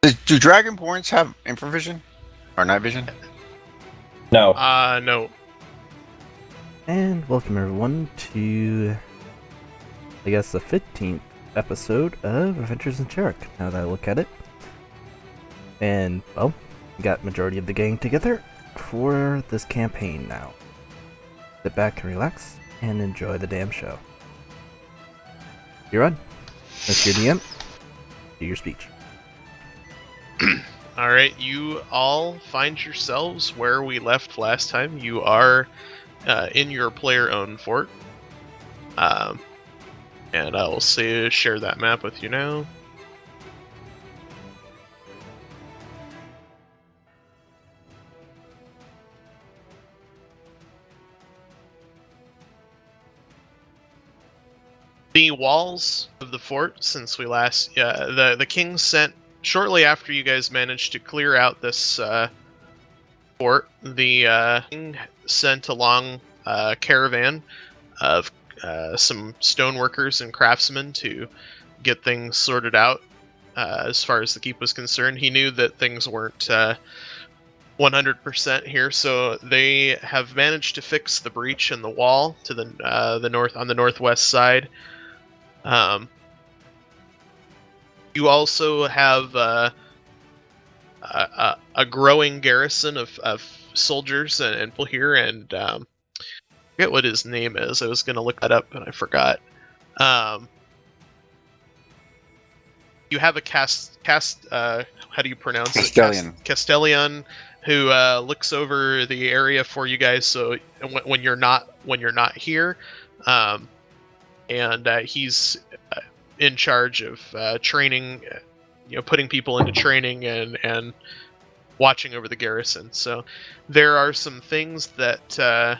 Do dragonborns have infravision or night vision? No. No. And welcome everyone to, I guess, the 15th episode of Adventures in Cherek, now that I look at it. And, well, we got majority of the gang together for this campaign now. Sit back and relax, and enjoy the damn show. You're on. Mr. DM, do your speech. Alright, you all find yourselves where we left last time. You are in your player-owned fort. And I will share that map with you now. The walls of the fort, since we last, the king sent shortly after you guys managed to clear out this fort. The king sent along a caravan of some stoneworkers and craftsmen to get things sorted out. As far as the keep was concerned, he knew that things weren't 100% here, so they have managed to fix the breach in the wall to the north on the northwest side. You also have a growing garrison of soldiers and people here, and I forget what his name is. I was going to look that up, and I forgot. You have a how do you pronounce Castellan. it? Castellan, who looks over the area for you guys. So when you're not here, and he's in charge of training, putting people into training and watching over the garrison. So there are some things that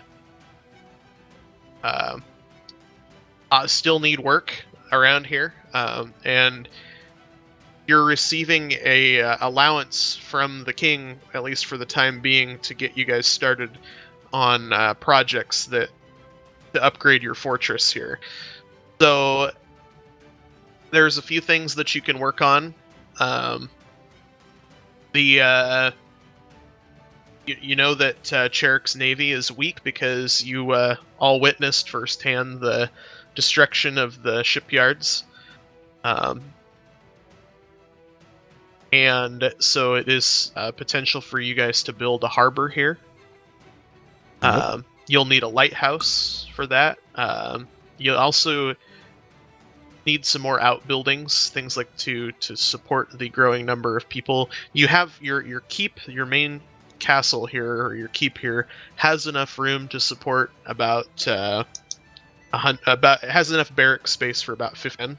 still need work around here, and you're receiving a allowance from the king, at least for the time being, to get you guys started on projects to upgrade your fortress here. So there's a few things that you can work on. You know that Cherek's navy is weak because you all witnessed firsthand the destruction of the shipyards. And so it is potential for you guys to build a harbor here. You'll need a lighthouse for that. You'll also need some more outbuildings, things like to support the growing number of people. You have your keep, your main castle here, or your keep here, has enough room to support about it has enough barrack space for about 15,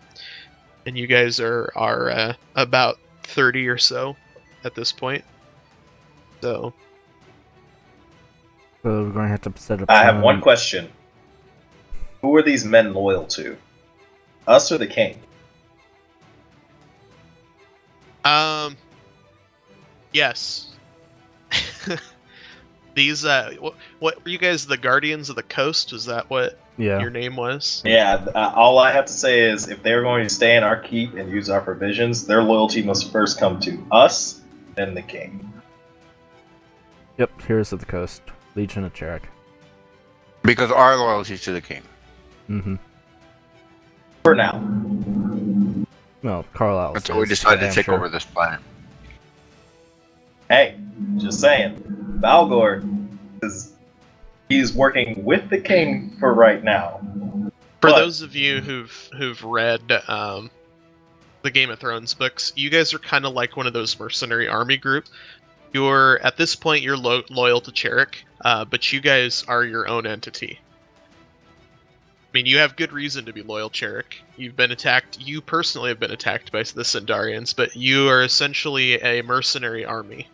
and you guys are about 30 or so at this point. So we're going to have to set up. I have one question. Who are these men loyal to? Us or the king? Yes. These what were you guys, the Guardians of the Coast? Is that what your name was? Yeah, all I have to say is if they're going to stay in our keep and use our provisions, their loyalty must first come to us, then the king. Yep, Heroes of the Coast, Legion of Cherek. Because our loyalty is to the king. Mm-hmm. For now. Well, Carlisle. Until we decide to take over this planet. Hey, just saying. Valgor he's working with the king for right now. For those of you who've read the Game of Thrones books, you guys are kind of like one of those mercenary army groups. You're at this point you're loyal to Cherek, but you guys are your own entity. I mean, you have good reason to be loyal, Cherek. You've been attacked. You personally have been attacked by the Sindarians, but you are essentially a mercenary army.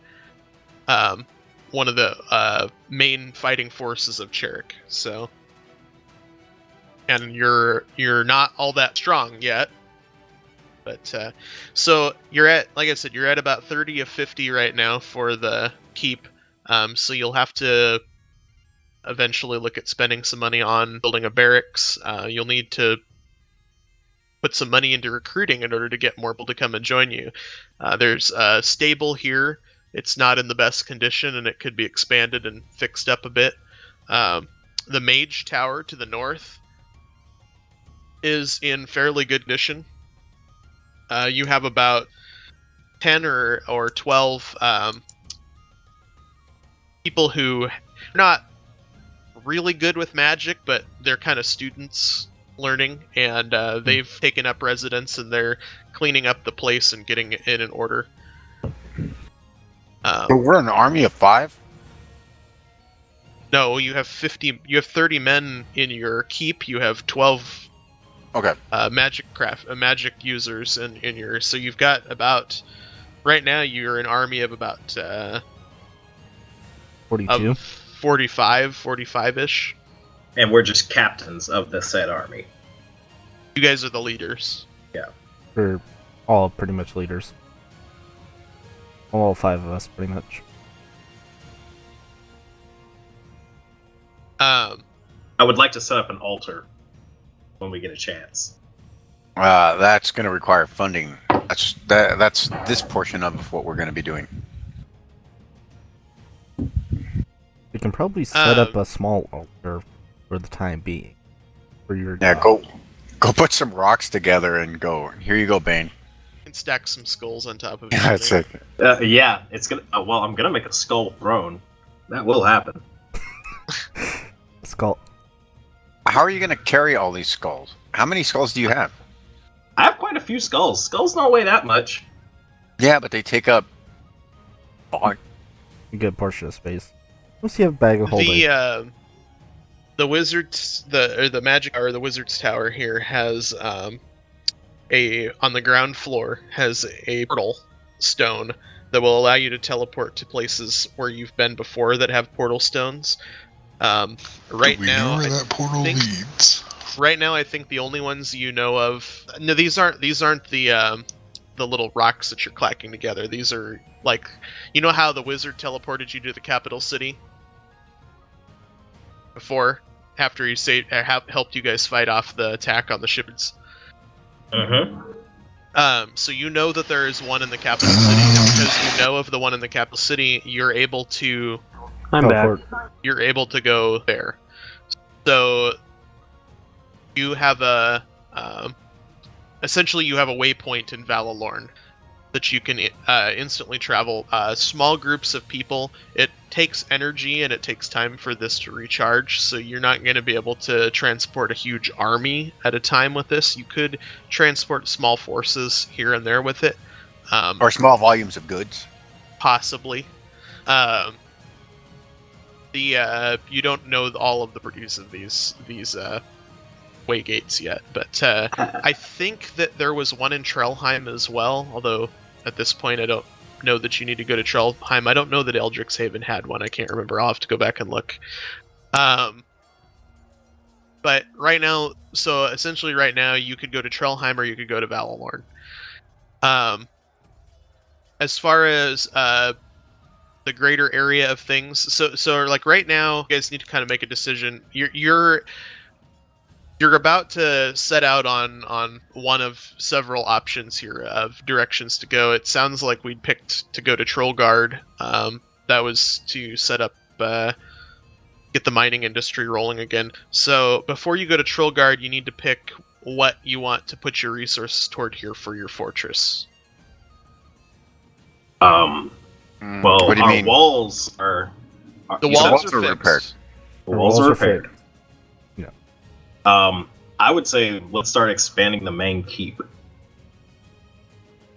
One of the main fighting forces of Cherek. So, and you're not all that strong yet. But so you're at, like I said, you're at about 30 of 50 right now for the keep. So you'll have to eventually look at spending some money on building a barracks. You'll need to put some money into recruiting in order to get more people to come and join you. There's a stable here. It's not in the best condition, and it could be expanded and fixed up a bit. The Mage Tower to the north is in fairly good condition. You have about 10 or 12 people who are not really good with magic, but they're kind of students learning, and they've taken up residence, and they're cleaning up the place and getting it in order. So we're an army of 5? No, you have 50. You have 30 men in your keep. You have 12 Okay. magic users in your. So you've got about. Right now, you're an army of about 42. 45-ish. And we're just captains of the said army. You guys are the leaders. We're all pretty much leaders. All 5 of us, pretty much. I would like to set up an altar when we get a chance. That's going to require funding. That's this portion of what we're going to be doing. We can probably set up a small altar for the time being. For your Yeah, go put some rocks together and go. Here you go, Bane. You can stack some skulls on top of each Yeah, that's other. it. Yeah, it's gonna. Well, I'm gonna make a skull throne. That will happen. skull. How are you going to carry all these skulls? How many skulls do you have? I have quite a few skulls. Skulls don't weigh that much. Yeah, but they take up A good portion of space. Unless you have a bag of holding. The wizards, the magic or the wizard's tower here has on the ground floor has a portal stone that will allow you to teleport to places where you've been before that have portal stones. Right we now, know where that portal leads. Right now, I think the only ones you know of. No, these aren't the little rocks that you're clacking together. These are like, you know how the wizard teleported you to the capital city before, after he helped you guys fight off the attack on the ships. So you know that there is one in the capital city, and because you know of the one in the capital city, you're able to. You're able to go there. So you have essentially you have a waypoint in Valalorn that you can instantly travel. Small groups of people. It takes energy and it takes time for this to recharge, so you're not going to be able to transport a huge army at a time with this. You could transport small forces here and there with it. or small volumes of goods. Possibly. You don't know all of the properties of these way gates yet, but I think that there was one in Trellheim as well, although at this point I don't know that you need to go to Trellheim. I don't know that Eldrick's Haven had one. I can't remember. I'll have to go back and look. But right now, so essentially right now, you could go to Trellheim or you could go to Valalorn. As far as the greater area of things, so like right now, you guys need to kind of make a decision. You're about to set out on one of several options here of directions to go. It sounds like we'd picked to go to Trollguard. That was to set up, get the mining industry rolling again. So before you go to Trollguard, you need to pick what you want to put your resources toward here for your fortress. Well, what do you our mean? walls are. The you said walls are repaired. fixed. The walls are repaired. Yeah. I would say let's start expanding the main keep,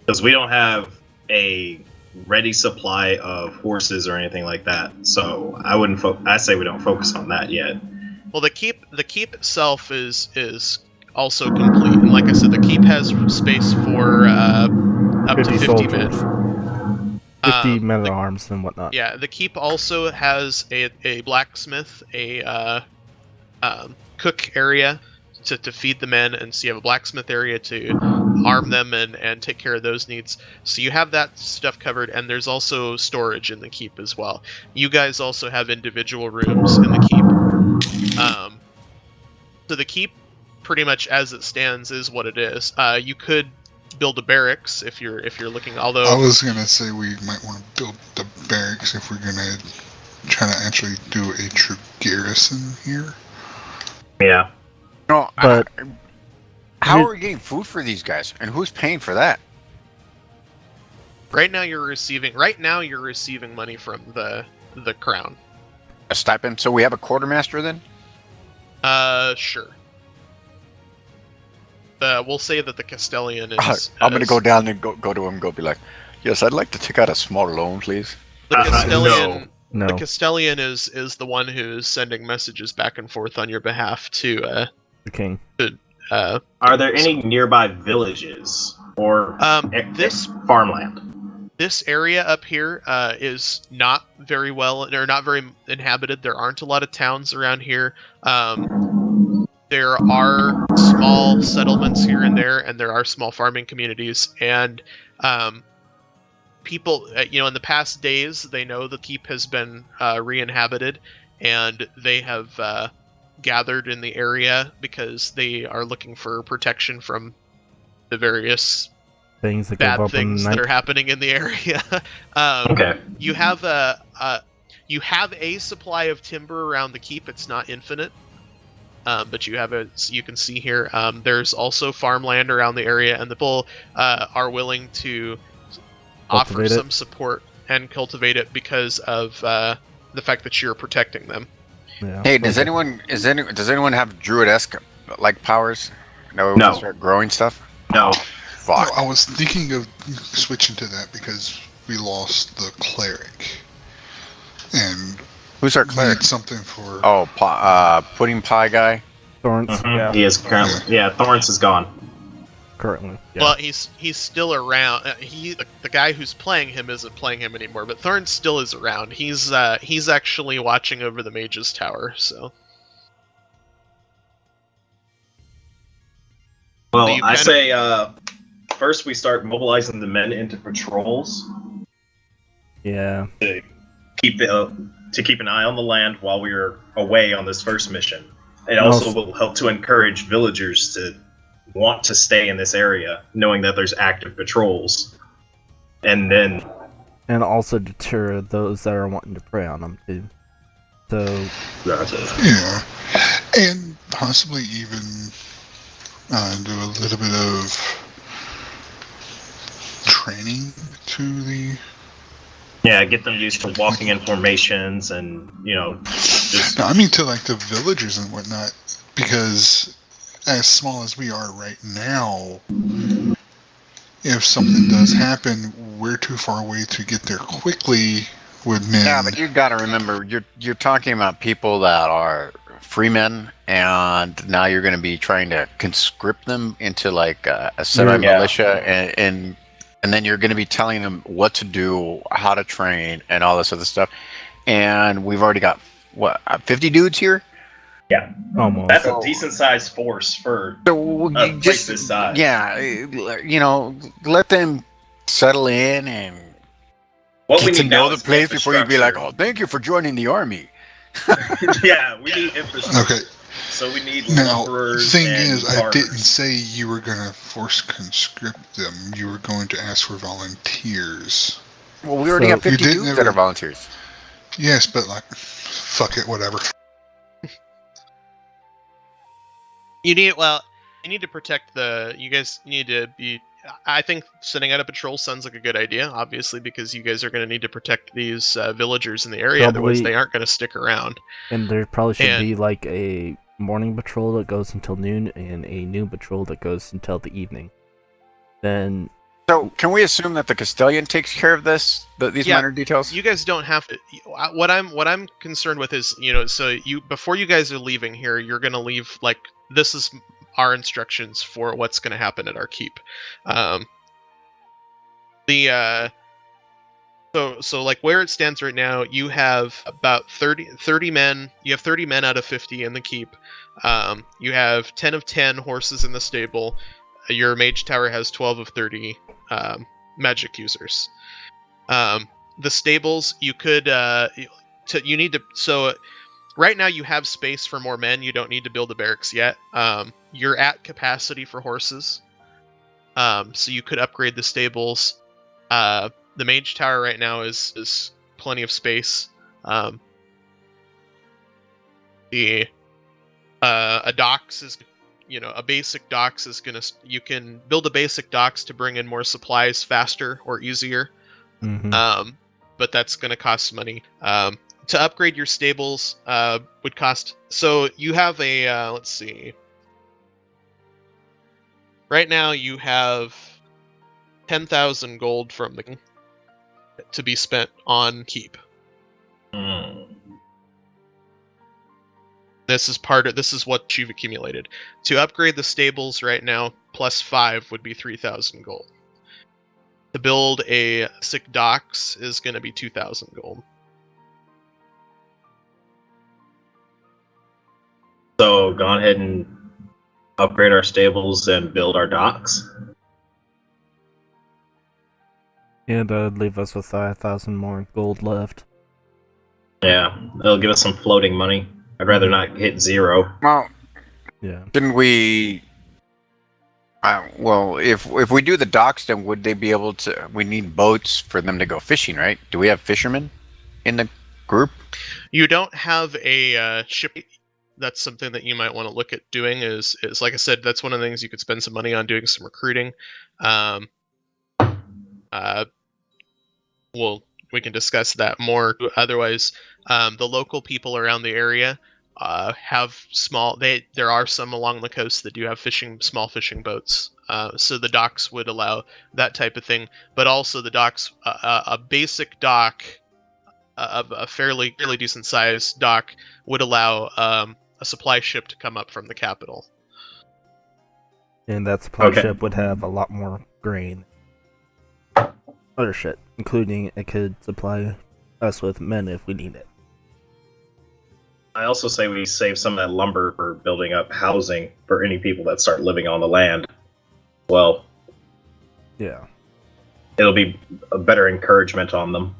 because we don't have a ready supply of horses or anything like that. So I wouldn't. I say we don't focus on that yet. Well, the keep itself is also complete, and like I said, the keep has space for up to 50 soldiers. men. 50 men at arms and whatnot. Yeah, the keep also has a blacksmith, a cook area to feed the men, and so you have a blacksmith area to arm them and take care of those needs. So you have that stuff covered, and there's also storage in the keep as well. You guys also have individual rooms in the keep. So the keep pretty much as it stands is what it is. You could build a barracks if you're looking. Although I was gonna say we might want to build the barracks if we're gonna try to actually do a true garrison here. Yeah. No, But how here- are we getting food for these guys, and who's paying for that? right now you're receiving money from the crown. A stipend. So we have a quartermaster then. Sure. We'll say that the Castellan is. I'm gonna go down and go to him. Go be like, yes, I'd like to take out a small loan, please. The Castellan. no. The Castellan is the one who's sending messages back and forth on your behalf to the king. Are there any nearby villages or this farmland? this area up here is not very well, or not very inhabited. There aren't a lot of towns around here. There are small settlements here and there are small farming communities, and people, in the past days, they know the keep has been re-inhabited, and they have gathered in the area because they are looking for protection from the various Things that go bad up in things the that night. are happening in the area. Okay. You have a supply of timber around the keep. It's not infinite, but you have you can see here. There's also farmland around the area, and the people are willing to offer Cultivate it. some support and cultivate it because of the fact that you're protecting them. Yeah. Hey, does Okay. anyone have druid-esque like powers? No, we No. can start growing stuff. No. Fuck. Oh, I was thinking of switching to that because we lost the cleric, and Who's our we cleric? need something for. Oh, pudding pie guy. Thorns? Mhm. Yeah. He is currently. Yeah, Thorns is gone. Currently. Yeah. Well, he's still around. The guy who's playing him isn't playing him anymore, but Thorn still is around. He's actually watching over the mage's tower. So Well, Do you I kind of- say first we start mobilizing the men into patrols yeah. to keep an eye on the land while we are away on this first mission. It also will help to encourage villagers to want to stay in this area, knowing that there's active patrols. And then, And also deter those that are wanting to prey on them too. So Yeah, and possibly even do a little bit of training to the. yeah, get them used to walking in formations and, just... No, I mean to like the villagers and whatnot, because as small as we are right now, if something does happen, we're too far away to get there quickly with men. Yeah, but you gotta remember, you're talking about people that are free men, and now you're going to be trying to conscript them into like a semi-militia, and then you're going to be telling them what to do, how to train, and all this other stuff. And we've already got 50 dudes here. almost. That's a decent-sized force for So a place this size. yeah, let them settle in and What get we to need know now the is place before you be like, infrastructure. "Oh, thank you for joining the army." Yeah, we need infrastructure. Okay. So we need Now, laborers thing and is, I farmers. didn't say you were going to force conscript them. You were going to ask for volunteers. Well, we already So- have 50 You did dudes that never- are volunteers. Yes, but like, fuck it, whatever. you need to protect you guys need to be. I think sending out a patrol sounds like a good idea, obviously, because you guys are going to need to protect these villagers in the area. Otherwise, Probably- they aren't going to stick around. And there probably should And- be like a morning patrol that goes until noon and a noon patrol that goes until the evening. Then So, can we assume that the Castellan takes care of these Yeah, minor details? You guys don't have to. What I'm concerned with is, so before you guys are leaving here, you're going to leave like this is our instructions for what's going to happen at our keep. So like where it stands right now, you have about 30 men. You have 30 men out of 50 in the keep. You have 10 of 10 horses in the stable. Your mage tower has 12 of 30 magic users. The stables, you could so right now you have space for more men. You don't need to build the barracks yet. you're at capacity for horses, so you could upgrade the stables. The mage tower right now is plenty of space. The a docks is, a basic docks is you can build a basic docks to bring in more supplies faster or easier. But that's gonna cost money. To upgrade your stables would cost. So you have a let's see. Right now you have 10,000 gold from the to be spent on keep. This is what you've accumulated. To upgrade the stables right now, +5 would be 3,000 gold. To build a sick docks is going to be 2,000 gold. So go ahead and upgrade our stables and build our docks. And that'd leave us with 5,000 more gold left. Yeah, it'll give us some floating money. I'd rather not hit 0. Well, Yeah. didn't we? Well, if we do the docks, then would they be able to? We need boats for them to go fishing, right? Do we have fishermen in the group? You don't have a ship. That's something that you might want to look at doing. Is like I said, that's one of the things you could spend some money on, doing some recruiting. We can discuss that more. Otherwise, the local people around the area have small. There are some along the coast that do have small fishing boats. So the docks would allow that type of thing. But also the docks, a basic dock of a fairly decent sized dock would allow a supply ship to come up from the capital. And that supply ship would have a lot more grain. Other shit, including it could supply us with men if we need it. I also say we save some of that lumber for building up housing for any people that start living on the land. Well, yeah, it'll be a better encouragement on them.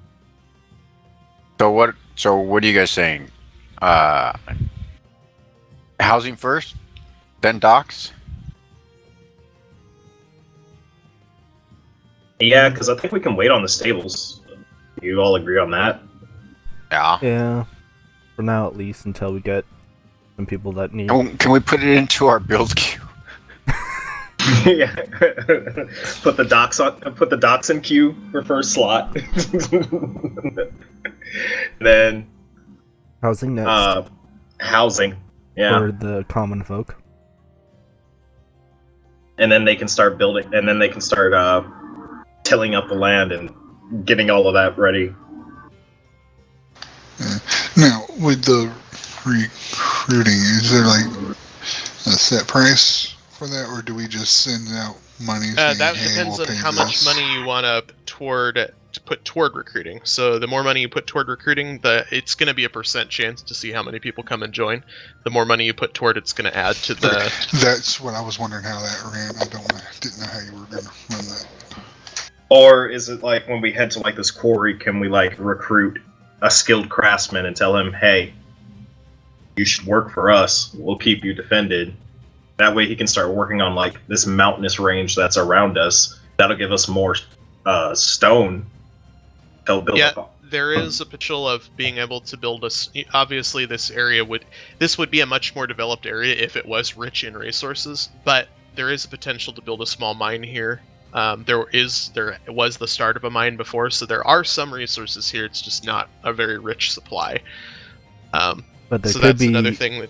So what are you guys saying? Housing first, then docks? Yeah, because I think we can wait on the stables. You all agree on that? Yeah. Yeah. For now, at least, until we get some people that need. Can we put it into our build queue? Yeah. Put the docks in queue for first slot. Then Housing next. Housing. Yeah. For the common folk. And then they can start building. And then they can start tilling up the land and getting all of that ready. Now, with the recruiting, is there like a set price for that, or do we just send out money? Saying, That hey, depends we'll on pay how much this? money you want to put toward recruiting. So the more money you put toward recruiting, it's going to be a % chance to see how many people come and join. The more money you put toward it's going to add to the. Okay. That's what I was wondering how that ran. Didn't know how you were going to run that. Or is it like when we head to like this quarry, can we like recruit a skilled craftsman and tell him, hey, you should work for us. We'll keep you defended. That way he can start working on like this mountainous range that's around us. That'll give us more stone. There is a potential of being able to build obviously this would be a much more developed area if it was rich in resources, but there is a potential to build a small mine here. There was the start of a mine before, so there are some resources here. It's just not a very rich supply. But there so could that's be another thing that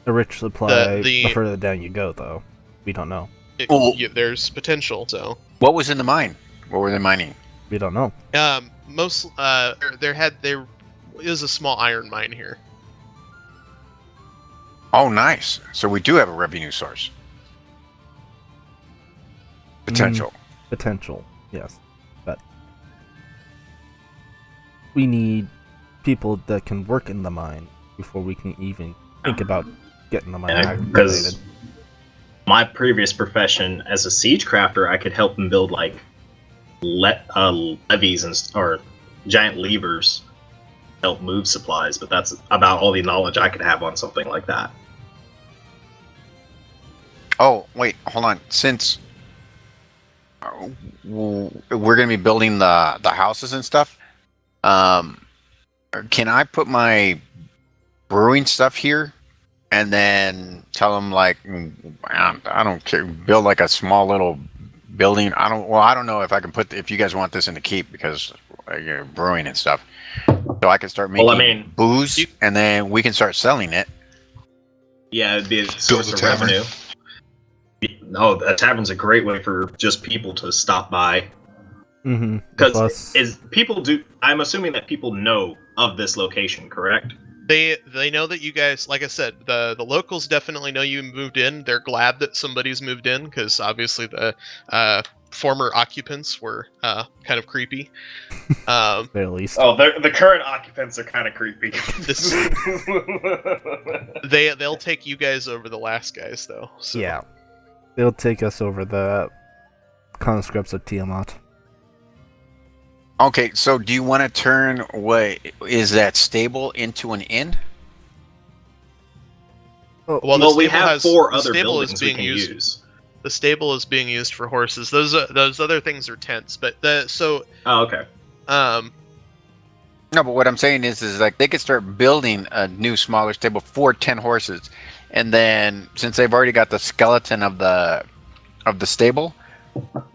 a rich supply the further down you go, though. We don't know. There's potential. So what was in the mine? What were they mining? We don't know. There is a small iron mine here. Oh, nice. So we do have a revenue source. Potential. Potential, yes. But we need people that can work in the mine before we can even think about getting the mine activated. Because my previous profession as a siege crafter, I could help them build like levees or giant levers to help move supplies, but that's about all the knowledge I could have on something like that. Oh, wait, hold on. Since we're gonna be building the houses and stuff, um, can I put my brewing stuff here, and then tell them like, I don't care, build like a small little building. I don't know if I can if you guys want this in the keep because you're brewing and stuff. So I can start making booze, and then we can start selling it. Yeah, it'd be a source of revenue. No, a tavern's a great way for just people to stop by. Because I'm assuming that people know of this location, correct? They know that you guys, like I said, the locals definitely know you moved in. They're glad that somebody's moved in because obviously the former occupants were kind of creepy. At least. Oh, the current occupants are kind of creepy. They'll take you guys over the last guys though. So. Yeah, they'll take us over the conscripts of Tiamat. Okay, so do you want to turn what is that stable into an inn? Well, we have 4 other buildings we can use. The stable is being used for horses. Those other things are tents, but Oh, okay. No, but what I'm saying is like they could start building a new smaller stable for 10 horses, and then since they've already got the skeleton of the stable,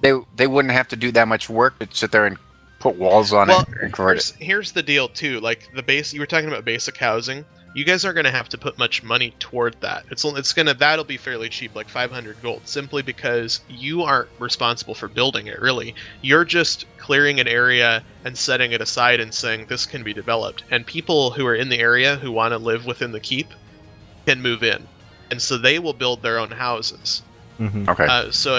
they wouldn't have to do that much work to sit there and put walls on it and convert it. Here's the deal too. Like the base, you were talking about basic housing. You guys aren't going to have to put much money toward that. That'll be fairly cheap, like 500 gold, simply because you aren't responsible for building it. Really, you're just clearing an area and setting it aside and saying this can be developed. And people who are in the area who want to live within the keep can move in, and so they will build their own houses. Mm-hmm. Okay. So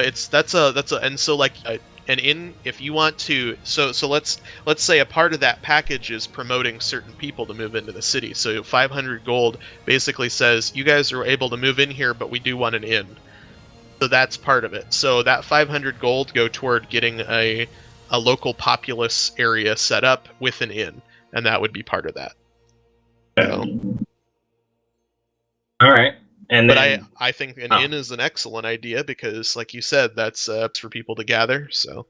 an inn, if you want to, so let's say a part of that package is promoting certain people to move into the city. So 500 gold basically says you guys are able to move in here, but we do want an inn. So that's part of it. So that 500 gold go toward getting a local populous area set up with an inn, and that would be part of that. So. All right. But I think an inn is an excellent idea because, like you said, that's for people to gather. So,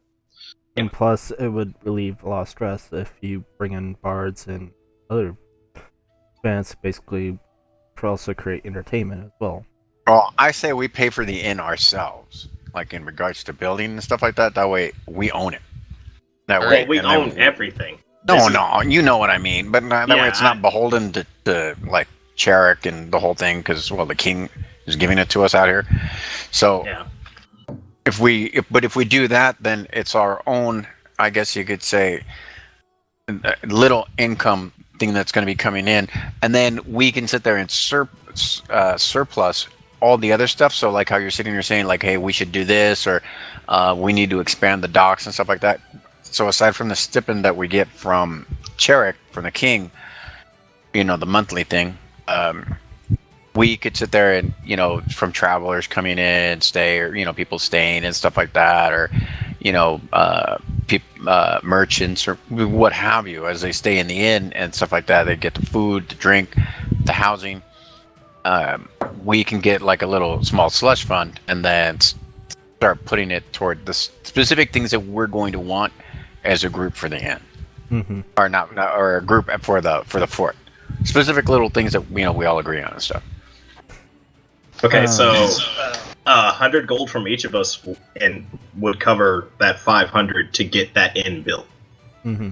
and plus, it would relieve a lot of stress if you bring in bards and other events, basically, to also create entertainment as well. Well, I say we pay for the inn ourselves, like in regards to building and stuff like that. That way, we own it. That way, we own everything. No, you know what I mean. But that way, it's not beholden to like Cherek and the whole thing, because the king is giving it to us out here. So if we do that, then it's our own, I guess you could say, little income thing that's going to be coming in, and then we can sit there and surplus all the other stuff. So like how you're sitting here saying like, hey, we should do this, or we need to expand the docks and stuff like that. So aside from the stipend that we get from Cherek, from the king, the monthly thing, we could sit there and, from travelers coming in, stay, or, people staying and stuff like that, or, merchants or what have you, as they stay in the inn and stuff like that, they get the food, the drink, the housing. We can get like a little small slush fund and then start putting it toward the specific things that we're going to want as a group for the inn. Mm-hmm. or a group for the fort. Specific little things that we all agree on and stuff. Okay, so 100 gold from each of us would cover that 500 to get that inn built. Mm-hmm.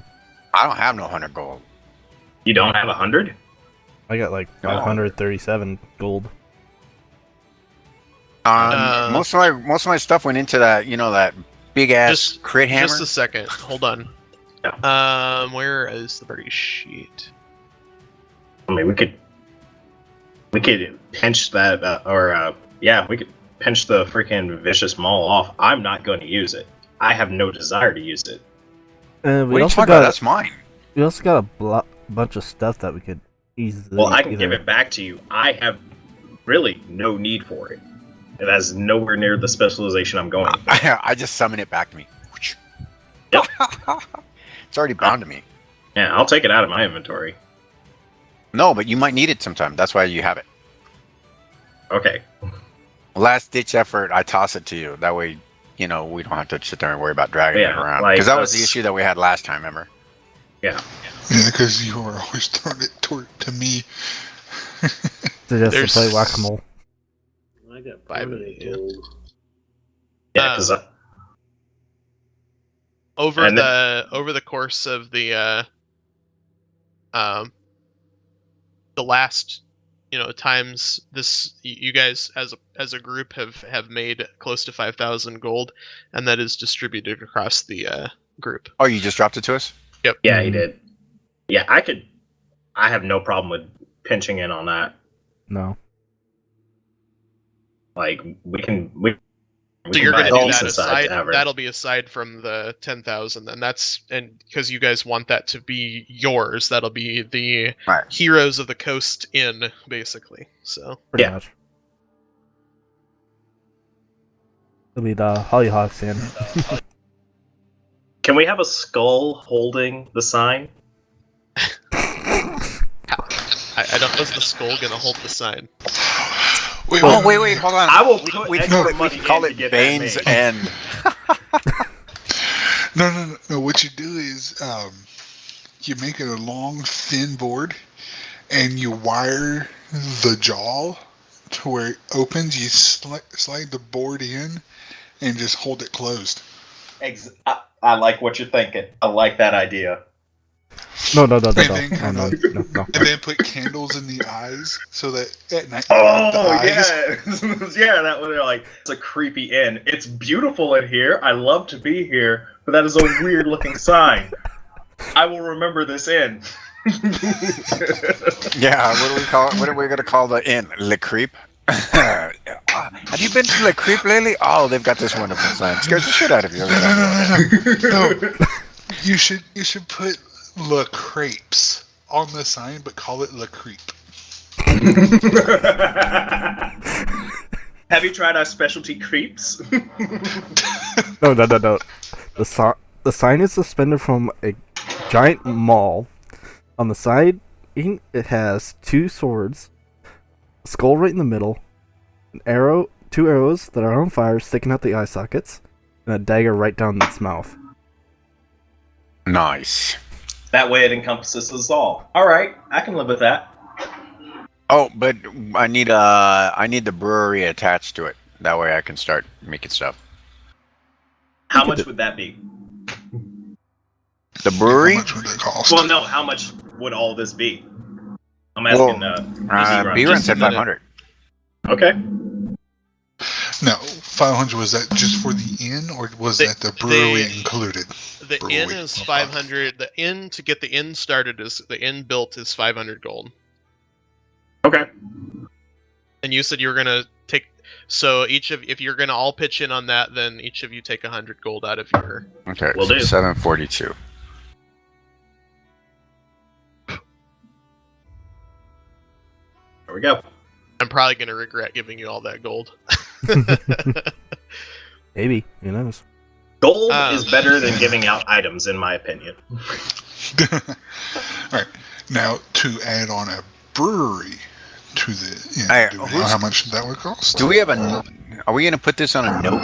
I don't have no 100 gold. You don't have 100? I got like 537 gold. Most of my stuff went into that, that big ass crit hammer. Just a second, hold on. Yeah. Where is the party sheet? I mean, we could pinch that, we could pinch the freaking vicious maul off. I'm not going to use it. I have no desire to use it. We also got that's mine. We also got a bunch of stuff that we could easily. Well, I can give it back to you. I have really no need for it. It has nowhere near the specialization I'm going for. I just summon it back to me. Yep. It's already bound to me. Yeah, I'll take it out of my inventory. No, but you might need it sometime. That's why you have it. Okay. Last ditch effort, I toss it to you. That way, we don't have to sit there and worry about dragging it Yeah, around. like Because that was the us- issue that we had last time, remember? Yeah. Yeah, because you were always throwing it to me. To just to There's- play whack-a-mole. I got Five, permanent yeah. gold. Yeah, because over And the course of the last times this you guys as a group have made close to 5,000 gold, and that is distributed across the group. Oh, you just dropped it to us? yeah, he did. Yeah, I have no problem with pinching in on that. No. Like we can So you're buy going to a do that decent sized aside. tavern. That'll be aside from the 10,000, and because you guys want that to be yours, that'll be the Right. Heroes of the Coast Inn, basically. So Pretty Yeah. much. It'll be the Hollyhocks Inn. Can we have a skull holding the sign? I don't know if the skull going to hold the sign. Wait, Oh, wait, hold on. I will put We extra can money call in it to get Bane's that made. End. No. What you do is, you make it a long, thin board, and you wire the jaw to where it opens. You slide the board in, and just hold it closed. I like what you're thinking. I like that idea. No. No. And then put candles in the eyes so that at night. Oh the eyes. yeah, yeah. That one, like it's a creepy inn. It's beautiful in here. I love to be here, but that is a weird looking sign. I will remember this inn. Yeah, what do we call it? What are we going to call the inn? Le Creep? Have you been to Le Creep lately? Oh, they've got this wonderful sign. Scares the shit out of you. No. You should put Le Crepes on the sign, but call it Le Creep. Have you tried our specialty creeps? No. The sign is suspended from a giant maul. On the side, it has two swords, a skull right in the middle, two arrows that are on fire sticking out the eye sockets, and a dagger right down its mouth. Nice. That way it encompasses us all. All right, I can live with that. Oh, but I need the brewery attached to it. That way I can start making stuff. How much would that be? The brewery? How much would that cost? Well, no. How much would all this be? I'm asking. B-Run said 500. Okay. No, 500. Was that just for the inn, or was that the brewery included? The Brewery. inn is 500. The inn to get the inn started is the inn built is 500 gold. Okay. And you said you were gonna take. So if you're gonna all pitch in on that, then each of you take 100 gold out of your. Okay, Will so do. 742. There we go. I'm probably gonna regret giving you all that gold. Maybe. Who knows? Gold is better than giving out items, in my opinion. Alright, now to add on a brewery to the inn, Hey, do we know how much that would cost? Do we have are we going to put this on a note?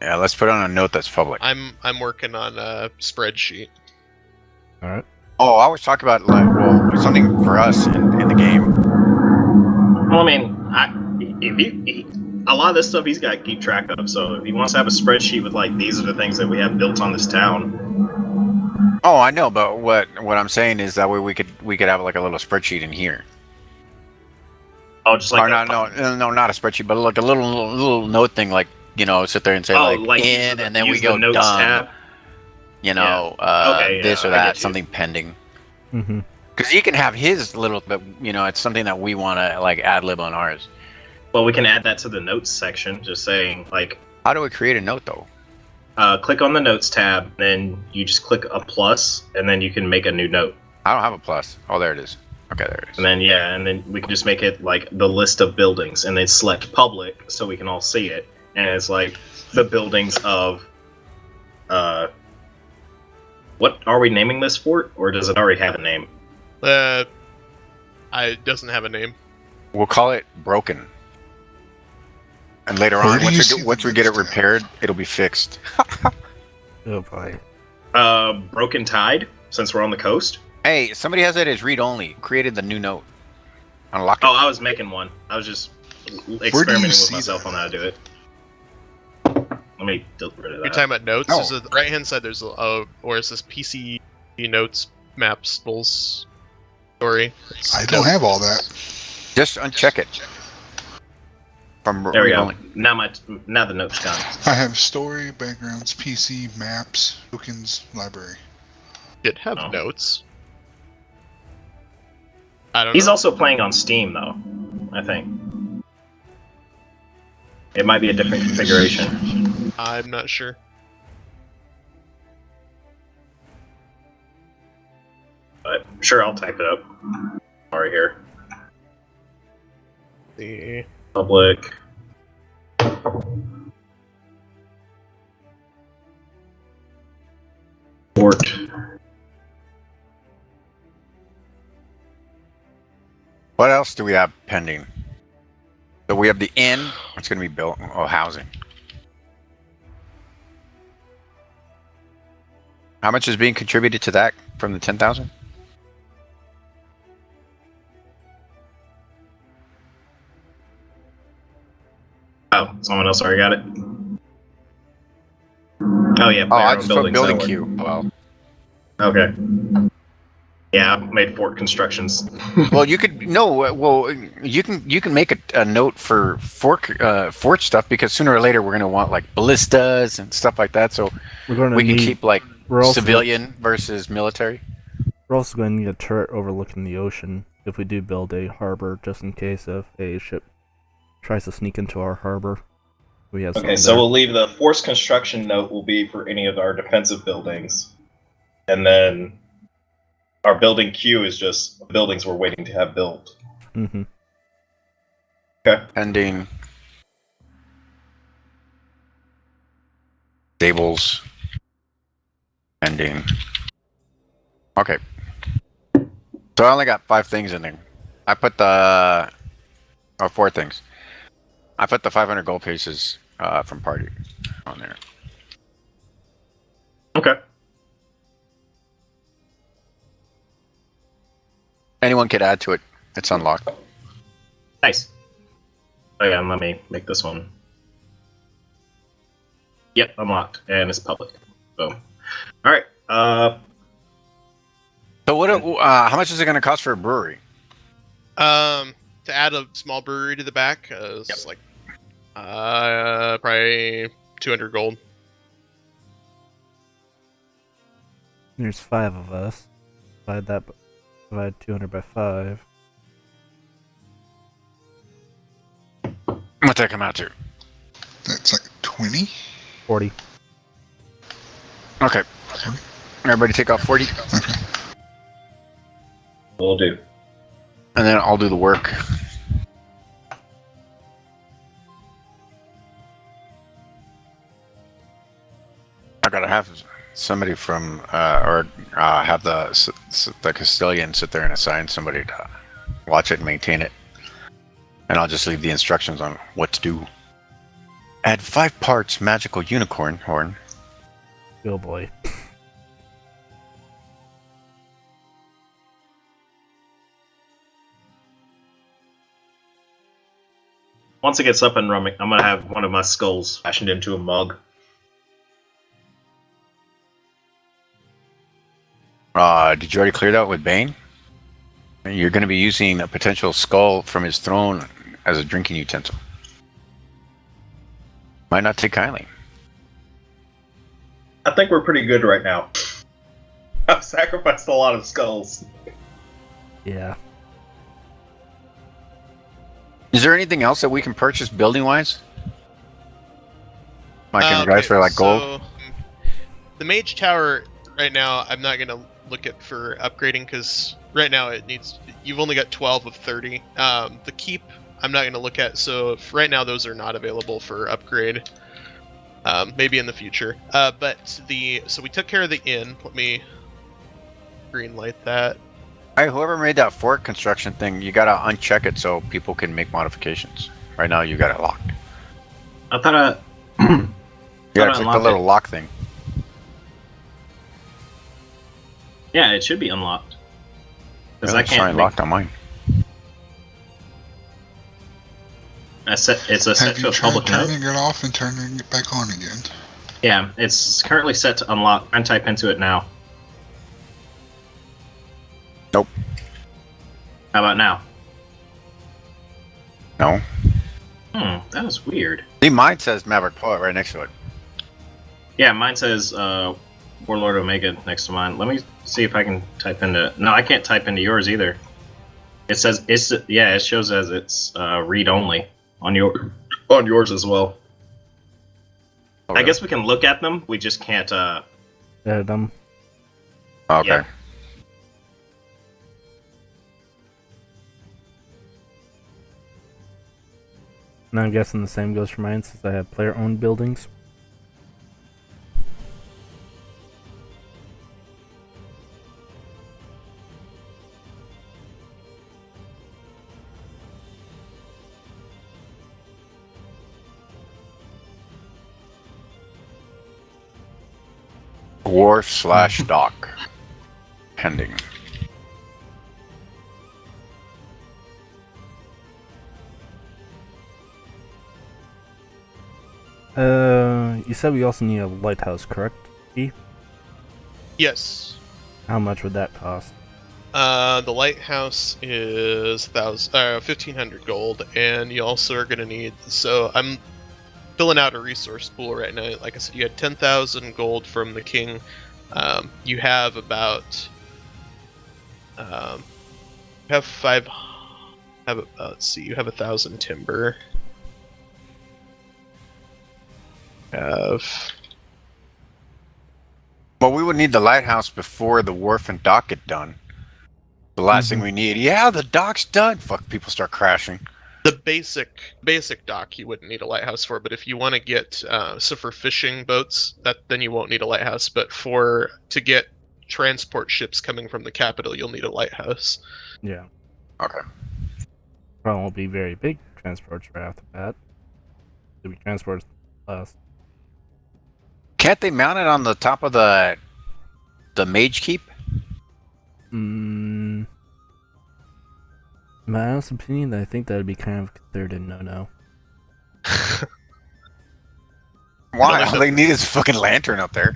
Yeah, let's put it on a note that's public. I'm working on a spreadsheet. All right. Oh, I was talking about something for us in the game. Well, I mean, a lot of this stuff he's got to keep track of. So if he wants to have a spreadsheet with like these are the things that we have built on this town. Oh, I know, but what I'm saying is that way we could have like a little spreadsheet in here. Oh, just like Or not a spreadsheet, but like a little note thing, like sit there and say like in, and then we use go the notes done. tab. This or I that, get you. something pending. Mm-hmm. Because he can have his little, but it's something that we want to like ad lib on ours. Well, we can add that to the notes section, just saying like. How do we create a note though? Click on the notes tab, then you just click a plus, and then you can make a new note. I don't have a plus. Oh, there it is. Okay, there it is. And then we can just make it like the list of buildings, and then select public so we can all see it. And it's like the buildings of, what are we naming this fort, or does it already have a name? It doesn't have a name. We'll call it Broken. And later Where on, do you once see once the we get it notes, Dan? repaired, it'll be fixed. Oh boy. Broken Tide, since we're on the coast. Hey, somebody has it as read only. Created the new note. Unlock it. Oh, I was making one. I was just experimenting with see myself that? on how to do it. Let me get rid of You're that. talking about notes? Oh. Is it the right hand side? There's or is this PC notes maps story? I don't have all that. Just uncheck it. From There we read go. only. Now the note's gone. I have story, backgrounds, PC, maps, tokens, library. Did have Oh. notes. I don't He's know. also playing on Steam, though. I think it might be a different configuration. I'm not sure. But sure, I'll type it up. All right, here. The Public. Port. What else do we have pending? So we have the inn. It's going to be built. Oh, housing. How much is being contributed to that from the 10,000? Oh, someone else already got it. Oh yeah. Oh, player I owned just put building settled. queue. Well, Okay. Yeah, I made fort constructions. well, you could no. Well, you can make a note for fort stuff because sooner or later we're going to want like ballistas and stuff like that. So We're going to we can need. keep like We're also, civilian versus military. We're also going to need a turret overlooking the ocean if we do build a harbor, just in case if a ship tries to sneak into our harbor. We have Okay, something so there. we'll leave the force construction note will be for any of our defensive buildings, and then our building queue is just buildings we're waiting to have built. Mm-hmm. Pending stables. Pending. Okay. So I only got 5 things in there. I put the 4 things. I put the 500 gold pieces from party on there. Okay. Anyone could add to it. It's unlocked. Nice. Oh yeah, and let me make this one. Yep, unlocked, and it's public. Boom. All right. So what? How much is it going to cost for a brewery? To add a small brewery to the back, it's like probably 200 gold. There's 5 of us. Divide 200 by 5. What's that come out to? That's like 20? 40. Okay. Everybody take off 40, Okay. Will do. and then I'll do the work. I gotta have somebody from, have the Castilian sit there and assign somebody to watch it and maintain it. And I'll just leave the instructions on what to do. Add 5 parts magical unicorn horn. Oh boy. Once it gets up and running, I'm gonna have one of my skulls fashioned into a mug. Did you already clear that with Bane? You're going to be using a potential skull from his throne as a drinking utensil. Might not take kindly. I think we're pretty good right now. I've sacrificed a lot of skulls. Yeah. Is there anything else that we can purchase building-wise? Like in regards for like gold? So, the Mage Tower right now, I'm not gonna look at for upgrading because right now you've only got 12 of 30. The keep I'm not gonna look at, so right now those are not available for upgrade. Maybe in the future. But so we took care of the inn. Let me green light that. Hey, whoever made that fort construction thing, you gotta uncheck it so people can make modifications. Right now, you got it locked. I thought I. Yeah, it's like the little lock thing. Yeah, it should be unlocked. Because Yeah, I can't. Locked on mine. It's a set Have to you a tried public mode. turning it off and turning it back on again? Yeah, it's currently set to unlock. I'm type into it now. Nope. How about now? No. That was weird. See, mine says Maverick Poet right next to it. Yeah, mine says Warlord Omega next to mine. Let me see if I can type into. No, I can't type into yours either. It says it shows as it's read only on yours as well. Oh, I guess we can look at them. We just can't. Edit them. Okay. Yeah. And I'm guessing the same goes for mine since I have player-owned buildings. Wharf/dock. Pending. You said we also need a lighthouse, correct? E? Yes. How much would that cost? The lighthouse is 1,500 gold, and you also are going to need. So I'm filling out a resource pool right now. Like I said, you had 10,000 gold from the king. You have about. Have five. Let's see. You have 1,000 timber. Have. Well, we would need the lighthouse before the wharf and dock get done. The last thing we need. Yeah, the dock's done. Fuck, people start crashing. The basic dock you wouldn't need a lighthouse for, but if you want to get so for fishing boats, then you won't need a lighthouse. But to get transport ships coming from the capital, you'll need a lighthouse. Yeah. Okay. Probably won't be very big transports right off the bat. It'll be transports less. Can't they mount it on the top of the mage keep? In my honest opinion, I think that would be kind of considered a no-no. Why? All they need is a fucking lantern up there.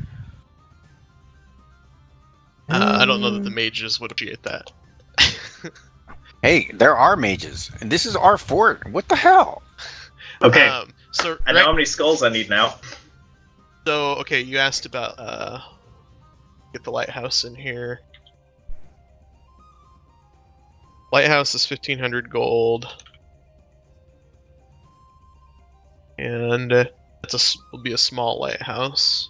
I don't know that the mages would appreciate that. Hey, there are mages, and this is our fort. What the hell? Okay. So I know how many skulls I need now. So okay, you asked about get the lighthouse in here. Lighthouse is 1,500 gold, and will be a small lighthouse.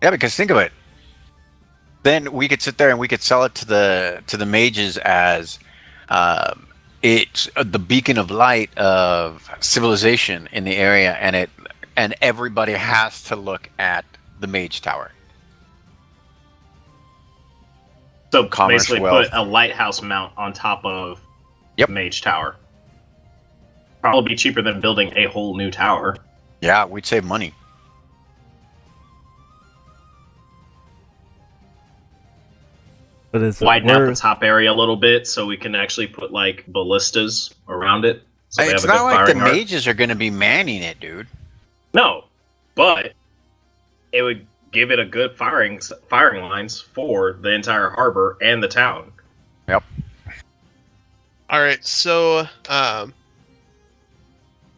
Yeah, because think of it. Then we could sit there and we could sell it to the mages as it's the beacon of light of civilization in the area, and everybody has to look at the mage tower. So Commerce, basically, wealth. put a lighthouse mount on top of Yep. Mage Tower. Probably be cheaper than building a whole new tower. Yeah, we'd save money. But it's Widen out the top area a little bit so we can actually put like ballistas around it. So they It's have a good not like the firing arc. mages are going to be manning it, dude. No, but it would give it a good firing lines for the entire harbor and the town. Yep. All right, so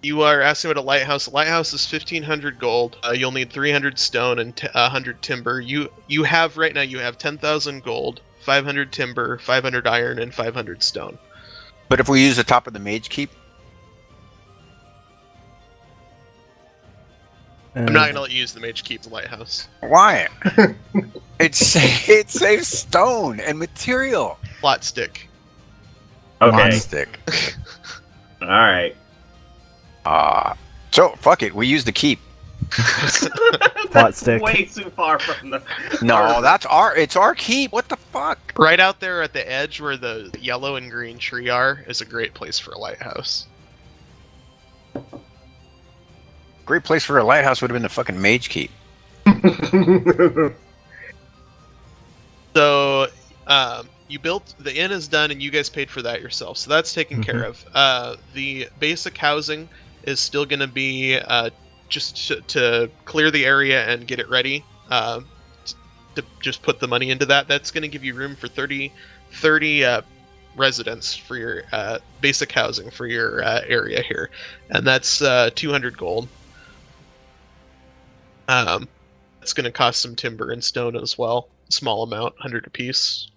you are asking about a lighthouse. A lighthouse is 1,500 gold. You'll need 300 stone and 100 timber. You have right now. You have 10,000 gold, 500 timber, 500 iron, and 500 stone. But if we use the top of the mage keep, I'm not gonna let you use the mage keep the lighthouse. why? it saves stone and material. Plot stick. Okay. Stick. All right. So fuck it. We use the keep. That's stick. way too far from the. No, it's our keep. What the fuck? Right out there at the edge where the yellow and green tree are is a great place for a lighthouse. Great place for a lighthouse would have been the fucking Mage Keep. So, you built the inn is done, and you guys paid for that yourself, so that's taken care of. The basic housing is still going to be just to clear the area and get it ready. To just put the money into that. That's going to give you room for 30 residents for your basic housing for your area here, and that's 200 gold. It's going to cost some timber and stone as well. Small amount, 100 apiece.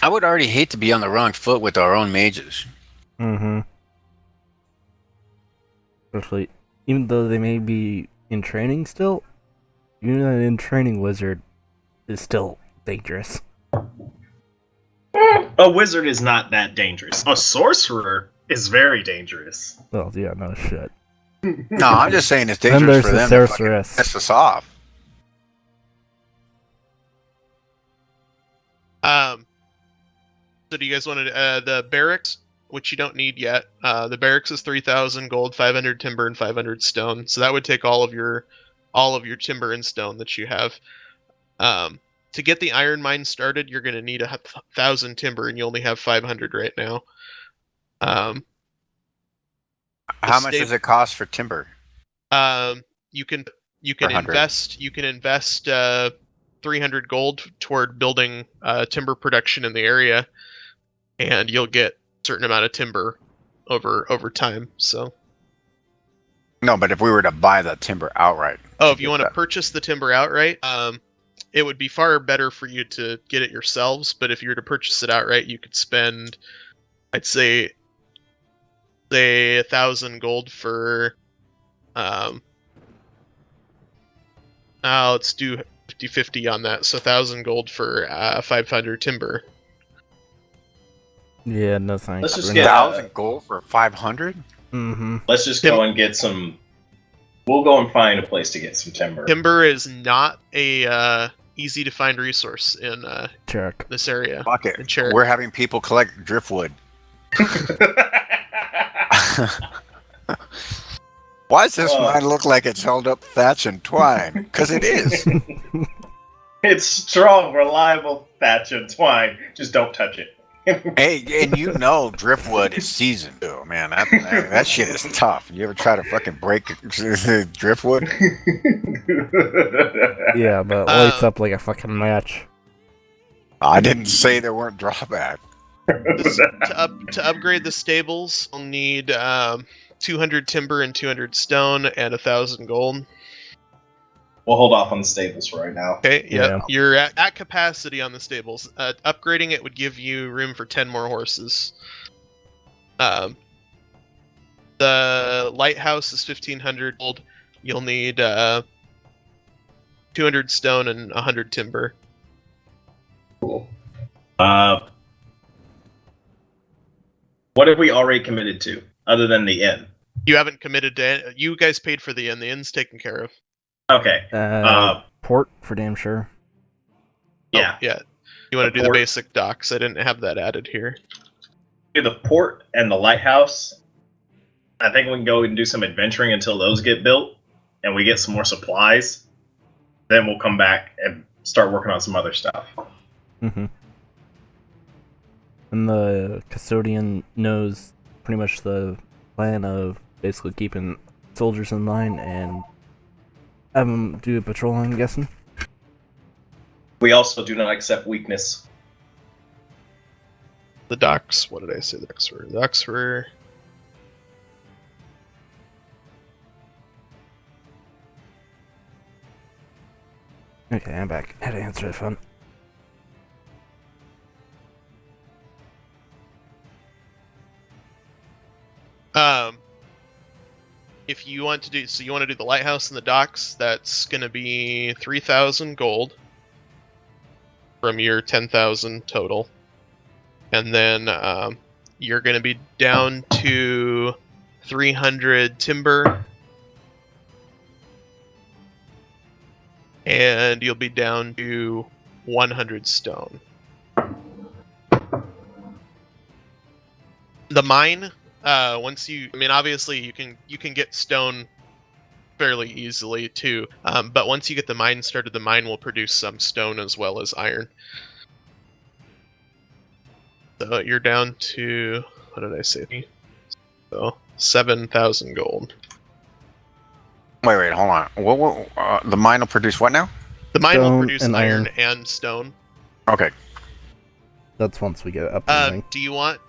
I would already hate to be on the wrong foot with our own mages. Mm-hmm. Especially, even though they may be in training still, even an in training wizard is still dangerous. A wizard is not that dangerous. A sorcerer is very dangerous. Well, yeah, no shit. No, I'm just saying it's Then dangerous there's for the them to fucking sorceress. piss us off. So do you guys want to the barracks, which you don't need yet? The barracks is 3,000 gold, 500 timber, and 500 stone. So that would take all of your timber and stone that you have. To get the iron mine started, you're going to need 1,000 timber, and you only have 500 right now. How much does it cost for timber? You can invest 300 gold toward building timber production in the area, and you'll get a certain amount of timber over time. So No, but if we were to buy the timber outright. if you want to purchase the timber outright, it would be far better for you to get it yourselves. But if you were to purchase it outright, you could spend, I'd say 1,000 gold for let's do 50-50 on that. So 1,000 gold for 500 timber. Yeah, no thanks. Let's just We're get not- 1,000 gold for 500? Mm-hmm. Let's just go and get some. We'll go and find a place to get some timber. Timber is not a easy to find resource in Cherek. this area. Fuck it. In Cherek. We're having people collect driftwood. Why does this mine look like it's held up thatch and twine? Because it is. It's strong, reliable thatch and twine. Just don't touch it. Hey, and you know driftwood is seasoned too, man. That shit is tough. You ever try to fucking break driftwood? Yeah, but lights up like a fucking match. I didn't say there weren't drawbacks. To upgrade the stables, you'll need 200 timber and 200 stone and 1,000 gold. We'll hold off on the stables for right now. Okay, yep. Yeah. You're at capacity on the stables. Upgrading it would give you room for 10 more horses. The lighthouse is 1,500 gold. You'll need 200 stone and 100 timber. Cool. What have we already committed to, other than the inn? You haven't committed to. You guys paid for the inn. The inn's taken care of. Okay. Port for damn sure. Yeah. Oh, yeah. You want to The do the port. basic docks? I didn't have that added here. Do the port and the lighthouse. I think we can go and do some adventuring until those get built, and we get some more supplies. Then we'll come back and start working on some other stuff. Mm-hmm. And the custodian knows pretty much the plan of basically keeping soldiers in line and have them do a patrol, I'm guessing. We also do not accept weakness. The docks. What did I say? The docks were. The docks were. Okay, I'm back. I had to answer the phone. If you want to do you want to do the lighthouse and the docks, that's going to be 3,000 gold from your 10,000 total, and then you're going to be down to 300 timber, and you'll be down to 100 stone. The mine, once you, I mean, obviously you can get stone fairly easily too. But once you get the mine started, the mine will produce some stone as well as iron. So you're down to, what did I say? So 7,000 gold. Wait, hold on. The mine will produce what now? The mine will Stone produce and iron iron. and stone. Okay. That's once we get it up and running. Do you want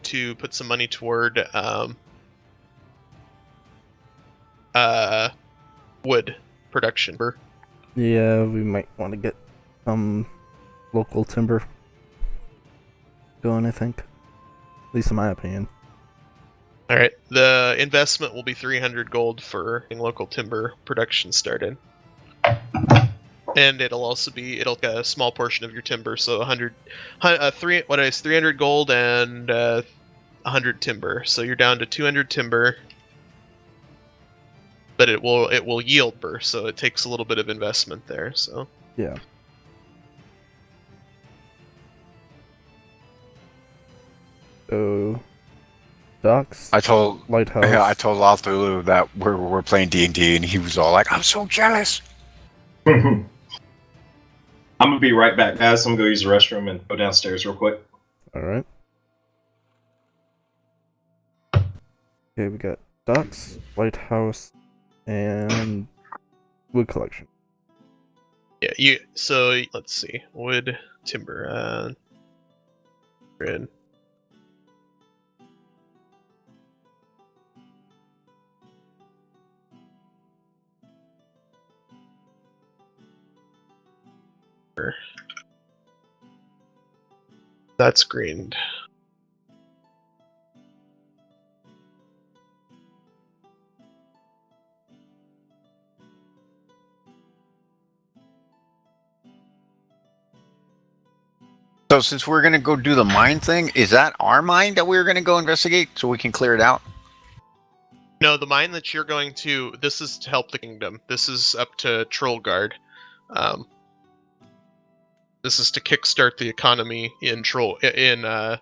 to put some money toward wood production? Yeah, we might want to get some local timber going, I think. At least in my opinion. All right. The investment will be 300 gold for getting local timber production started. And it'll get a small portion of your timber, so 300 gold and 100 timber. So you're down to 200 timber. But it will yield burst, so it takes a little bit of investment there. So yeah. So docks. I told lighthouse. Yeah, I told Lathulu that we're playing D&D, and he was all like, "I'm so jealous." I'm gonna be right back, guys. I'm gonna go use the restroom and go downstairs real quick. All right. Okay, we got docks, lighthouse, and wood collection. yeah, so let's see, wood, timber, grid. That's greened. So since we're gonna go do the mine thing, is that our mine that we're gonna go investigate so we can clear it out? No, the mine that you're going to. This is to help the kingdom. This is up to Trollguard. This is to kickstart the economy in Cherek.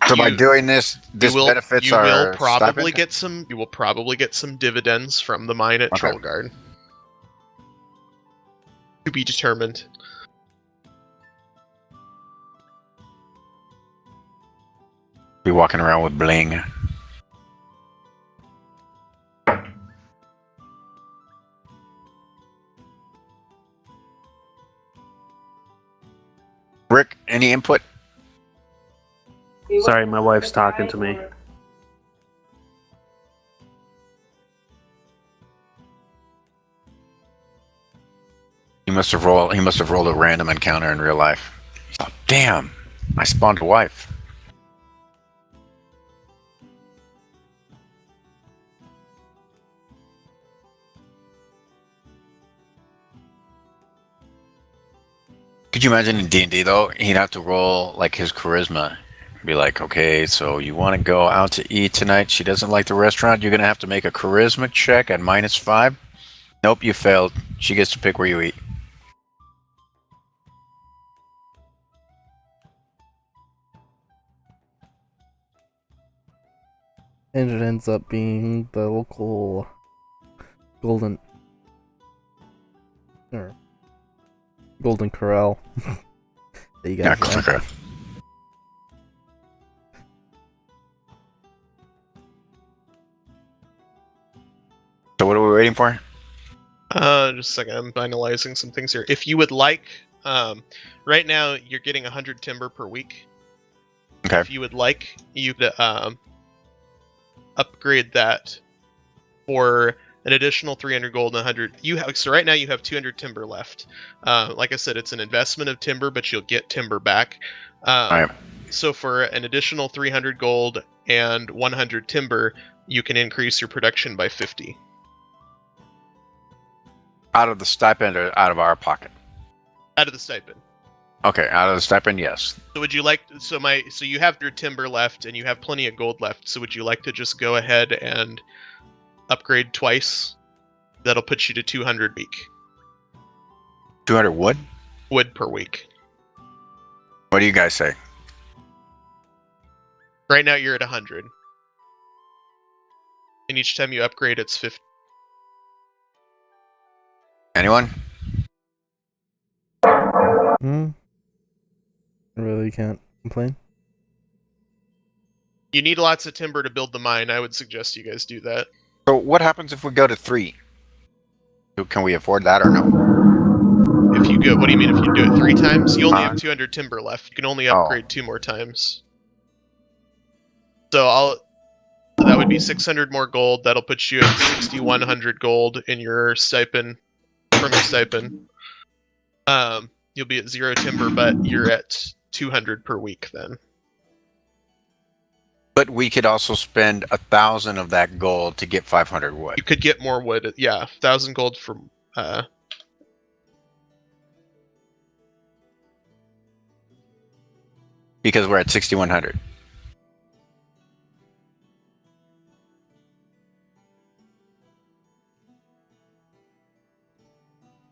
So by doing this benefits our You will probably stipend? get some dividends from the mine at Okay. Trollguard. To be determined. Be walking around with bling. Rick, any input? Sorry, my wife's talking to me. He must have rolled a random encounter in real life. Oh, damn! I spawned a wife. Could you imagine in D&D though? He'd have to roll like his charisma. Be like, okay, so you want to go out to eat tonight? She doesn't like the restaurant. You're gonna have to make a charisma check at -5. Nope, you failed. She gets to pick where you eat. And it ends up being the local golden corral. That you guys Okay. So what are we waiting for? Just a second. I'm finalizing some things here. If you would like, right now you're getting 100 timber per week. Okay. If you would like, you could upgrade that for an additional 300 gold and 100. So right now you have 200 timber left. Like I said, it's an investment of timber, but you'll get timber back. Alright. So for an additional 300 gold and 100 timber, you can increase your production by 50. Out of the stipend or out of our pocket? Out of the stipend. Okay, out of the stipend, yes. So would you like so you have your timber left and you have plenty of gold left, so would you like to just go ahead and upgrade twice? That'll put you to 200 a week. 200 wood? Wood per week. What do you guys say? Right now you're at 100. And each time you upgrade, it's 50. Anyone? I really can't complain. You need lots of timber to build the mine. I would suggest you guys do that. So what happens if we go to 3? Can we afford that or no? If you go, what do you mean if you do it 3 times? You only have 200 timber left. You can only upgrade 2 more times. So that would be 600 more gold. That'll put you at 6,100 gold in your stipend, from your stipend. You'll be at 0 timber, but you're at 200 per week then. But we could also spend 1,000 of that gold to get 500 wood. You could get more wood. Yeah, 1,000 gold from. Because we're at 6,100.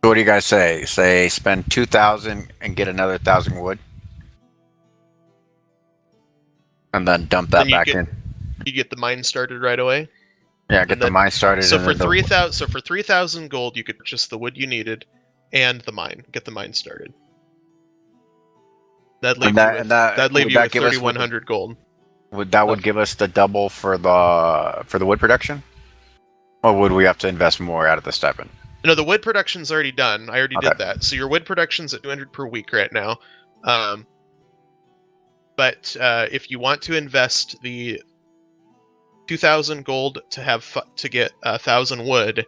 So what do you guys say? Say spend 2,000 and get another 1,000 wood, and then dump that back in. You get the mine started right away. Yeah, get the mine started. So for 3,000 gold, you could purchase the wood you needed and the mine. Get the mine started. That'd leave you with 3,100 gold. Would give us the double for the wood production, or would we have to invest more out of the stipend? No, the wood production's already done. I already did that. So your wood production's at 200 per week right now. But if you want to invest the 2,000 gold to get 1,000 wood,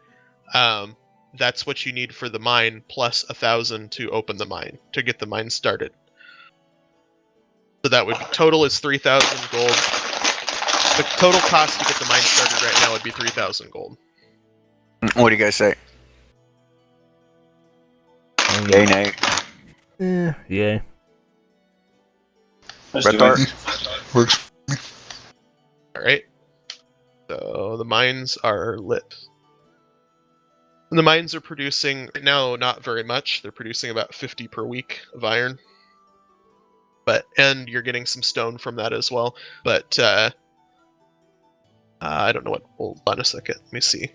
that's what you need for the mine, plus 1,000 to open the mine, to get the mine started. So that would be, total is 3,000 gold. The total cost to get the mine started right now would be 3,000 gold. What do you guys say? Yay, nay. Yeah. Works. All right. So the mines are lit. And the mines are producing right now not very much. They're producing about 50 per week of iron. And you're getting some stone from that as well. But I don't know what. Hold on a second. Let me see.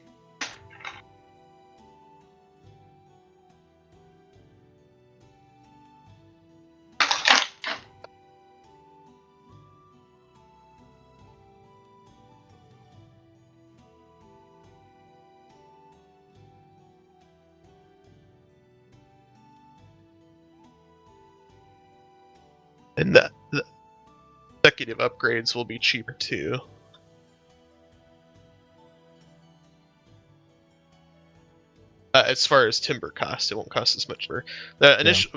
And the executive upgrades will be cheaper too. As far as timber cost, it won't cost as much.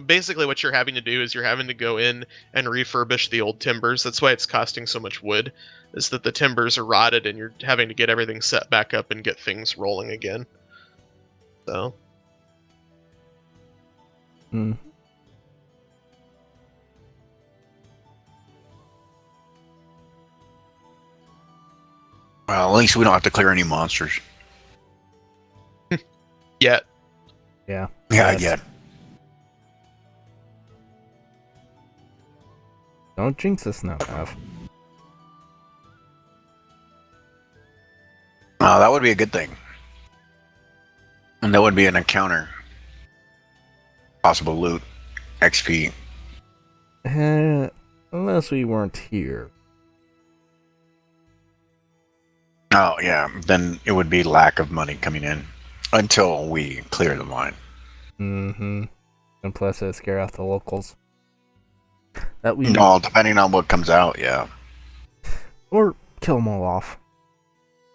Basically, what you're having to do is you're having to go in and refurbish the old timbers. That's why it's costing so much wood, is that the timbers are rotted and you're having to get everything set back up and get things rolling again. So. Well, at least we don't have to clear any monsters. Yet. Yeah. Yeah, yet. Don't jinx us now, Mav. Oh, that would be a good thing. And that would be an encounter. Possible loot. XP. Unless we weren't here. Oh, yeah. Then it would be lack of money coming in. Until we clear the mine. Mm-hmm. And plus it scare off the locals. No, depending on what comes out, yeah. Or kill them all off.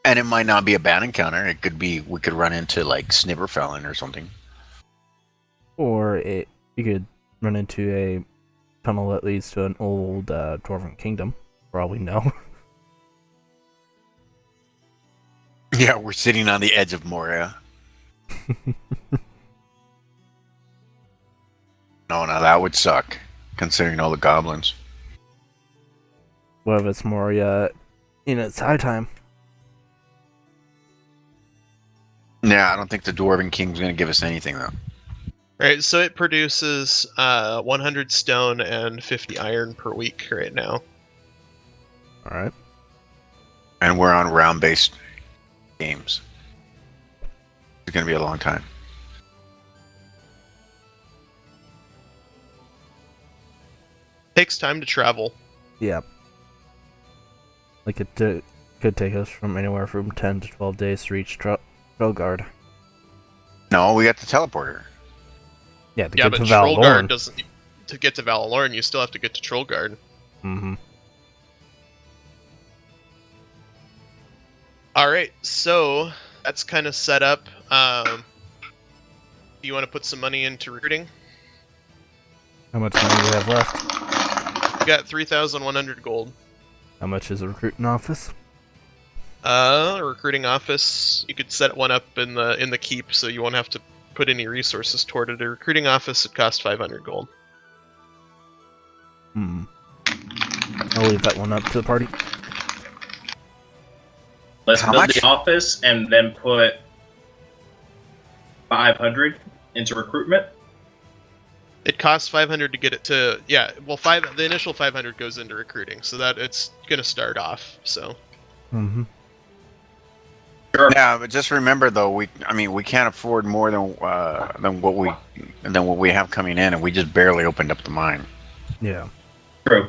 And it might not be a bad encounter. It could be, we could run into, like, Snibberfellin or something. Or you could run into a tunnel that leads to an old dwarven kingdom, for all we know. Yeah, we're sitting on the edge of Moria. No, that would suck, considering all the goblins. What if it's Moria in its high time? Yeah, I don't think the Dwarven King's going to give us anything, though. Right, so it produces 100 stone and 50 iron per week right now. Alright. And we're on round-based. games. It's going to be a long time. Takes time to travel. Yeah. Like could take us from anywhere from 10 to 12 days to reach Trelgard. No, we got the teleporter. Yeah, to Yeah, get but to Trollguard Valorn. doesn't. To get to Valorn, you still have to get to Trollguard. Mm-hmm. All right, so that's kind of set up. Do you want to put some money into recruiting? How much money do we have left? You got 3,100 gold. How much is a recruiting office? A recruiting office. You could set one up in the keep, so you won't have to put any resources toward it. A recruiting office would cost 500 gold. I'll leave that one up to the party. Let's How build much? the office and then put 500 into recruitment. It costs 500 to get it to the initial 500 goes into recruiting, so that it's gonna start off. So Mm-hmm. Sure. Yeah, but just remember though, we can't afford more than what we have coming in, and we just barely opened up the mine. Yeah. True.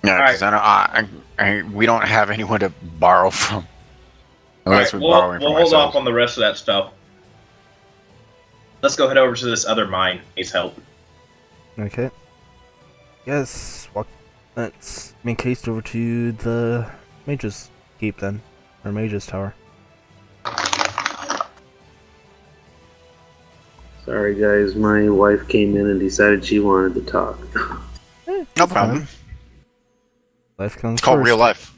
Yeah, because we don't have anyone to borrow from unless Alright, we're borrowing we'll from hold ourselves. off on the rest of that stuff. Let's go head over to this other mine. Needs help. Okay. Yes. Let's make haste over to the Mage's Keep then, or Mage's Tower. Sorry, guys. My wife came in and decided she wanted to talk. No problem. Life comes It's called first. real life.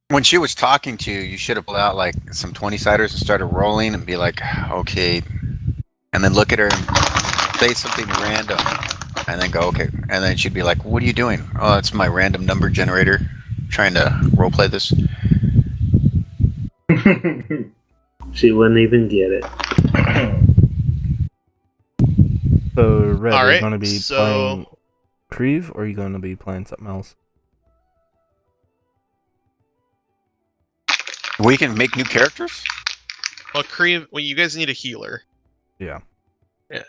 When she was talking to you, you should have pulled out like some 20-siders and started rolling and be like, okay, and then look at her and say something random, and then go, okay, and then she'd be like, what are you doing? Oh, it's my random number generator, trying to roleplay this. She wouldn't even get it. So, Red, are you Alright, going to be so- playing Creve, or are you going to be playing something else? We can make new characters? well, you guys need a healer. Yeah. Yeah.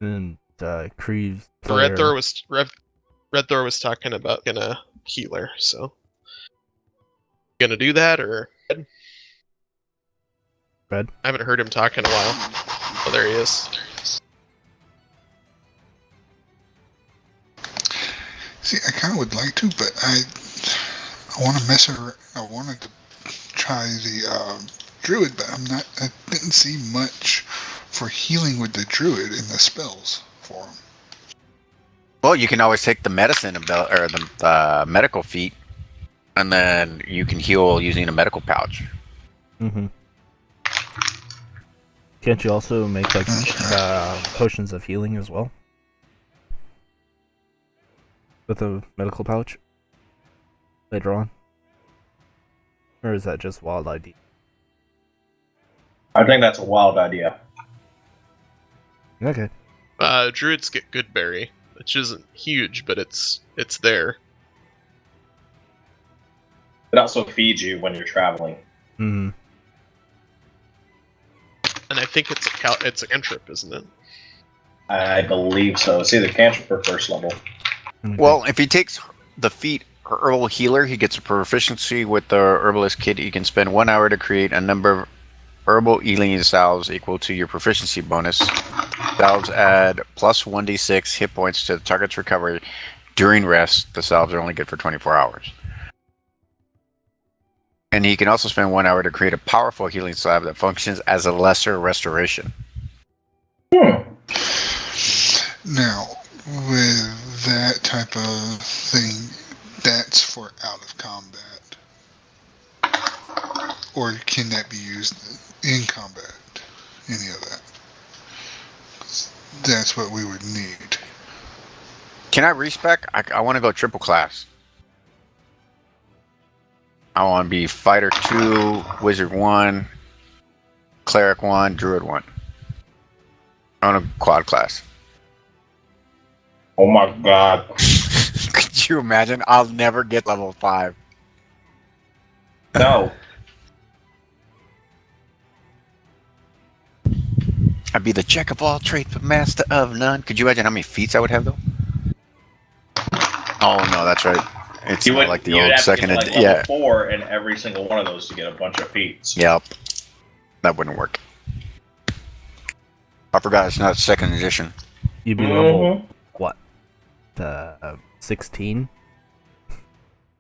And Creve's Red player... Thor was talking about getting a healer, so gonna do that or Red? I haven't heard him talk in a while. Oh, there he is. See, I kind of would like to, but I want to mess around. I wanted to try the druid, but I didn't see much for healing with the druid in the spells for him. Well, you can always take the medicine or the medical feat, and then you can heal using a medical pouch. Mm-hmm. Can't you also make, like, potions of healing as well? With a medical pouch? Later on? Or is that just wild idea? I think that's a wild idea. Okay. Druids get good berry, which isn't huge, but it's there. It also feeds you when you're traveling. Mm-hmm. And I think it's a cantrip, isn't it? I believe so. It's either cantrip or first level. Well, if he takes the feat herbal healer, he gets a proficiency with the herbalist kit. You can spend 1 hour to create a number of herbal healing salves equal to your proficiency bonus. Salves add plus 1d6 hit points to the target's recovery during rest. The salves are only good for 24 hours. And he can also spend 1 hour to create a powerful healing salve that functions as a lesser restoration. Hmm. Now, with that type of thing, that's for out of combat. Or can that be used in combat? Any of that? That's what we would need. Can I respec? I want to go triple class. I want to be Fighter 2, Wizard 1, Cleric 1, Druid 1. I want a quad class. Oh my god. Could Could you imagine? I'll never get level 5. No. I'd be the jack of all trades, but master of none. Could you imagine how many feats I would have, though? Oh, no, that's right. It's You not would, like the you would old have second to get to, like, edition. level Yeah. 4 in every single one of those to get a bunch of feats. Yep. That wouldn't work. I forgot it's not second edition. You'd be level, what? 16?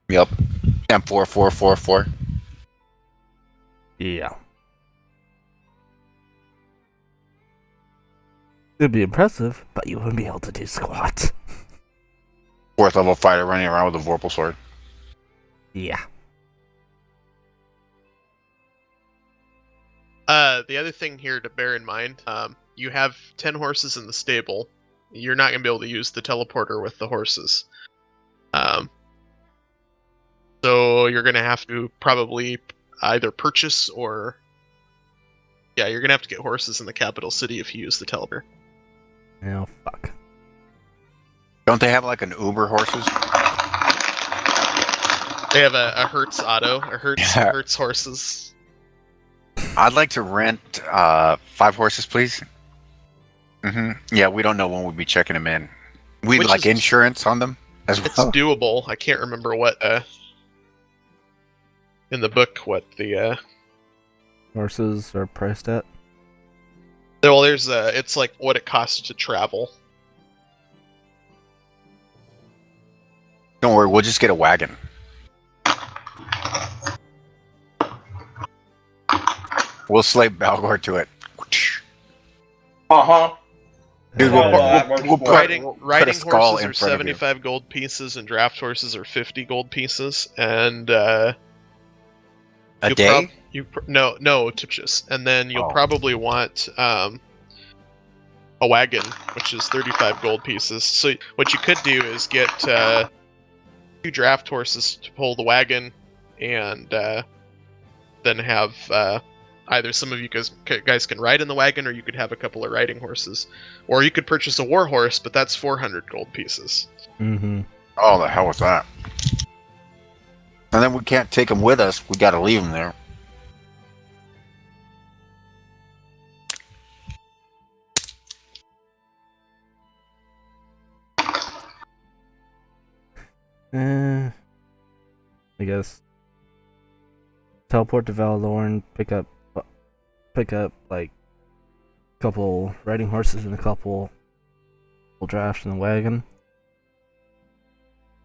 Yep. M4444. Yeah. It'd be impressive, but you wouldn't be able to do squat. 4th level fighter running around with a Vorpal sword. Yeah. The other thing here to bear in mind, you have 10 horses in the stable. You're not going to be able to use the teleporter with the horses. So you're going to have to probably either purchase or... Yeah, you're going to have to get horses in the capital city if you use the teleporter. Oh, fuck. Don't they have like an Uber horses? They have a Hertz auto, a Hertz horses. I'd like to rent 5 horses, please. Yeah, we don't know when we'll be checking them in. We'd Which like is- insurance on them as It's well. doable. I can't remember what in the book what the Horses are priced at? well, there's it's like what it costs to travel. Don't worry, we'll just get a wagon. We'll slave Balgor to it. Uh-huh. Dude, Well, that works we'll for put, Riding we'll put a riding skull horses in are front of you. 75 gold pieces, and draft horses are 50 gold pieces, and A you'll day? no to purchase, and then you'll Oh. probably want a wagon, which is 35 gold pieces. So what you could do is get 2 draft horses to pull the wagon, and then have either some of you guys can ride in the wagon, or you could have a couple of riding horses, or you could purchase a war horse, but that's 400 gold pieces. Mm-hmm. Oh, the hell was that? And then we can't take them with us. We got to leave them there. I guess teleport to Valorn, pick up like a couple riding horses and a couple drafts in the wagon.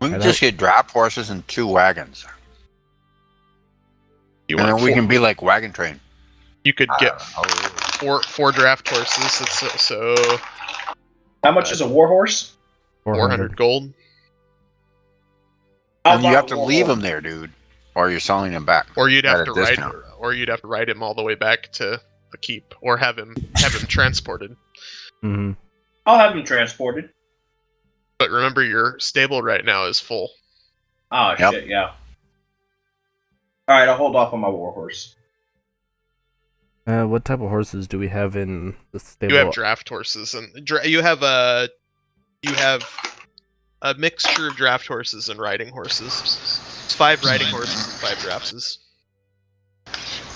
We can I just get draft horses and 2 wagons. You And want then we four- can be like wagon train. You could get Oh. four draft horses. It's so How much is a warhorse? 400 gold. And you have to leave them there, dude. Or you're selling them back. Or you'd have At to a ride, discount. or you'd have to ride him all the way back to the keep, or have him transported. Mm-hmm. I'll have them transported. But remember, your stable right now is full. Oh, Yep. shit, yeah. Alright, I'll hold off on my warhorse. What type of horses do we have in the stable? You have draft horses, and you have a mixture of draft horses and riding horses. It's 5 riding horses and 5 drafts.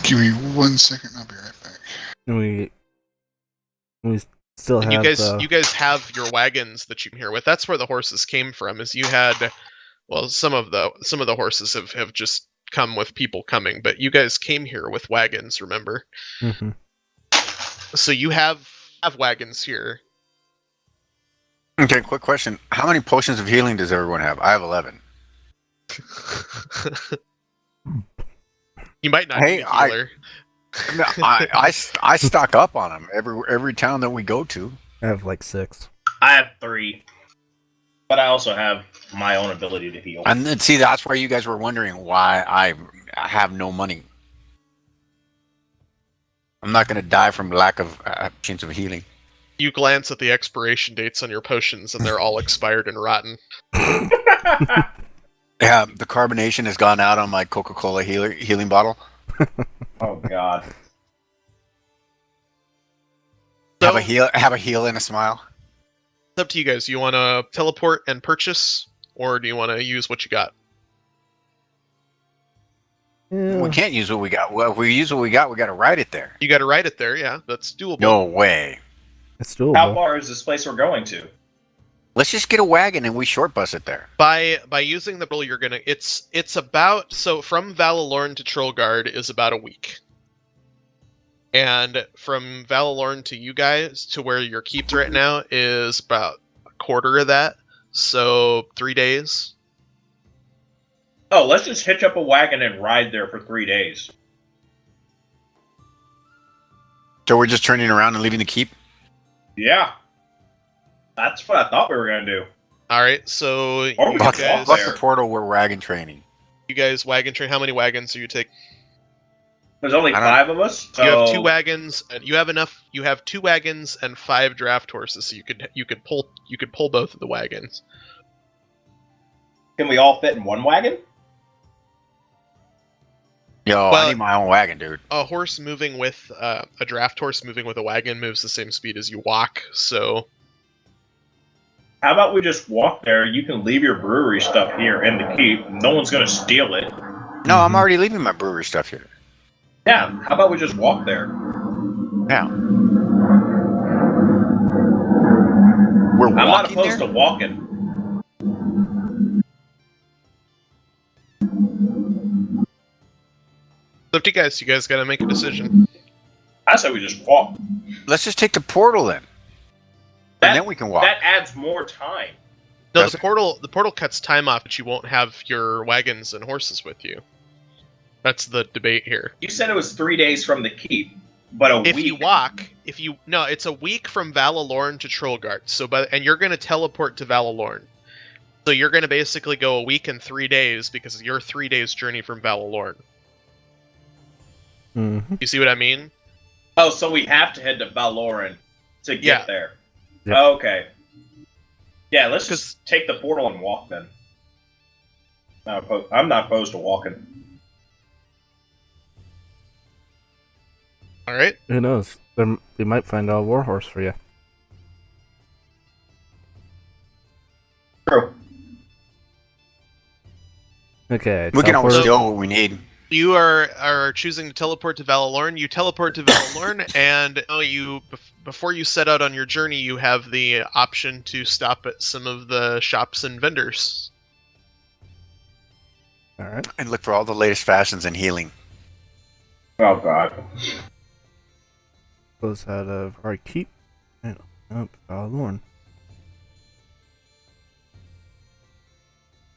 Give me 1 second, I'll be right back. And we still And have you guys have your wagons that you can here with. That's where the horses came from. Is you had, well, some of the horses have just come with people coming, but you guys came here with wagons. Remember? Mhm. So you have wagons here. Okay, quick question. How many potions of healing does everyone have? I have 11. You might not Hey, need a healer. No, I stock up on them every town that we go to. I have like 6. I have 3. But I also have my own ability to heal. And then, see, that's where you guys were wondering why I have no money. I'm not going to die from lack of potions of healing. You glance at the expiration dates on your potions, and they're all expired and rotten. Yeah, the carbonation has gone out on my Coca-Cola healing bottle. Oh, God. So, Have a heal and a smile. it's up to you guys. You want to teleport and purchase, or do you want to use what you got? Yeah, We can't use what we got. Well, if we use what we got to ride it there. You got to ride it there, yeah. That's doable. No way. it's doable. How far is this place we're going to? Let's just get a wagon and we short bus it there. By using the bill, you're gonna. It's about, so from Valalorn to Trollgard is about a week, and from Valalorn to you guys to where your keep's right now is about a quarter of that. So 3 days. Oh, let's just hitch up a wagon and ride there for 3 days. So we're just turning around and leaving the keep? Yeah. That's what I thought we were going to do. All right, so Or we you could Fuck, guys, walk fuck there. the portal, we're wagon training. wagon train. How many wagons do you take? There's only I don't- 5 of us. So You have 2 wagons, and you have enough. You have 2 wagons and 5 draft horses, so you could pull both of the wagons. Can we all fit in one wagon? Yo, Well- I need my own wagon, dude. A horse moving with a draft horse moving with a wagon moves the same speed as you walk. So How about we just walk there? You can leave your brewery stuff here in the keep. No one's going to steal it. No, I'm Mhm. already leaving my brewery stuff here. Yeah, how about we just walk there? Yeah. We're I'm not walking opposed there? to walking. it's up to you guys. You guys got to make a decision. I say we just walk. Let's just take the portal then. That- And then we can walk. That adds more time. No, Does the it? portal cuts time off, but you won't have your wagons and horses with you. That's the debate here. You said it was 3 days from the keep, but a If week. you walk, it's a week from Valalorn to Trollgard. So, and you're going to teleport to Valalorn. So you're going to basically go a week and 3 days because you're 3 days journey from Valalorn. Mhm. You see what I mean? Oh, so we have to head to Valoran to get Yeah. there. Yep. Okay. Yeah, let's 'Cause- just take the portal and walk then. I'm not opposed to walking. All right. Who knows? We might find a warhorse for you. True. Okay. We can always teleport- steal what we need. You are choosing to teleport to Valalorn. You teleport to Valalorn, and before you set out on your journey, you have the option to stop at some of the shops and vendors. All right. And look for all the latest fashions in healing. Oh god. Close out of our keep and up Valorn.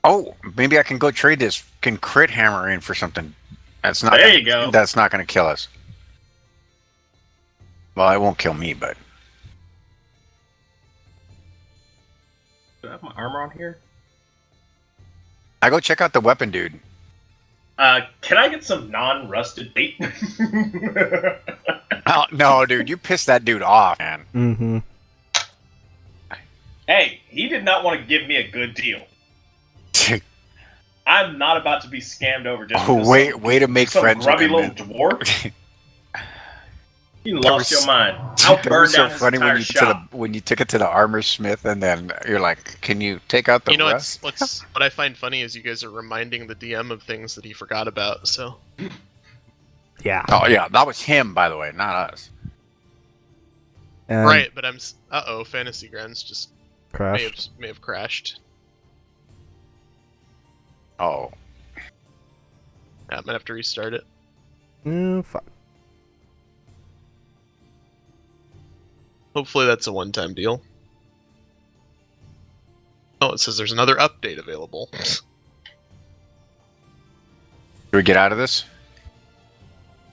Oh, maybe I can go trade this crit hammer in for something. That's not. There you go. That's not going to kill us. Well, it won't kill me, but Do I have my armor on here? I go check out the weapon, dude. Can I get some non-rusted bait? Oh, no, dude, you pissed that dude off, man. Mm-hmm. Hey, he did not want to give me a good deal. I'm not about to be scammed over just Oh, because way to make some friends grubby with him. little dwarf. You That lost was- your mind. I'll That burn was so down his funny entire when you shop. when you took it to the armor smith, and then you're like, "Can you take out the You know rest?" what I find funny is you guys are reminding the DM of things that he forgot about. So Yeah. Oh yeah, that was him, by the way, not us. And right, but Fantasy Grounds just Crashed. may have crashed. Oh, Yeah, I might have to restart it. Fuck. Hopefully that's a one-time deal. Oh, it says there's another update available. do we get out of this?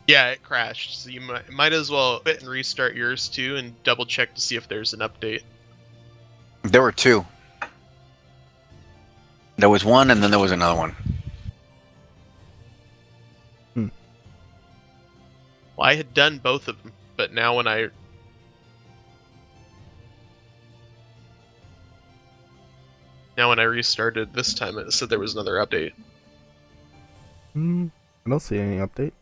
Yeah, it crashed. So you might as well quit and restart yours too, and double check to see if there's an update. There were two. There was one, and then there was another one. Well, I had done both of them, but now when I restarted this time, it said there was another update. I don't see any update.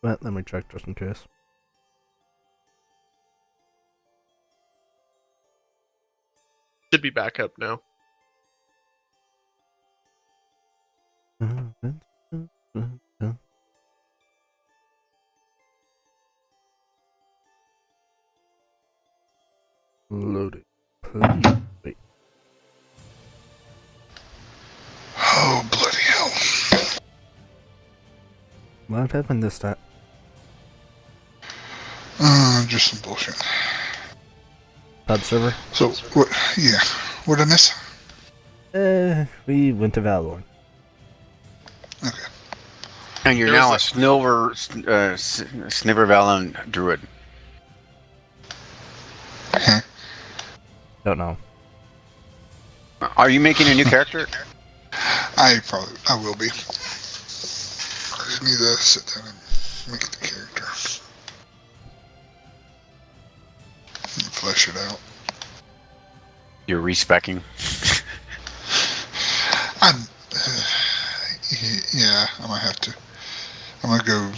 But let me check just in case. Should be back up now. Loaded. Wait. Oh, bloody hell. What happened this time? Just some bullshit. Pub server? So, what? Yeah. What did I miss? We went to Valorn. Okay. And you're There now a was Snivervalon druid. Huh. Don't know. Are you making a new character? I will be. I just need to sit down and make the character. And flesh it out. You're respecking. Yeah, I might have to. I'm gonna go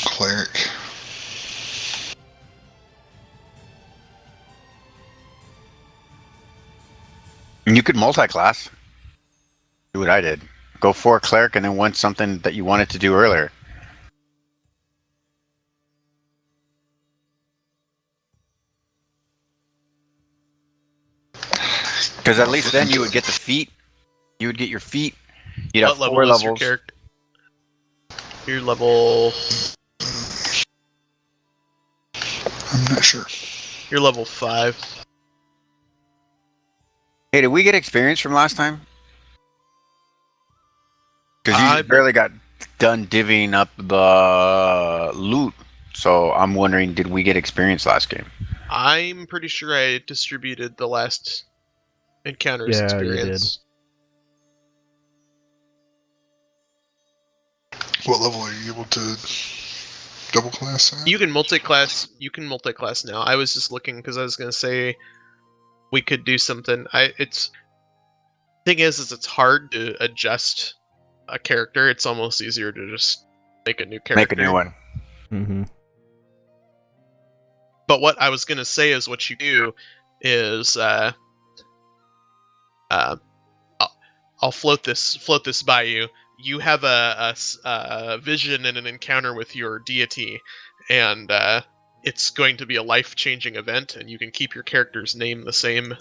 cleric. And you could multi-class. Do what I did. Go for a cleric and then want something that you wanted to do earlier. Because at least then you would get the feet. You would get your feet. You'd have What level 4 is levels. your character? You're level. I'm not sure. You're level 5. Hey, did we get experience from last time? Because you I- barely got done divvying up the loot. So I'm wondering, did we get experience last game? I'm pretty sure I distributed the last encounter's Yeah, you experience. What level are you able to double class at? You can multi-class. You can multi-class now. I was just looking because I was gonna say we could do something. Thing is it's hard to adjust a character. It's almost easier to just make a new character. Make a new one. Mm-hmm. But what I was gonna say is what you do is I'll float this by you. You have a vision and an encounter with your deity, and it's going to be a life-changing event, and you can keep your character's name the same. Does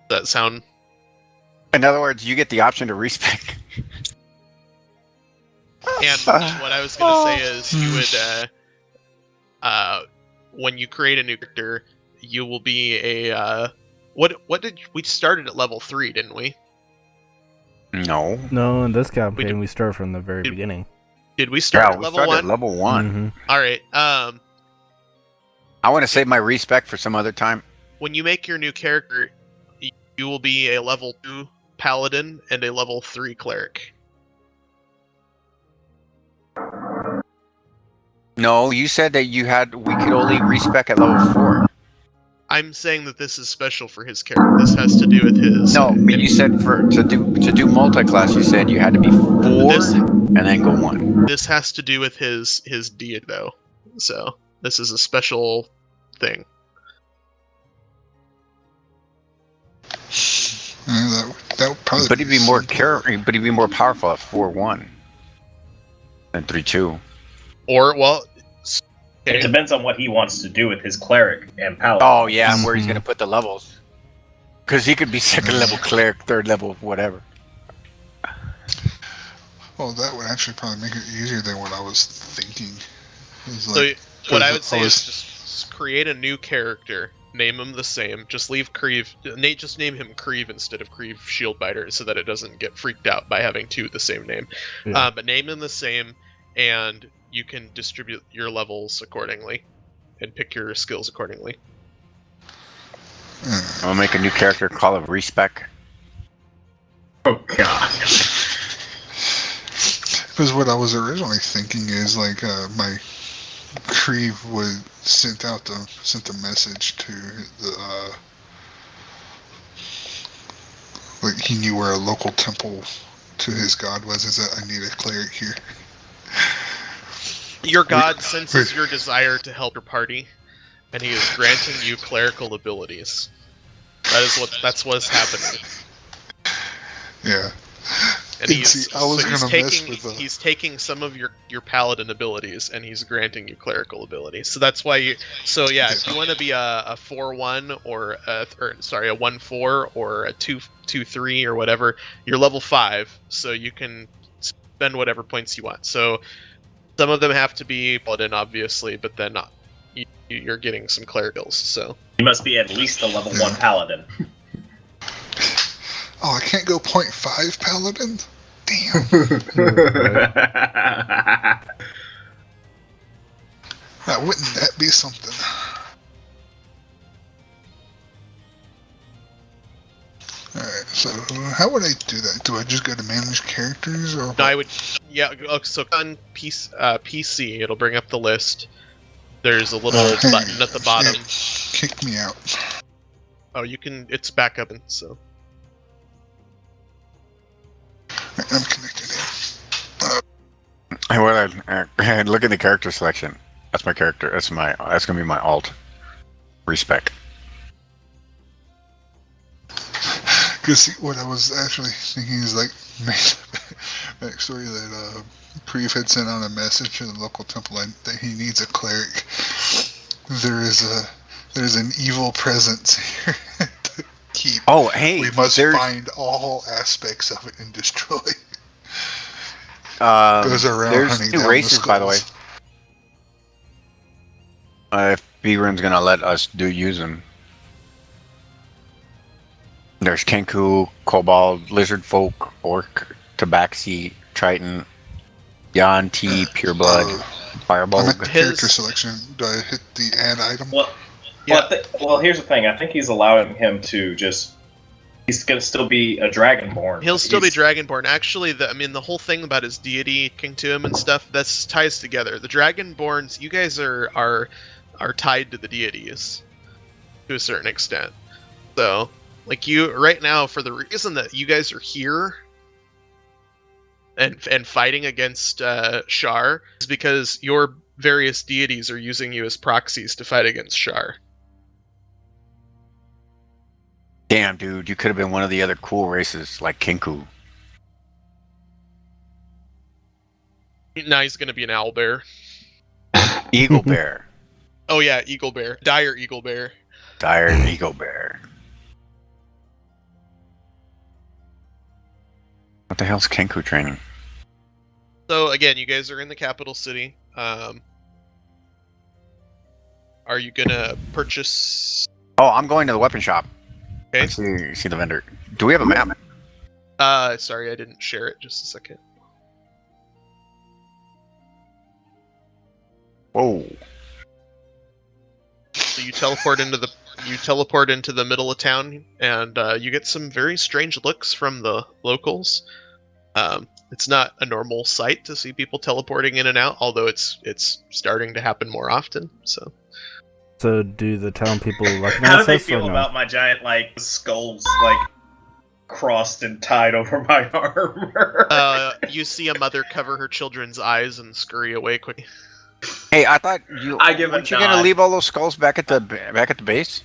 that sound? In other words, you get the option to respec. And what I was going to say is you would, when you create a new character, you will be a, what did, we started at level 3, didn't we? No. No, in this campaign did- we start from the very beginning. Did we start Yeah, at we level started 1? at level 1. Mm-hmm. Alright, I want to save my respec for some other time. when you make your new character, you will be a level 2 paladin and a level 3 cleric. No, you said that we could only respec at level 4. I'm saying that this is special for his character. This has to do with his. No, but you said to do multi-class, you said you had to be 4 This- and then go 1. This has to do with his deity, though. So this is a special thing. That would probably. But he'd be more simpler. but he'd be more powerful at 4-1 than 3-2. Or well, It okay. depends on what he wants to do with his cleric and paladin. Oh yeah, where he's Mhm. gonna put the levels. Because he could be 2nd level cleric, 3rd level whatever. Well, that would actually probably make it easier than what I was thinking. Is So like, what I 'cause would say I is was- just create a new character, name him the same. Just leave Creve. Nate, just name him Creve instead of Creve Shieldbiter, so that it doesn't get freaked out by having 2 the same name. Yeah. But name them the same, and you can distribute your levels accordingly, and pick your skills accordingly. uh, I'm gonna make a new character, call it respec. Oh god. Because what I was originally thinking is like my Creve would sent the message to the like he knew where a local temple to his god was. Is that I need a cleric here? Your god senses wait. your desire to help your party, and he is granting you clerical abilities. That's what's happening. Yeah. And he's taking some of your paladin abilities and he's granting you clerical abilities. So that's why if you want to be a 4-1 or a 1-4 or a 2-3 or whatever, you're level 5, so you can spend whatever points you want. So some of them have to be paladin, obviously, but then you're getting some clericals. So you must be at least a level 1 paladin. Oh, I can't go 0.5 paladin? Damn. Now, wouldn't that be something? Alright, so how would I do that? Do I just go to manage characters? Or no, I would, so on PC, it'll bring up the list. There's a little button at the bottom. Kick me out. Oh, you can, it's back up, and so. I'm connected in. Look at the character selection. That's my character. That's gonna be my alt. Respec. Because what I was actually thinking is like backstory that Preef had sent out a message to the local temple that he needs a cleric. There's an evil presence here to keep. Oh, hey, we must find all aspects of it and destroy. Goes around there's hunting new down races, the by the way. If B-Run's gonna let us use them. There's Kenku, Kobold, Lizard Folk, Orc, Tabaxi, Triton, Yanti, Pureblood, Fireball. I'm at the character selection. Do I hit the add item? Well, here's the thing. I think he's allowing him to just. He's gonna still be a Dragonborn. He'll still be Dragonborn. Actually, the whole thing about his deity king to him and stuff, that's ties together. The Dragonborns, you guys are tied to the deities to a certain extent. So, like, you right now, for the reason that you guys are here and fighting against Shar, is because your various deities are using you as proxies to fight against Shar. Damn, dude, you could have been one of the other cool races, like Kenku. Now he's gonna be an owlbear. Eagle Bear. Oh yeah, Eagle Bear. Dire Eagle Bear. Dire Eagle Bear. What the hell's Kenku training? So again, you guys are in the capital city. Are you gonna purchase? Oh, I'm going to the weapon shop. Okay. See the vendor. Do we have a map? Sorry, I didn't share it. Just a second. Whoa. So you teleport into the middle of town, and you get some very strange looks from the locals. It's not a normal sight to see people teleporting in and out, although it's starting to happen more often. So do the town people recognize us? How do they feel about my giant skulls crossed and tied over my armor? You see a mother cover her children's eyes and scurry away quickly. Hey, I thought weren't you gonna leave all those skulls back at the base?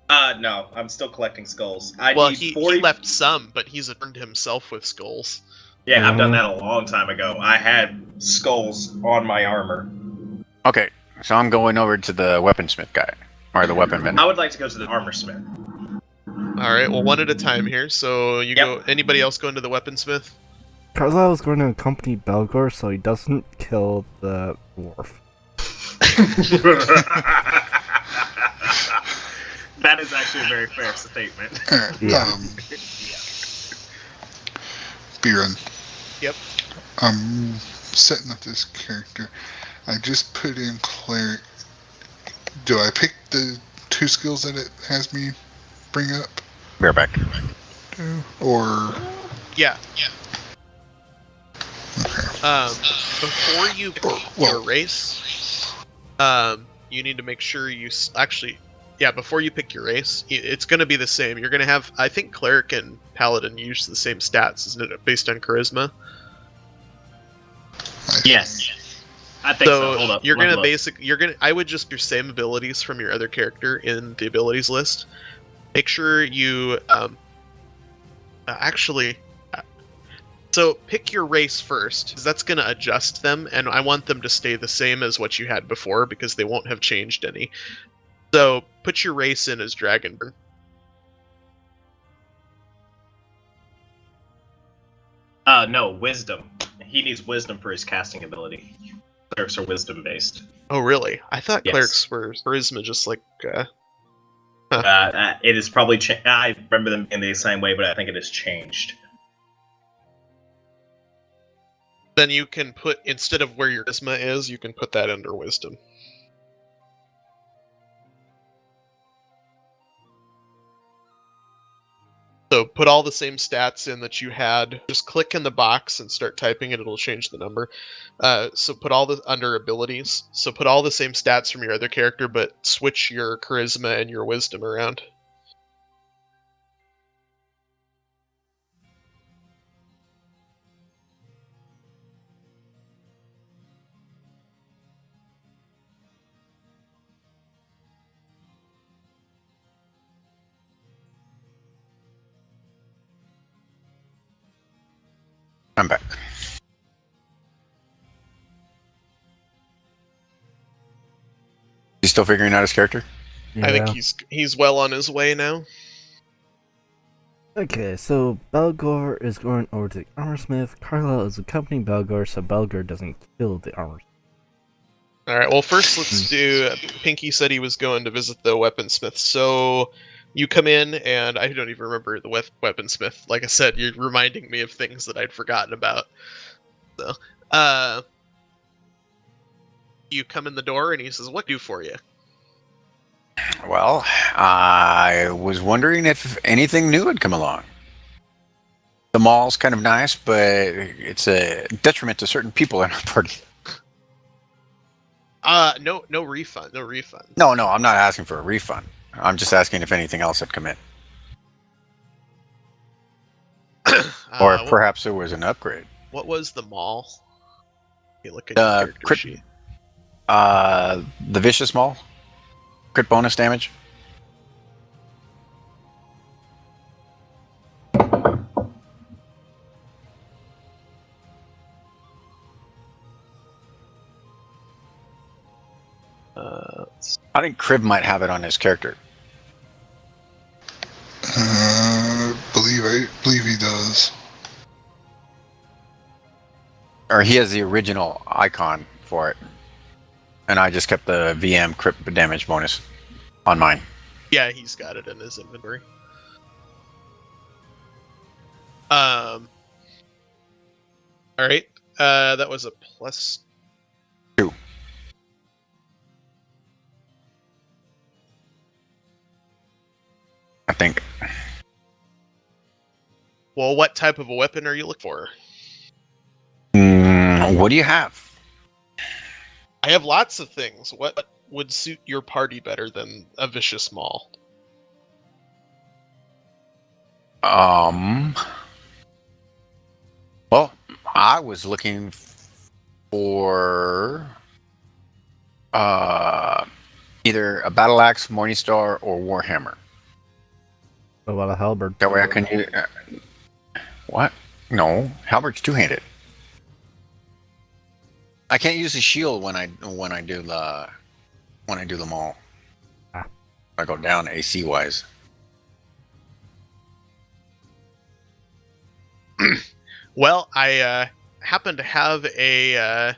No, I'm still collecting skulls. He left some, but he's adorned himself with skulls. Yeah, I've done that a long time ago. I had skulls on my armor. Okay, so I'm going over to the weaponsmith guy, or the weapon vendor. I would like to go to the armor smith. All right, well, one at a time here. So go. Anybody else going to the weaponsmith? Carlisle is going to accompany Belgor so he doesn't kill the dwarf. That is actually a very fair statement. Yeah. B-Run. Yep. I'm setting up this character. I just put in cleric. Do I pick the 2 skills that it has me bring up? We're back. Or... Yeah. Before you pick your race, you need to make sure you before you pick your race, it's going to be the same. You're going to have, I think, cleric and paladin use the same stats, isn't it? Based on charisma. Yes. I think so. Hold up. You're gonna I would just your same abilities from your other character in the abilities list. Make sure you actually. So pick your race first, because that's going to adjust them, and I want them to stay the same as what you had before, because they won't have changed any. So put your race in as Dragonborn. No, wisdom. He needs wisdom for his casting ability. Clerics are wisdom based. Oh, really? I thought Yes. clerics were charisma, just like. It is probably. I remember them being the same way, but I think it has changed. Then you can put, instead of where your charisma is, you can put that under wisdom. So put all the same stats in that you had. Just click in the box and start typing it. It'll change the number. So put all the under abilities. So put all the same stats from your other character, but switch your charisma and your wisdom around. I'm back. He's still figuring out his character? Yeah. I think he's well on his way now. Okay, so Belgor is going over to the armorsmith. Carlisle is accompanying Belgor, so Belgor doesn't kill the armorsmith. Alright, well first let's do... Pinky said he was going to visit the weaponsmith, so... You come in, and I don't even remember the weaponsmith. Like I said, you're reminding me of things that I'd forgotten about. So, you come in the door, and he says, "What can I do for you?" Well, I was wondering if anything new had come along. The mall's kind of nice, but it's a detriment to certain people in our party. No refund, no refund. No, I'm not asking for a refund. I'm just asking if anything else had come in. Or perhaps there was an upgrade. What was the mall? You look at your character sheet. The Vicious Maul. Crit bonus damage. I think Crib might have it on his character. I believe he does. Or he has the original icon for it. And I just kept the VM crit damage bonus on mine. Yeah, he's got it in his inventory. Alright. That was a +2. I think. Well, what type of a weapon are you looking for? What do you have? I have lots of things. What would suit your party better than a Vicious Maul? Well, I was looking for either a battle axe, Morningstar, or Warhammer. What about a halberd? That way I can use. What? No, halberd's two-handed. I can't use the shield when I do the maul. I go down AC wise. Well, I happen to have a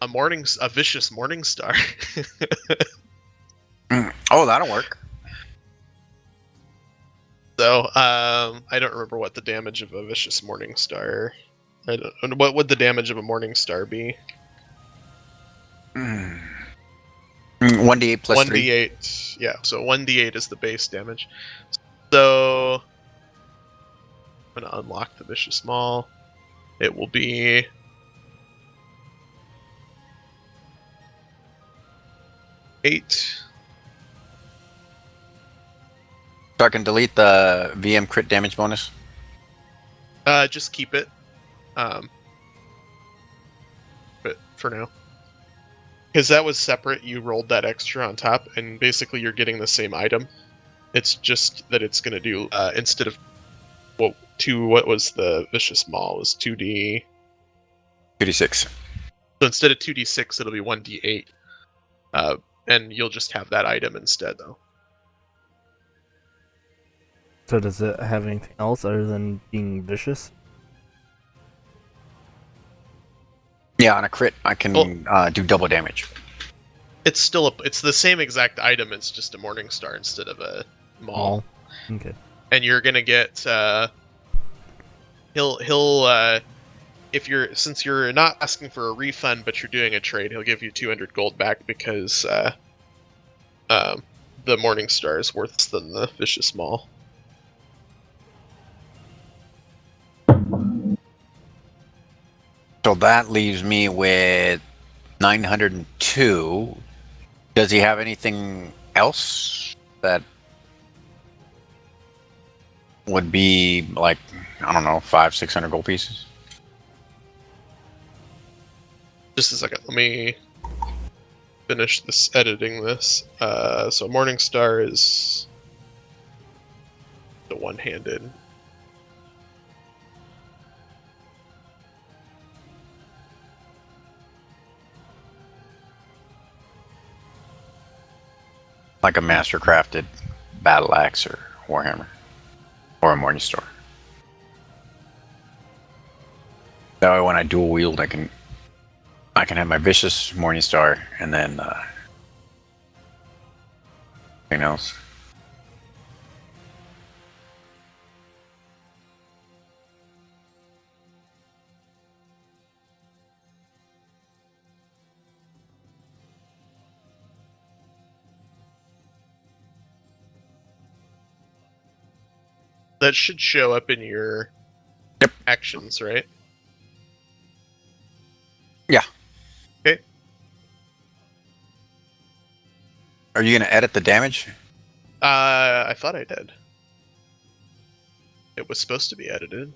Vicious Morningstar. Oh, that'll work. So, I don't remember what the damage of a Vicious Morningstar. What would the damage of a Morningstar be? 1d8 plus 3. 1d8. Yeah, so 1d8 is the base damage. So, I'm going to unlock the Vicious Maul. It will be 8. So I can delete the VM crit damage bonus? Just keep it. But for now. Because that was separate, you rolled that extra on top, and basically you're getting the same item. It's just that it's going to do, instead of, what was the Vicious Maul? It was 2D... 2d6. So instead of 2d6, it'll be 1d8. And you'll just have that item instead, though. So does it have anything else other than being vicious? Yeah, on a crit, I can do double damage. It's the same exact item. It's just a Morning Star instead of a Maul. Okay. And you're gonna get since you're not asking for a refund, but you're doing a trade, he'll give you 200 gold back because the Morning Star is worse than the Vicious Maul. So that leaves me with 902. Does he have anything else that would be like, I don't know, 500-600 gold pieces? Just a second, let me finish editing this. So Morning Star is the one-handed. Like a master-crafted battle axe or warhammer, or a Morning Star. That way, when I dual wield, I can have my vicious Morning Star and then anything else. That should show up in your actions, right? Yeah. Okay. Are you going to edit the damage? I thought I did. It was supposed to be edited.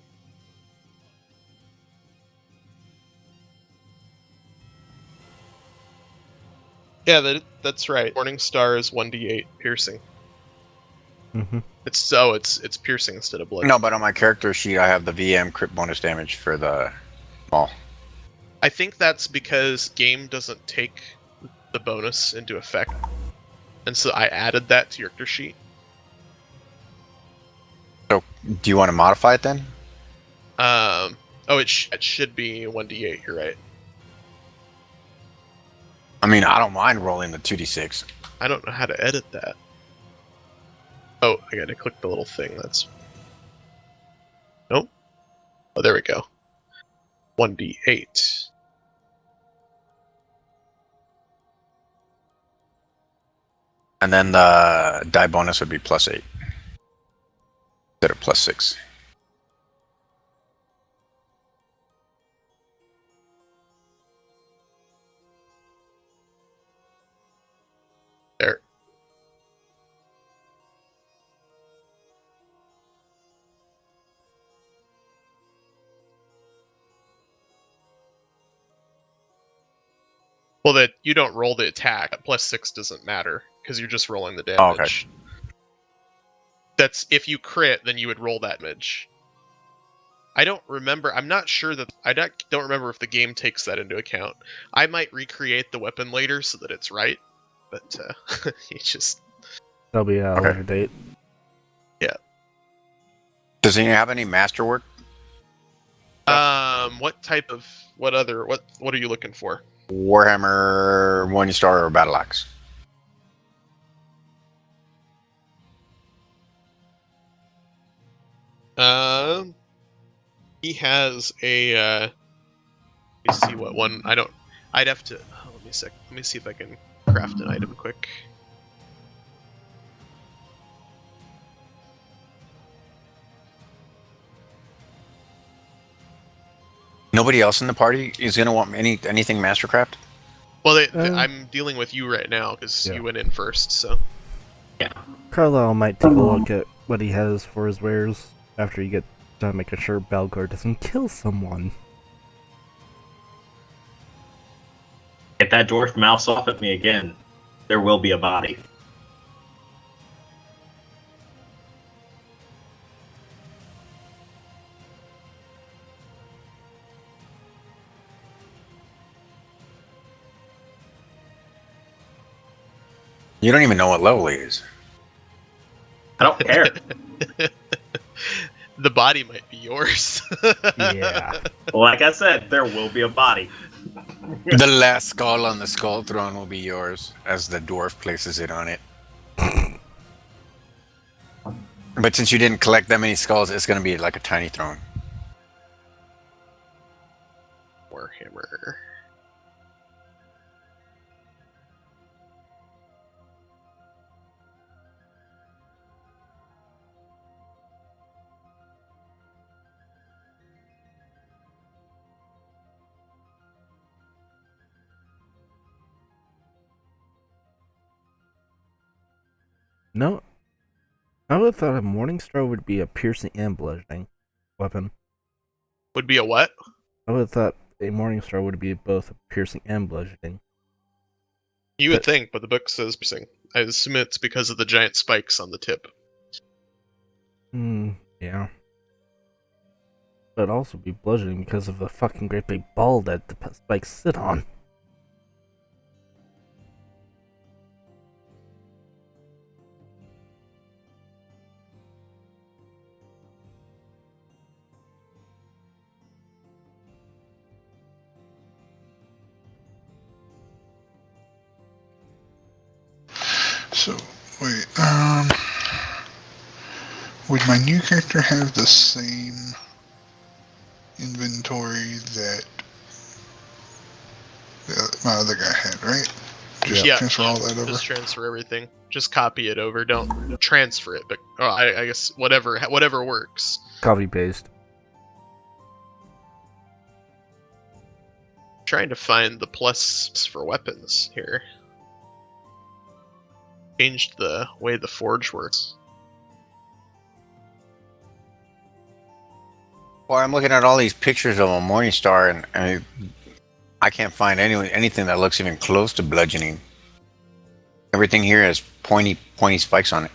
Yeah, that's right. Morning Star is 1d8 piercing. Mm-hmm. It's piercing instead of blood. No, but on my character sheet, I have the VM crit bonus damage for the Maul. I think that's because game doesn't take the bonus into effect, and so I added that to your character sheet. So, do you want to modify it then? It should be 1d8. You're right. I mean, I don't mind rolling the 2d6. I don't know how to edit that. Oh, I gotta click the little thing. That's... Nope. Oh, there we go. 1d8. And then the die bonus would be +8 instead of +6. There. Well, that you don't roll the attack. +6 doesn't matter because you're just rolling the damage. Oh, okay. That's if you crit, then you would roll that damage. I don't remember. I'm not sure that don't remember if the game takes that into account. I might recreate the weapon later so that it's right, but it's just That'll be a Okay. later date. yeah. Does he have any masterwork? What are you looking for? Warhammer, Morning Star, or Battle Axe? He has a. Let me see what one. I'd have to. Oh, let me see if I can craft an item quick. Nobody else in the party is going to want anything Mastercraft? Well, I'm dealing with you right now because Yeah. you went in first. So Carlisle might take a look at what he has for his wares after you get done making sure Belgor doesn't kill someone. Yeah, If that dwarf mouths off at me again, there will be a body. You don't even know what level he is. I don't care. The body might be yours. Yeah. Like I said, there will be a body. The last skull on the skull throne will be yours as the dwarf places it on it. But since you didn't collect that many skulls, it's going to be like a tiny throne. Warhammer. No, I would have thought a Morningstar would be a piercing and bludgeoning weapon. Would be a what? I would have thought a Morningstar would be both piercing and bludgeoning. You would think, but the book says piercing. I assume it's because of the giant spikes on the tip. Yeah. But it'd also be bludgeoning because of the fucking great big ball that the spikes sit on. So, wait, would my new character have the same inventory that my other guy had, right? Just transfer all that over? Just transfer everything. Just copy it over. Don't transfer it, but I guess whatever works. Copy paste. Trying to find the plus for weapons here. Changed the way the forge works. Well, I'm looking at all these pictures of a Morningstar, and I can't find anything that looks even close to bludgeoning. Everything here has pointy spikes on it.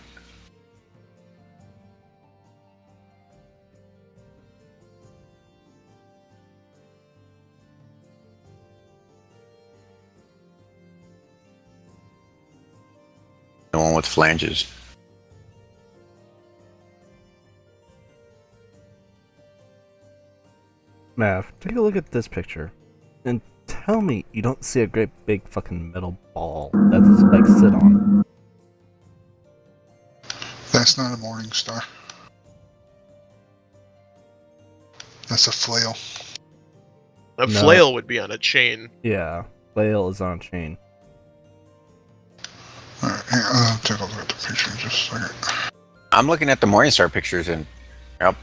The one with flanges. Mav, take a look at this picture. And tell me you don't see a great big fucking metal ball that the spikes sit on. That's not a Morningstar. That's a flail. A flail would be on a chain. Yeah, flail is on a chain. Alright, I'll take a look at the picture in just a second. I'm looking at the Morningstar pictures, and yep,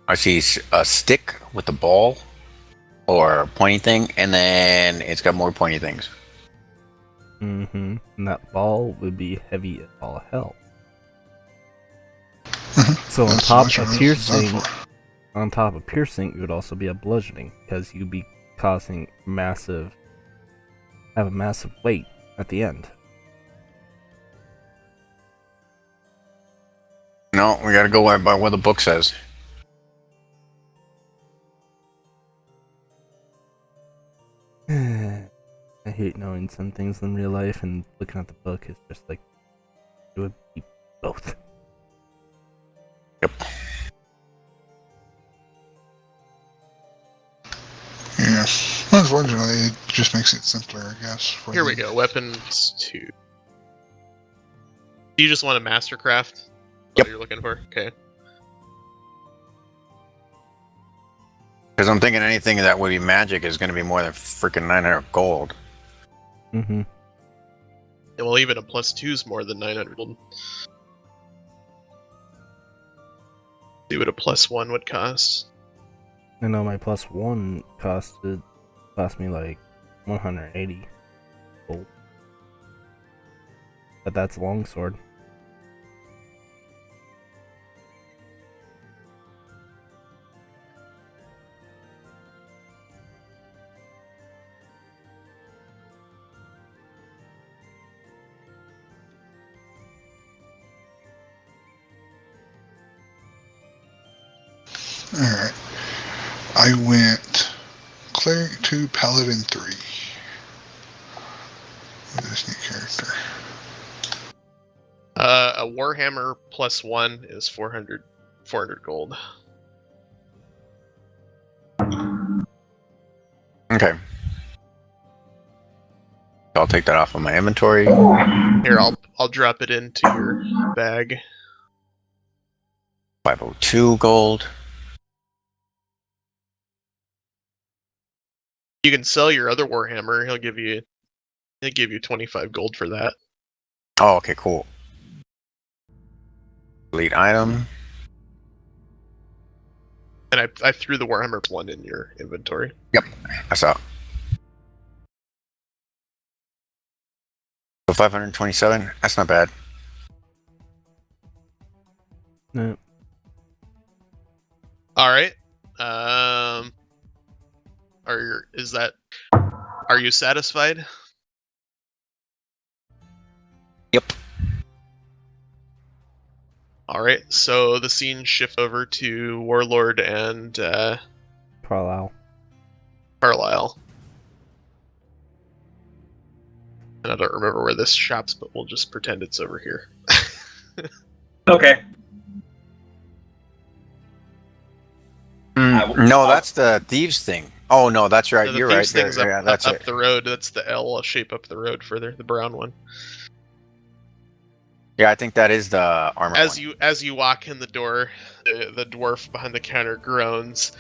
I see a stick with a ball or a pointy thing, and then it's got more pointy things. Mm-hmm. And that ball would be heavy as all hell. So on top of piercing, it would also be a bludgeoning because you'd be causing have a massive weight at the end. No, we gotta go by what the book says. I hate knowing some things in real life, and looking at the book is just like, it would be both. Yep. Yeah. Unfortunately, it just makes it simpler, I guess. Here we go. Weapons 2. Do you just want a Mastercraft? Yep. What you're looking for? Okay. Because I'm thinking anything that would be magic is going to be more than freaking 900 gold. Mm-hmm. And well, even a +2 is more than 900 gold. See what a +1 would cost. I know my +1 cost me like 180 gold. But that's longsword. Alright. I went Cleric 2, Paladin 3. With this new character. A Warhammer +1 is 400 gold. Okay. I'll take that off of my inventory. Here, I'll drop it into your bag. 502 gold. You can sell your other Warhammer. He'll give you 25 gold for that. Oh, okay, cool. Delete item. And I threw the Warhammer +1 in your inventory. Yep, I saw. So 527. That's not bad. No. All right. Are you satisfied? Yep. All right. So the scene shifts over to Warlord and Carlisle. Carlisle. And I don't remember where this shop's, but we'll just pretend it's over here. Okay. No, that's the thieves thing. Oh no, that's right. So the You're right. thieves thing's Yeah, that's up it. the road. That's the L shape up the road further, the brown one. Yeah, I think that is the armor one. As you walk in the door, the dwarf behind the counter groans,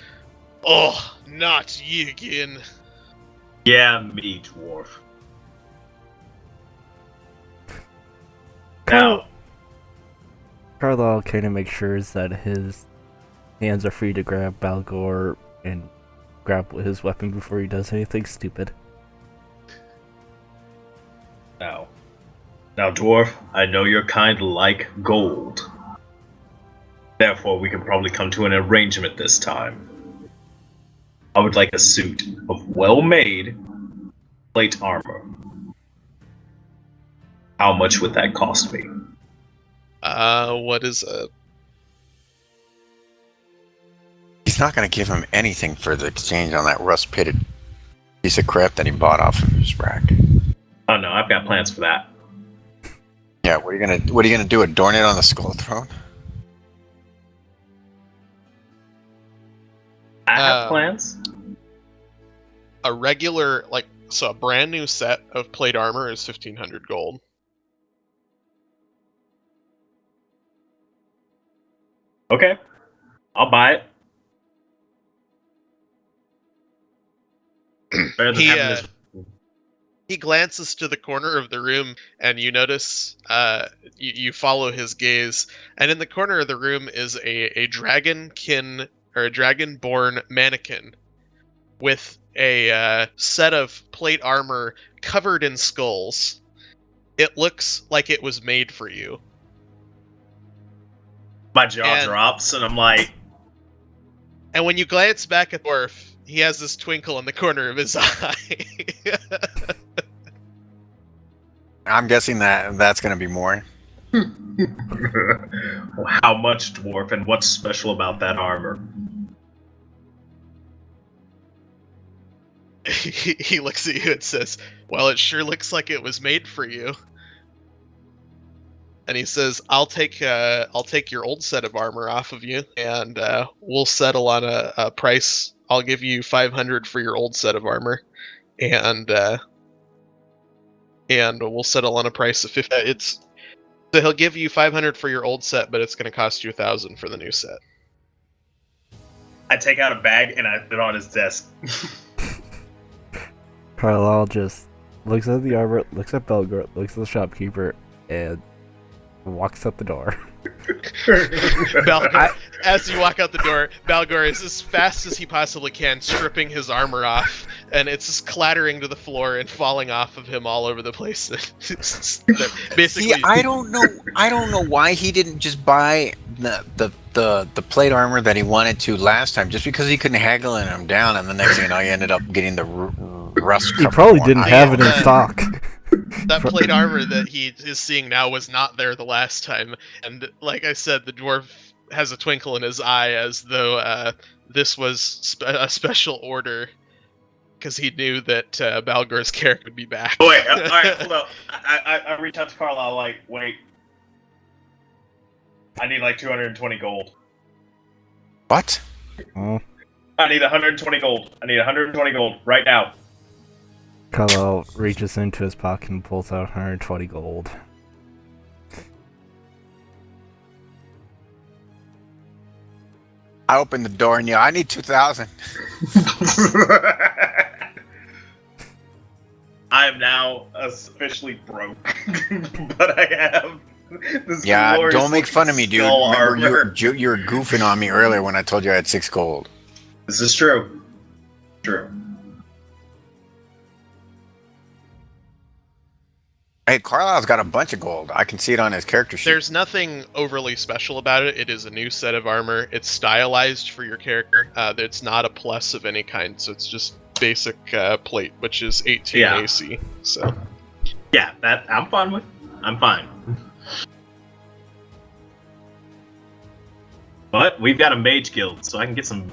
"Oh, not ye again!" Yeah, me, dwarf. Now, Carlisle kind of makes sure that his hands are free to grab Balgor and grab his weapon before he does anything stupid. now, dwarf, I know you're kind of like gold. Therefore, we can probably come to an arrangement this time. I would like a suit of well-made plate armor. How much would that cost me? What is a... He's not going to give him anything for the exchange on that rust-pitted piece of crap that he bought off of his rack. Oh no, I've got plans for that. Yeah, what are you gonna do? Adorn it on the skull throne? I have plans. A regular, a brand new set of plate armor is 1,500 gold. Okay, I'll buy it. Better than having this. He glances to the corner of the room, and you notice, you follow his gaze, and in the corner of the room is a dragonkin, or a dragonborn mannequin, with a set of plate armor covered in skulls. It looks like it was made for you. My jaw drops, and I'm like... And when you glance back at Dwarf, he has this twinkle in the corner of his eye. I'm guessing that's going to be more. How much, dwarf, and what's special about that armor? He looks at you and says, "Well, it sure looks like it was made for you." And he says, "I'll take your old set of armor off of you, and we'll settle on a price. I'll give you 500 for your old set of armor, and we'll settle on a price of 50. So he'll give you 500 for your old set, but it's going to cost you 1,000 for the new set." I take out a bag and I put it on his desk. Carlisle just looks at the armor, looks at Belgor, looks at the shopkeeper, and walks out the door. As you walk out the door, Balgor is as fast as he possibly can stripping his armor off, and it's just clattering to the floor and falling off of him all over the place. Basically, See, I don't know why he didn't just buy the plate armor that he wanted to last time, just because he couldn't haggle him down, and the next thing you know, he ended up getting the rust. He probably didn't have it in stock. That plate armor that he is seeing now was not there the last time, and like I said, the dwarf has a twinkle in his eye as though this was a special order because he knew that Balgor's Cherek would be back. Oh, wait, all right, hold up. I reach out to Carlisle like, wait. I need like 220 gold. What? Oh, I need 120 gold. I need 120 gold right now. Carlisle reaches into his pocket and pulls out 120 gold. I opened the door and yell, I need 2,000. I am now officially broke, but I have this Yeah, glorious don't make fun of me, dude. skull Remember, armor. you were goofing on me earlier when I told you I had 6 gold. This is true. True. Hey, Carlisle's got a bunch of gold. I can see it on his character sheet. There's nothing overly special about it. It is a new set of armor. It's stylized for your character. It's not a plus of any kind, so it's just basic plate, which is 18 Yeah. AC. So Yeah, that I'm fine with. I'm fine. But we've got a mage guild, so I can get some.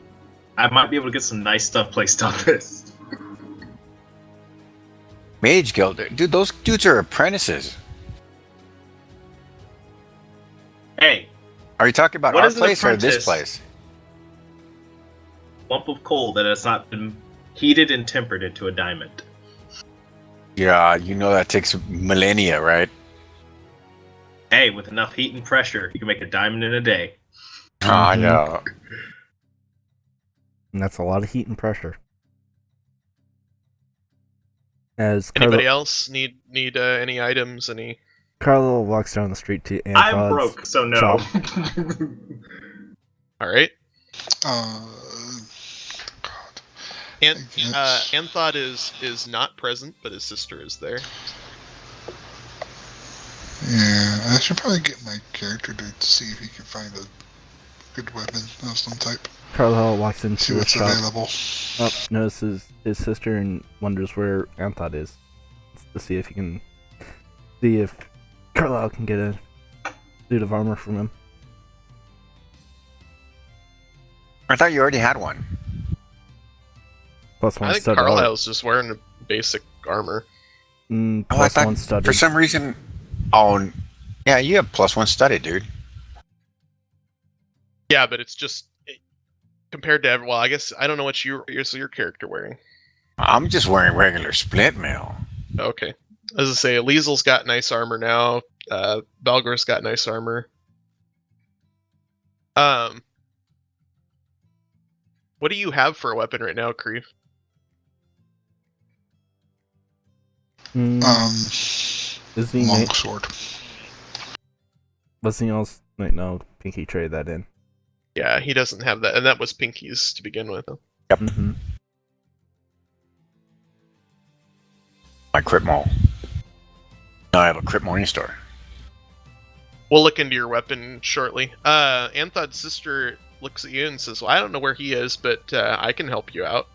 I might be able to get some nice stuff placed on this. Mage Guild. Dude, those dudes are apprentices. Hey, Are you talking about What our is an place or this apprentice? place? lump of coal that has not been heated and tempered into a diamond. Yeah, you know that takes millennia, right? Hey, with enough heat and pressure, you can make a diamond in a day. Ah, Mhm. yeah. And that's a lot of heat and pressure. As anybody else need any items? Any? Carlisle walks down the street to I'm Anthod's broke, so no. shop. All right. God. Anthod is not present, but his sister is there. Yeah, I should probably get my character to see if he can find a good weapon of some type. Carlisle walks See into the what's shop, available. notices his sister, and wonders where Anthod is to see if he can see if Carlisle can get a suit of armor from him. I thought you already had one. Plus one I think studded armor. Carlisle's just wearing basic armor. Oh, I Plus thought one studded. for some reason. Oh, yeah, you have +1 studded, dude. Yeah, but it's just compared to well, I guess I don't know what your character wearing. I'm just wearing regular split mail. Okay, as I say, Liesel's got nice armor now. Balgor's got nice armor. What do you have for a weapon right now, Kreef? Is he Longsword. was he else? Wait, no, Pinky traded that in. Yeah, he doesn't have that, and that was Pinky's to begin with. Mm-hmm. My Crypt Mall. No, I have a Crypt Morning Star. We'll look into your weapon shortly. Anthod's sister looks at you and says, "Well, I don't know where he is, but I can help you out."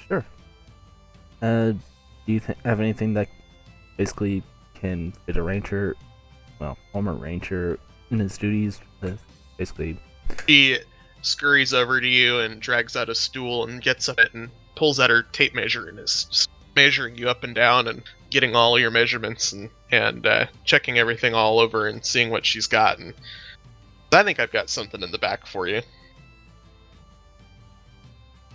Sure. Do you have anything that basically can fit a ranger, former ranger, in his duties? Basically, She scurries over to you and drags out a stool and gets up it and pulls out her tape measure and is just measuring you up and down and getting all your measurements and checking everything all over and seeing what she's got. And I think I've got something in the back for you.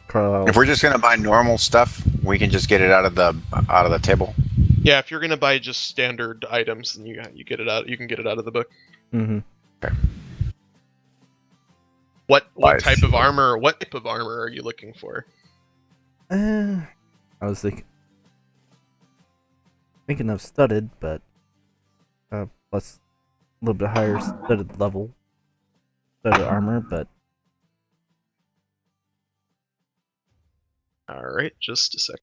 Carlisle. If we're just gonna buy normal stuff, we can just get it out of the table. Yeah, if you're gonna buy just standard items, then you get it out. You can get it out of the book. Mm-hmm. Okay. What Nice. type of armor? What type of armor are you looking for? I was thinking of studded, but plus a little bit higher studded level studded armor, but All right, just a sec.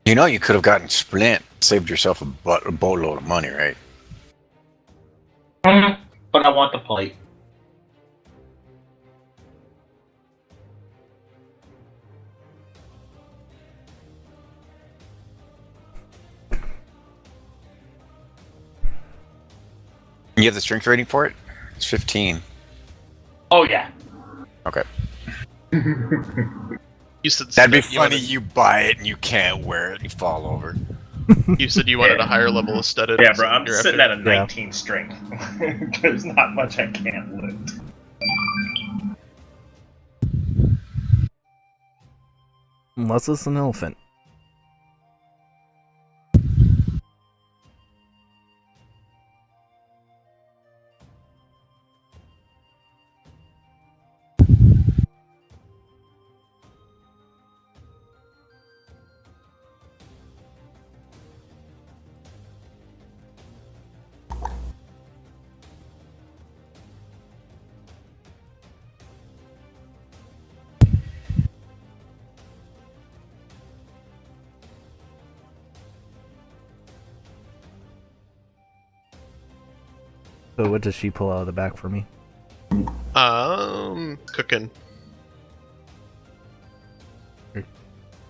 You know, you could have gotten Splint, saved yourself a boatload of money, right? But I want You have the strength rating for it? It's 15. Oh yeah. Okay. You said That'd be you funny. wanted- You buy it and you can't wear it and you fall over. You said you wanted a higher level of studded. Yeah, bro, I'm You're sitting after- at a 19 strength. There's not much I can't lift. Unless it's an elephant. So what does she pull out of the back for me? Cooking.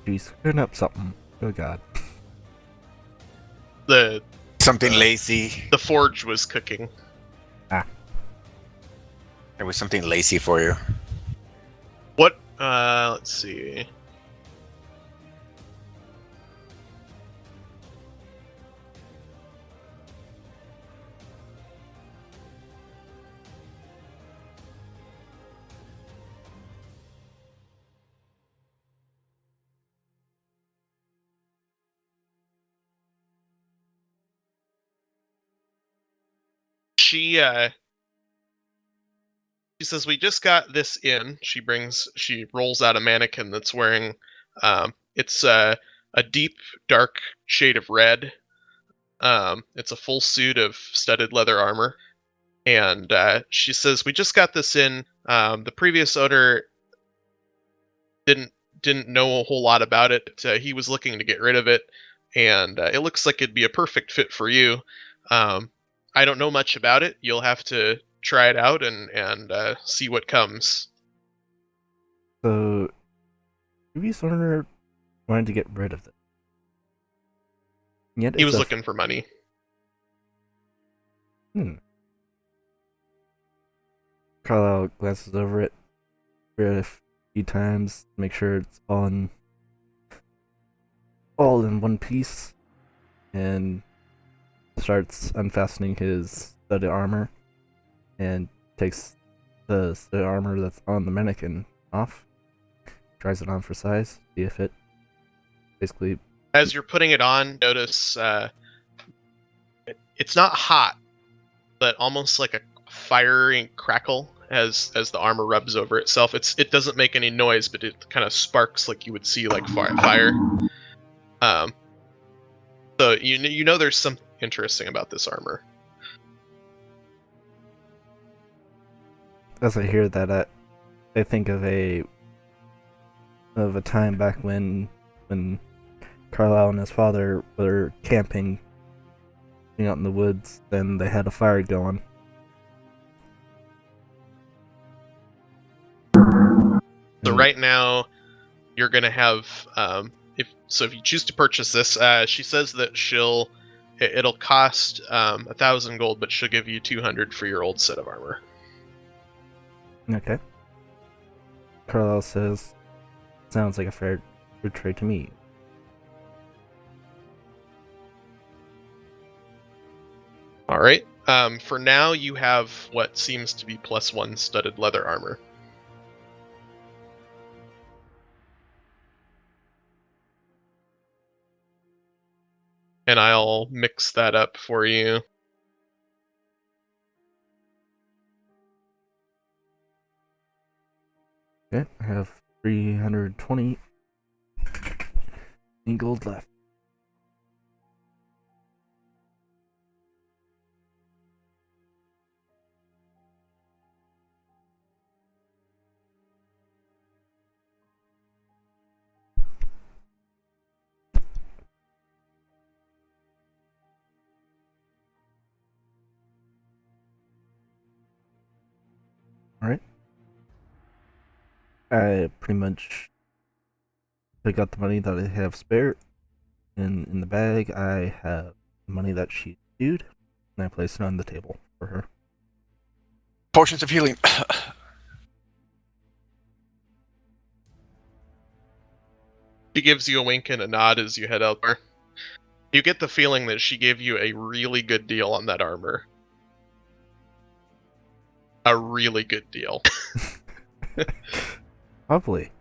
She's cooking up something. Oh god. The Something lacy. the forge was cooking. There was something lacy for you. What? Let's see. She says we just got this in. She rolls out a mannequin that's wearing it's a deep dark shade of red. It's a full suit of studded leather armor. And she says we just got this in. The previous owner didn't know a whole lot about it. He was looking to get rid of it, and it looks like it'd be a perfect fit for you. I don't know much about it. You'll have to try it out and see what comes. So, previous owner wanted to get rid of it. Yet He was looking for money. Carlisle glances over it, read it a few times, make sure it's all in one piece, and starts unfastening his studded armor, and takes the studded armor that's on the mannequin off, tries it on for size, see if it basically. As you're putting it on, notice it's not hot, but almost like a fiery crackle as the armor rubs over itself. It doesn't make any noise, but it kind of sparks like you would see like fire. So you know there's something interesting about this armor. As I hear that, I think of a time back when Carlisle and his father were camping out in the woods, and they had a fire going. So right now, you're gonna have if you choose to purchase this, she says that it'll cost 1,000 gold, but she'll give you 200 for your old set of armor. Okay. Carlisle says, "Sounds like a fair trade to me." All right. For now, you have what seems to be +1 studded leather armor. And I'll mix that up for you. Okay, I have 320 gold left. Alright. I pretty much took out the money that I have spare. In the bag, I have money that she due, and I place it on the table for her. Potions of healing. She gives you a wink and a nod as you head out there. You get the feeling that she gave you a really good deal on that armor. A really good deal. Probably.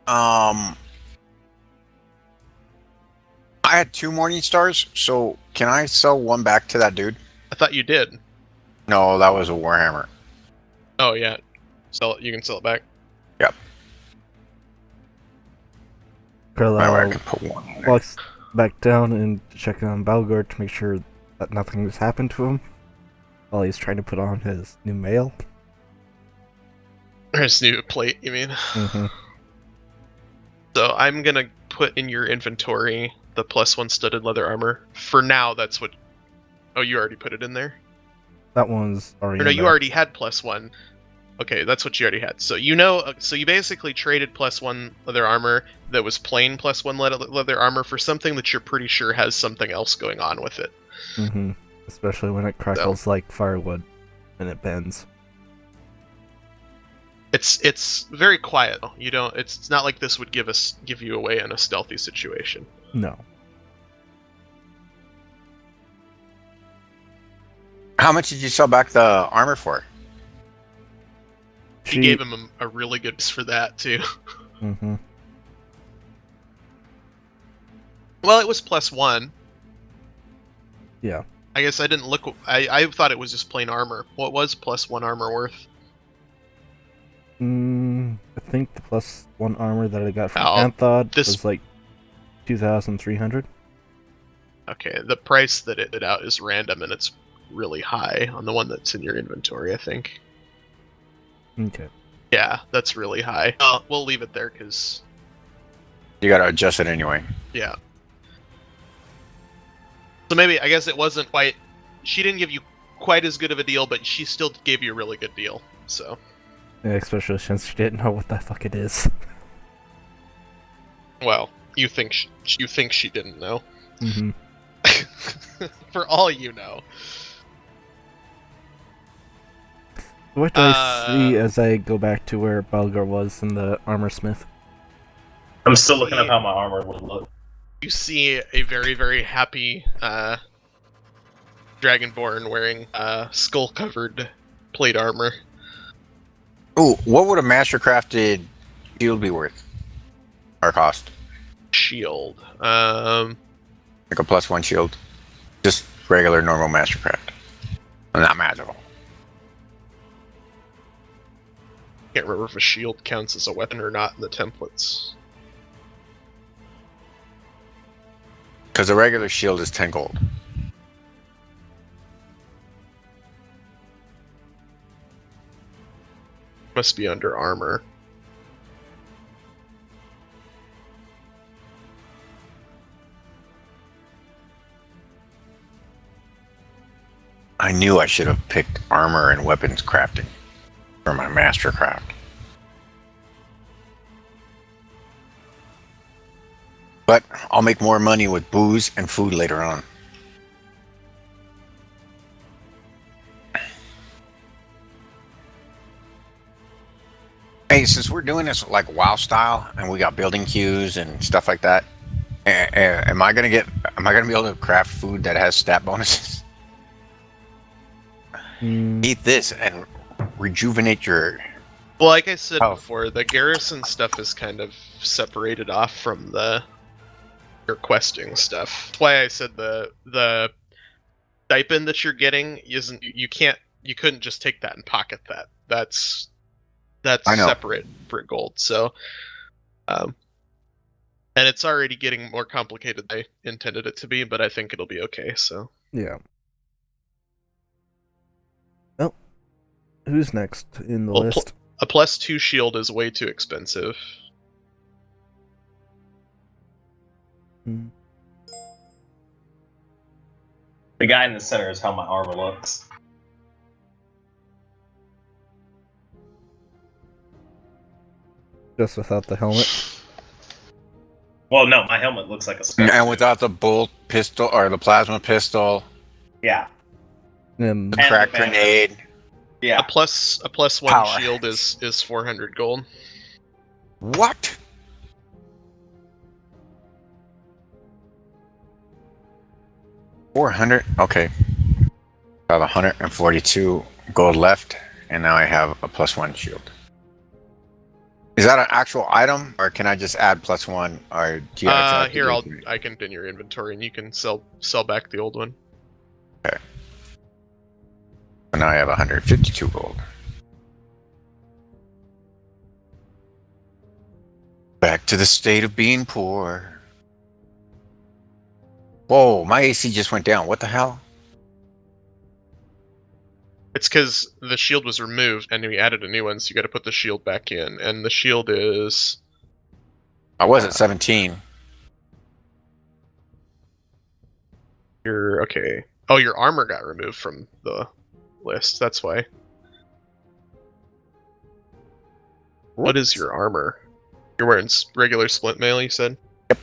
I had 2 morning stars, so can I sell one back to that dude? I thought you did. No, that was a Warhammer. Oh yeah. You can sell it back. Yep. That way I Carlisle can put one in there. walks back down and check on Balgor to make sure that nothing has happened to him while he's trying to put on his new mail. Or his new plate, you mean? Mm-hmm. So I'm gonna put in your inventory the +1 studded leather armor. For now, that's what... Oh, you already put it in there? That one's already Or no, in you there. already had +1. Okay, that's what you already had. So you know, so you basically traded +1 leather armor that was plain +1 leather armor for something that you're pretty sure has something else going on with it. Mm-hmm. Especially when it crackles like firewood and it bends. It's very quiet. You don't. It's not like this would give you away in a stealthy situation. No. How much did you sell back the armor for? She gave him a really good for that too. Mm-hmm. Well, it was +1. Yeah. I guess I didn't look. I thought it was just plain armor. What was +1 armor worth? I think the +1 armor that I got from Oh, Anthod this- was like 2,300. Okay, the price that it out is random and it's really high on the one that's in your inventory, I think. Okay. Yeah, that's really high. We'll leave it there because, You gotta adjust it anyway. yeah. So maybe, I guess it wasn't quite... She didn't give you quite as good of a deal, but she still gave you a really good deal, so... Yeah, especially since you didn't know what the fuck it is. Well, you think she didn't know. Mm-hmm. For all you know. What do I see as I go back to where Balgar was in the armor smith? I'm still looking up how my armor would look. You see a very, very happy Dragonborn wearing skull-covered plate armor. Ooh, what would a mastercrafted shield be worth? Or cost? Shield. Like a +1 shield. Just regular, normal mastercraft. Not magical. Can't remember if a shield counts as a weapon or not in the templates. Because a regular shield is 10 gold. Must be under armor. I knew I should have picked armor and weapons crafting for my mastercraft. But I'll make more money with booze and food later on. Hey, since we're doing this like WoW style and we got building queues and stuff like that, am I gonna be able to craft food that has stat bonuses? Eat this and rejuvenate your... Well, like I said Oh. before, the garrison stuff is kind of separated off from your questing stuff. That's why I said the stipend that you're getting isn't... You couldn't just take that and pocket that. That's I know. separate for gold. So, and it's already getting more complicated than I intended it to be, but I think it'll be okay. So, Yeah. Well, who's next in the Well, list? a +2 shield is way too expensive. Hmm. The guy in the center is how my armor looks. Just without the helmet. Well, no, my helmet looks like a skull. And without the bolt pistol or the plasma pistol. Yeah. Um, A crack grenade. Yeah. A plus one Power. shield is 400 gold. What? $400. Okay. I have 142 gold left, and now I have a +1 shield. Is that an actual item, or can I just add +1? Or do you actually have to Here go through it? I can pin your inventory and you can sell back the old one. So now I have 152 gold. Back to the state of being poor. Whoa, my AC just went down. What the hell? It's because the shield was removed and we added a new one, so you got to put the shield back in. And the shield is I was at 17. your okay. Oh, your armor got removed from the list. That's why. What is your armor? You're wearing regular splint mail, you said? Yep.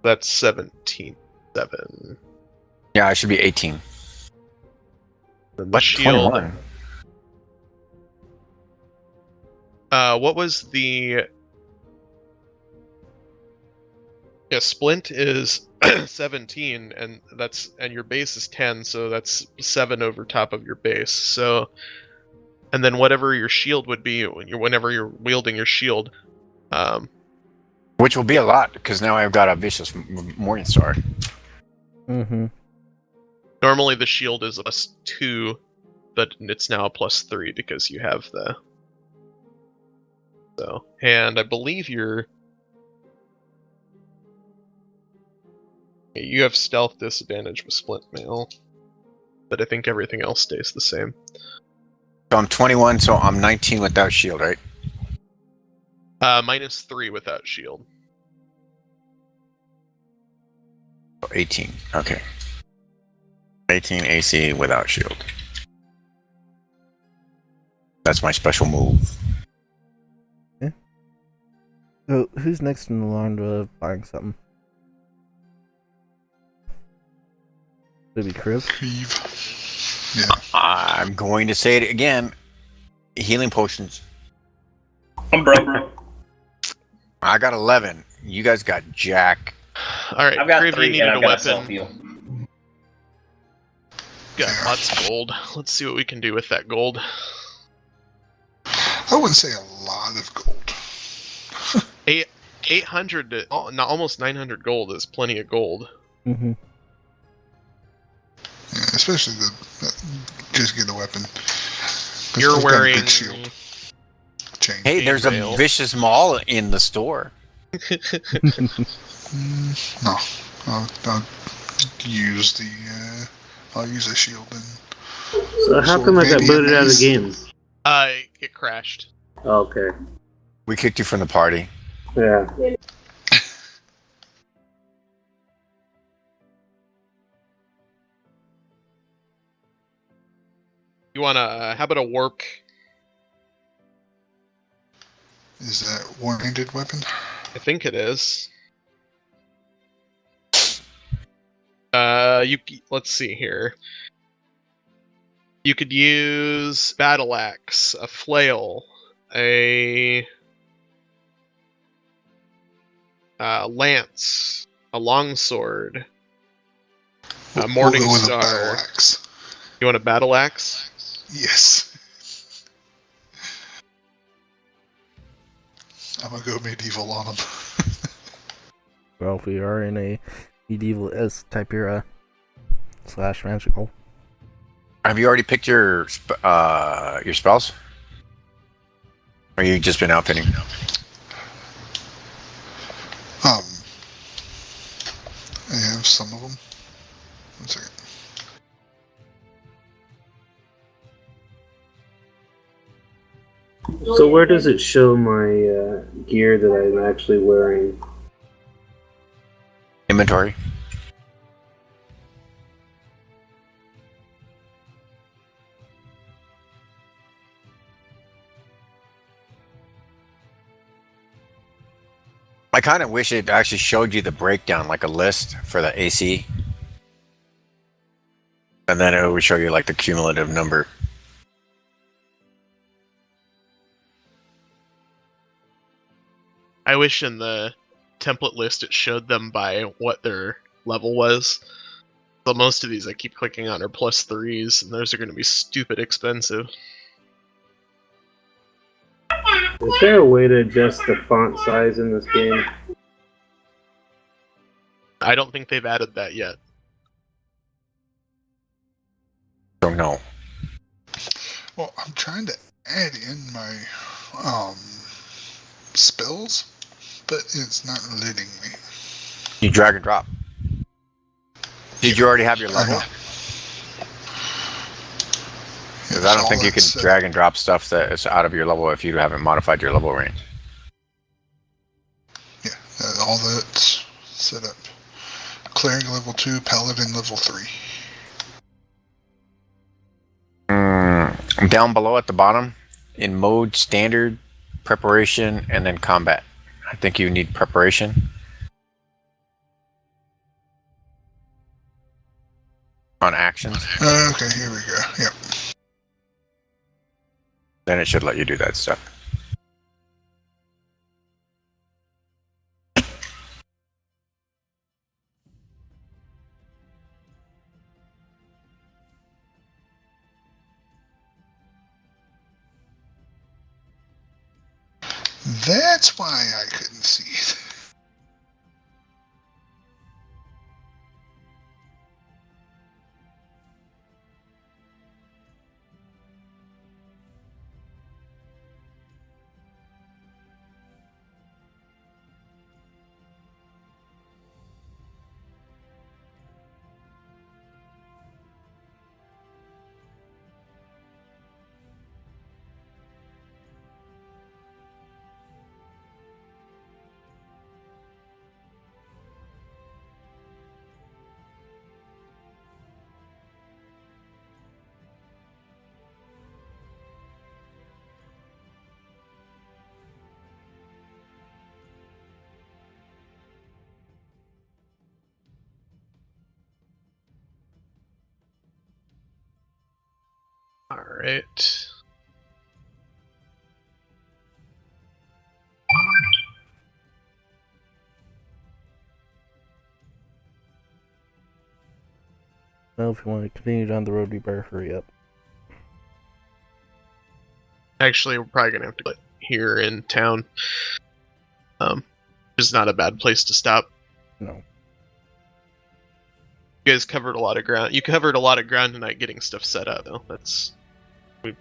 That's 17.7. Yeah, I should be 18. The What? shield. 21. What was the? Yeah, splint is 17, and your base is 10, so that's 7 over top of your base. So, and then whatever your shield would be whenever you're wielding your shield. Which will be a lot, because now I've got a vicious Morning Star. Mm-hmm. Normally the shield is a +2, but it's now a +3 because you have the. So, and I believe you have stealth disadvantage with splint mail, but I think everything else stays the same. So I'm 21, so I'm 19 without shield, right? -3 without shield. 18. Okay. 18 AC without shield. That's my special move. So, who's next in the line of buying something? Maybe Chris? Cleve. Yeah. I'm going to say it again. Healing potions. I'm broke. I got 11. You guys got jack. All right, I've got Kriv, you 3 needed and a I've got a weapon. self-heal. Got lots of gold. Let's see what we can do with that gold. I wouldn't say a lot of gold. 800, almost 900 gold is plenty of gold. Mm-hmm. Yeah, especially just get a weapon. 'Cause You're I've got a wearing. good shield. Chain. Hey, there's a Chainmail. vicious mall in the store. No, I'll use the. I'll use a shield and. So how come I got Maybe booted out of the amaze. game? It crashed. Okay. We kicked you from the party. Yeah. You wanna? How about a warp? Is that one-handed weapon? I think it is. Let's see here. You could use battle axe, a flail, a lance, a longsword, a morning We'll go with star. a battle axe. You want a battle axe? Yes. I'm gonna go medieval on them. Well, if we are in a medieval-esque type era / magical. Have you already picked your spells? Or you just been outfitting? I have some of them. One second. So where does it show my gear that I'm actually wearing? Inventory. I kind of wish it actually showed you the breakdown, like a list for the AC. And then it would show you like the cumulative number. I wish in the template list it showed them by what their level was. But most of these I keep clicking on are +3s, and those are going to be stupid expensive. Is there a way to adjust the font size in this game? I don't think they've added that yet. Don't know. Well, I'm trying to add in my spells, but it's not letting me. You drag and drop. Did you already have your level? Because I don't think you can drag and drop stuff that is out of your level if you haven't modified your level range. Yeah, all that's set up. Cleric level 2, Paladin level 3. Down below at the bottom, in mode standard, preparation, and then combat. I think you need preparation. On actions. Okay, here we go. Yep. Then it should let you do that stuff. That's why I couldn't see it. Alright. Well, if you want to continue down the road, you better hurry up. Actually, we're probably going to have to put here in town. It's not a bad place to stop. No. You guys covered a lot of ground. You covered a lot of ground tonight getting stuff set up, though. That's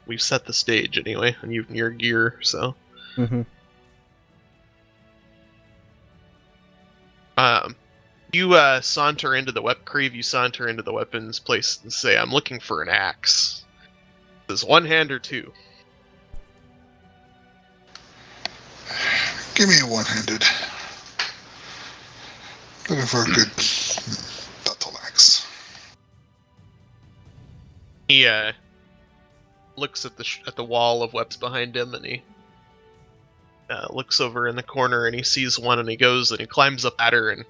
we've set the stage anyway, and you've your gear, so. Mm-hmm. You saunter into the you saunter into the weapons place and say, "I'm looking for an axe. Is one hand or two?" Give me a one-handed. Looking for a good battle axe. He looks at the wall of weapons behind him, and he looks over in the corner, and he sees one, and he goes and he climbs up at her and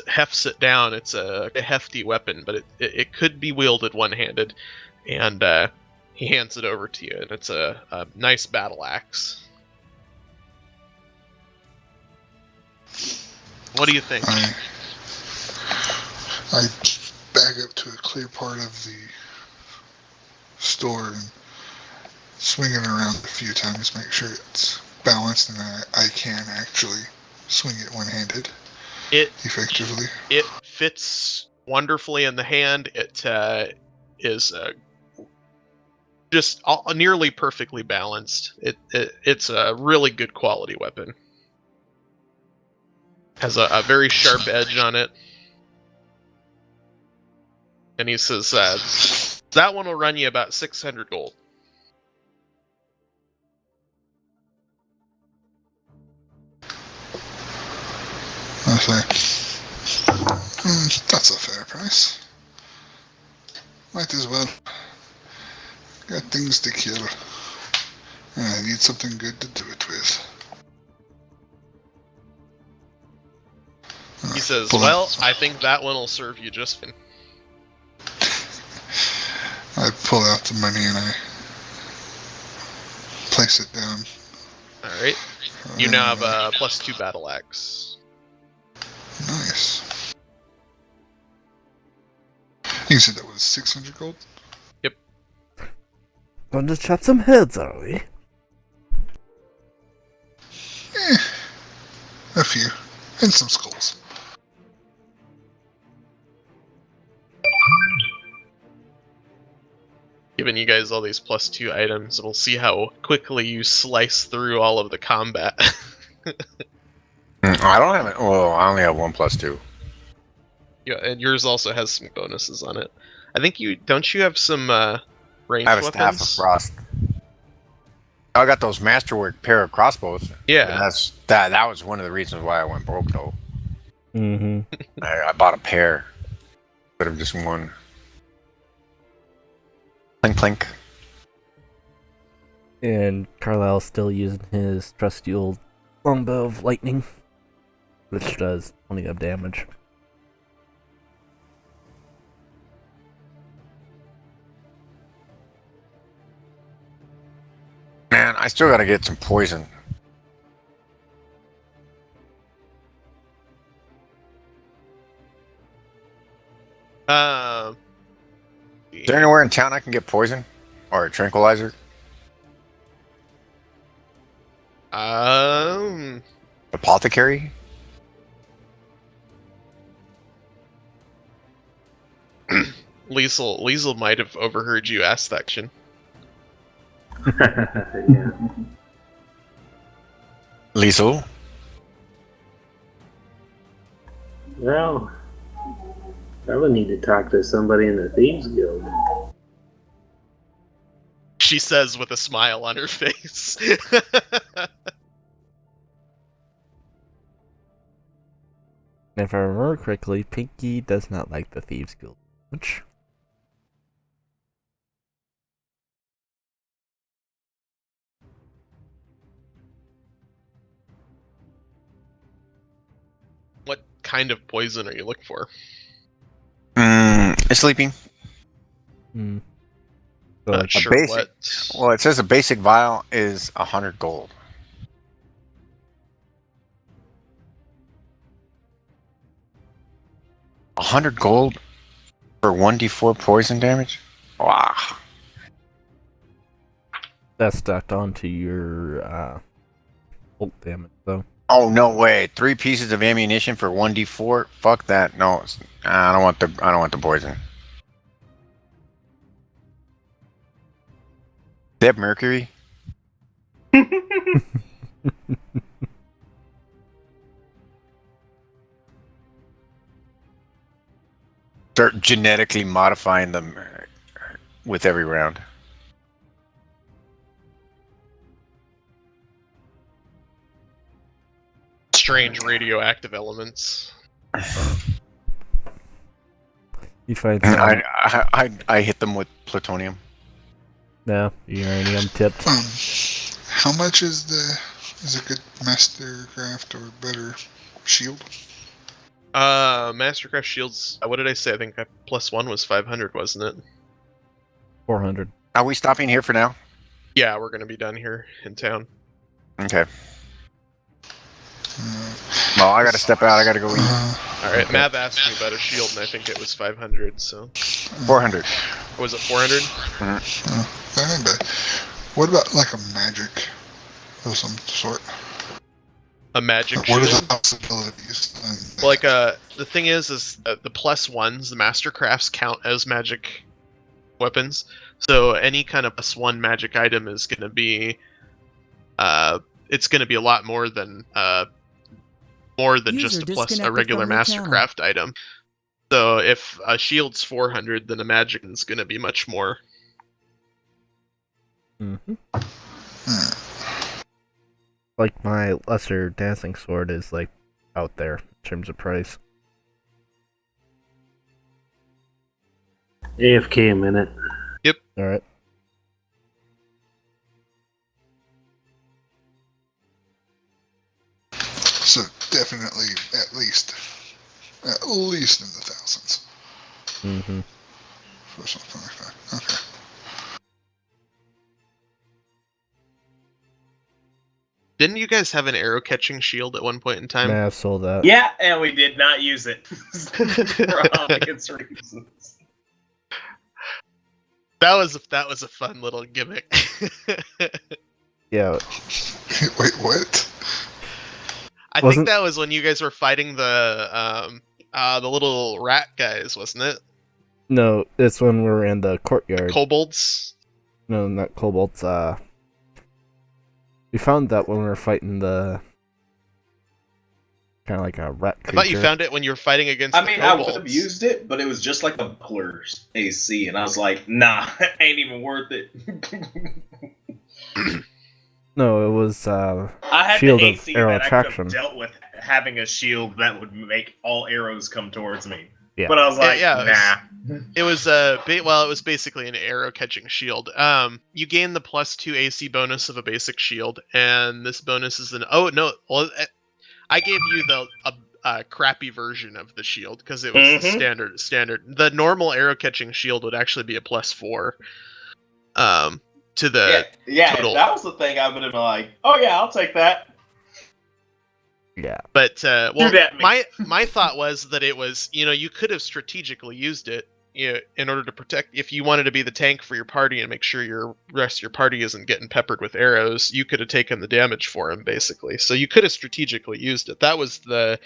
hefts it down. It's a hefty weapon, but it could be wielded one-handed, and he hands it over to you, and it's a nice battle axe. What do you think? I back up to a clear part of the store and swing it around a few times, make sure it's balanced, and I can actually swing it one-handed effectively. It fits wonderfully in the hand. It is just nearly perfectly balanced. It's a really good quality weapon. Has a very sharp edge on it. And he says, that one will run you about 600 gold. Okay. That's a fair price. Might as well. Got things to kill. And I need something good to do it with. He says, Pull well, out- I think that one will serve you just fine. I pull out the money and I place it down. Alright. You now have a +2 battle axe. Nice. You said that was 600 gold? Going to chop some heads, are we? A few. And some skulls. Giving you guys all these +2 items, we'll see how quickly you slice through all of the combat. I don't have it. Well, I only have 1 plus 2. Yeah, and yours also has some bonuses on it. I think you have some ranged I have a weapons. staff of frost. I got those masterwork pair of crossbows. Yeah. That was one of the reasons why I went broke though. Mm-hmm. I bought a pair instead of just one. Clink clink. And Carlisle's still using his trusty old longbow of lightning, which does plenty of damage. Man, I still gotta get some poison. Is there anywhere in town I can get poison? Or a tranquilizer? Apothecary? Liesel might have overheard you ask that question. Yeah. Liesel? Well, probably need to talk to somebody in the Thieves Guild. She says with a smile on her face. If I remember correctly, Pinky does not like the Thieves Guild much. What kind of poison are you looking for? It's sleeping. Hmm. Not sure basic- what. Well, it says a basic vial is 100 gold. $100 for 1d4 poison damage? Wow. That's stacked onto your ult damage, though. Oh no way! 3 pieces of ammunition for 1d4? Fuck that! No, I don't want the poison. They have mercury. Start genetically modifying them with every round. Strange radioactive elements. You find some. I hit them with plutonium. No, uranium tipped. How much is a good mastercraft or better shield? Mastercraft shields. What did I say? I think +1 was 500, wasn't it? 400. Are we stopping here for now? Yeah, we're gonna be done here in town. Okay. Well, I gotta step out. I gotta go eat. All right, Mav asked me about a shield, and I think it was 500. So 400. was it 400? What about like a magic of some sort? A magic What are shield. the possibilities? Like the thing is the +1s, the mastercrafts count as magic weapons. So any kind of +1 magic item is gonna be, it's gonna be a lot more than just a regular mastercraft item. So if a shield's 400, then a magic is gonna be much more. Mm-hmm. Like my lesser dancing sword is like out there in terms of price. AFK a minute. Alright. So definitely at least At least in the thousands. Mm-hmm. For something like that. Okay. Didn't you guys have an arrow catching shield at one point in time? Nah, I sold that. Yeah, and we did not use it for obvious reasons. That was a fun little gimmick. Yeah. Wait, what? I think that was when you guys were fighting the little rat guys, wasn't it? No, it's when we're in the courtyard. Kobolds? No, not kobolds. We found that when we were fighting the kind of like a rat creature. I thought you found it when you were fighting against I the mean, kobolds. I would have used it, but it was just like a bubbler's AC, and I was like, nah, ain't even worth it. No, it was I had shield the of AC arrow that I could attraction. have dealt with having a shield that would make all arrows come towards me. Yeah. But I was like, Yeah, nah. It was it was basically an arrow catching shield. You gain the +2 AC bonus of a basic shield, and this bonus is I gave you the crappy version of the shield because it was the standard. The normal arrow catching shield would actually be a +4. To the total. That was the thing. I would have been like, oh yeah, I'll take that. Yeah. But that my thought was that it was, you could have strategically used it, in order to protect. If you wanted to be the tank for your party and make sure your rest of your party isn't getting peppered with arrows, you could have taken the damage for him basically. So you could have strategically used it. That was the,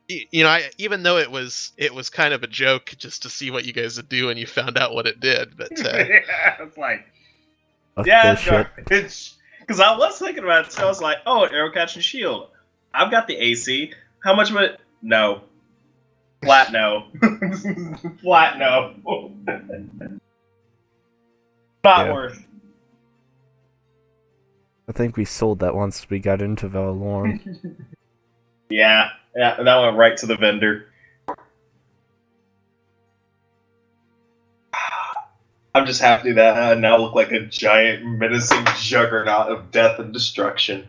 even though it was kind of a joke just to see what you guys would do, and you found out what it did. But yeah, it's like, That's it's because I was thinking about it. So I was like, oh, arrow catching shield. I've got the AC. How much would it? No. Flat no. Flat no. Not worth. I think we sold that once we got into Valorn. Yeah, and that went right to the vendor. I'm just happy that I now look like a giant menacing juggernaut of death and destruction.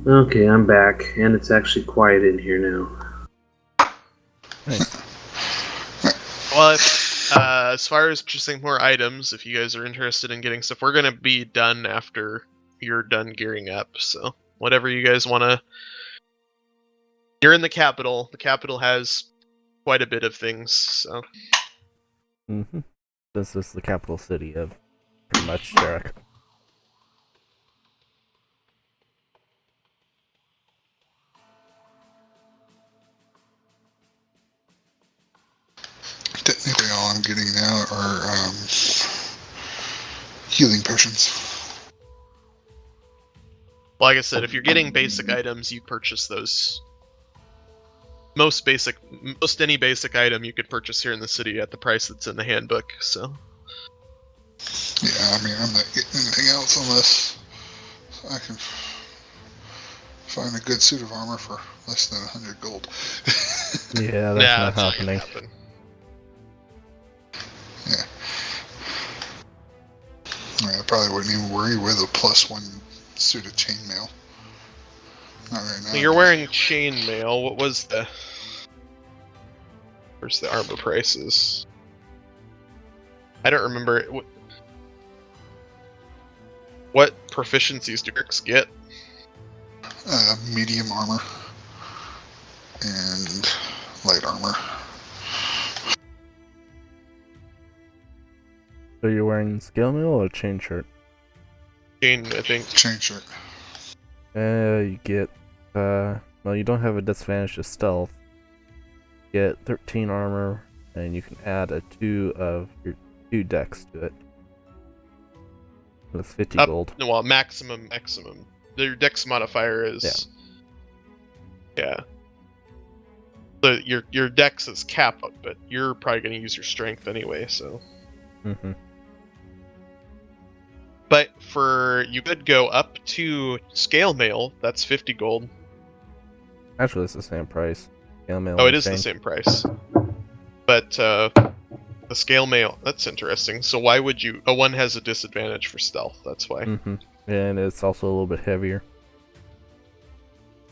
Okay, I'm back, and it's actually quiet in here now. Nice. Well, as far as purchasing more items, if you guys are interested in getting stuff, we're gonna be done after you're done gearing up. So whatever you guys want to. You're in the capital. The capital has quite a bit of things. So. Mm-hmm. This is the capital city of pretty much Cherek. Technically, all I'm getting now are healing potions. Well, like I said, if you're getting basic items, you purchase those. Most any basic item you could purchase here in the city at the price that's in the handbook. So. Yeah, I mean, I'm not getting anything else unless I can find a good suit of armor for less than 100 gold. Yeah, that's not happening. Yeah. I probably wouldn't even worry with a +1 suit of chainmail. Not right now. You're wearing chainmail. What was the? Where's the armor prices? I don't remember. What proficiencies do Grix get? Medium armor and light armor. So you're wearing scale mail or chain shirt? Chain, I think. Chain shirt. You get, well, you don't have a disadvantage to stealth. You get 13 armor, and you can add a 2 of your 2 dex to it. With 50 gold. Well, maximum. Your dex modifier is. Yeah. So your dex is cap, but you're probably going to use your strength anyway, so. Mm-hmm. But you could go up to scale mail, that's 50 gold. Actually, it's the same price. Scale mail. Oh, it is the same price. But the scale mail, that's interesting. So why would you? Oh, one has a disadvantage for stealth, that's why. Mm-hmm. And it's also a little bit heavier.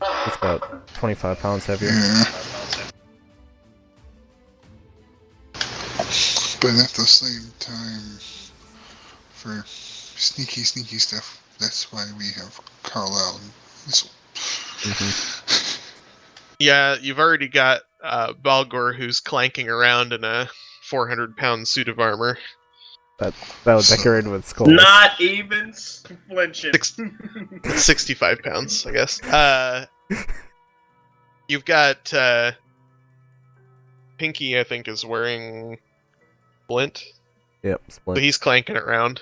It's about 25 pounds heavier. Yeah. But at the same time, for sneaky stuff, that's why we have Carlisle and Weasel. Yeah, you've already got Balgor, who's clanking around in a 400-pound suit of armor. That was decorated with skulls. Not even flinching. 65 pounds, I guess. You've got Pinky, I think, is wearing Splint. Yep, So Splint. he's clanking around.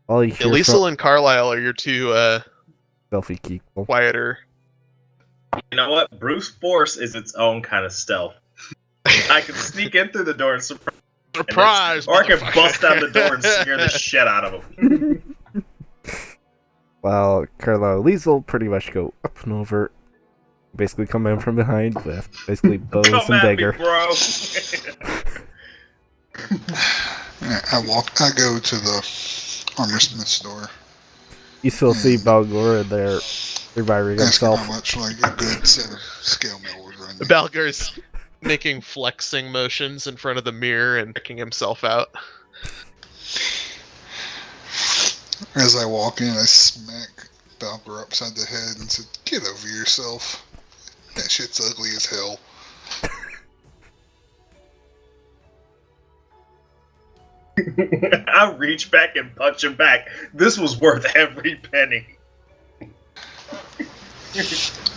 All you hear Liesel and Carlisle are your two selfie people. quieter. You know what? Bruce Force is its own kind of stealth. I can sneak in through the door and Surprise! or I can bust down the door and scare the shit out of him. While Carlisle and Liesel pretty much go up and over, basically come in from behind with basically bows Come and at dagger. me, bro. I go to the armorsmith store. You still see Balgor in there reviving Ask him himself. how much like a good set of scale mail would run me. Balgor's making flexing motions in front of the mirror and checking himself out. As I walk in, I smack Balgor upside the head and said, "Get over yourself. That shit's ugly as hell." I reach back and punch him back. This was worth every penny.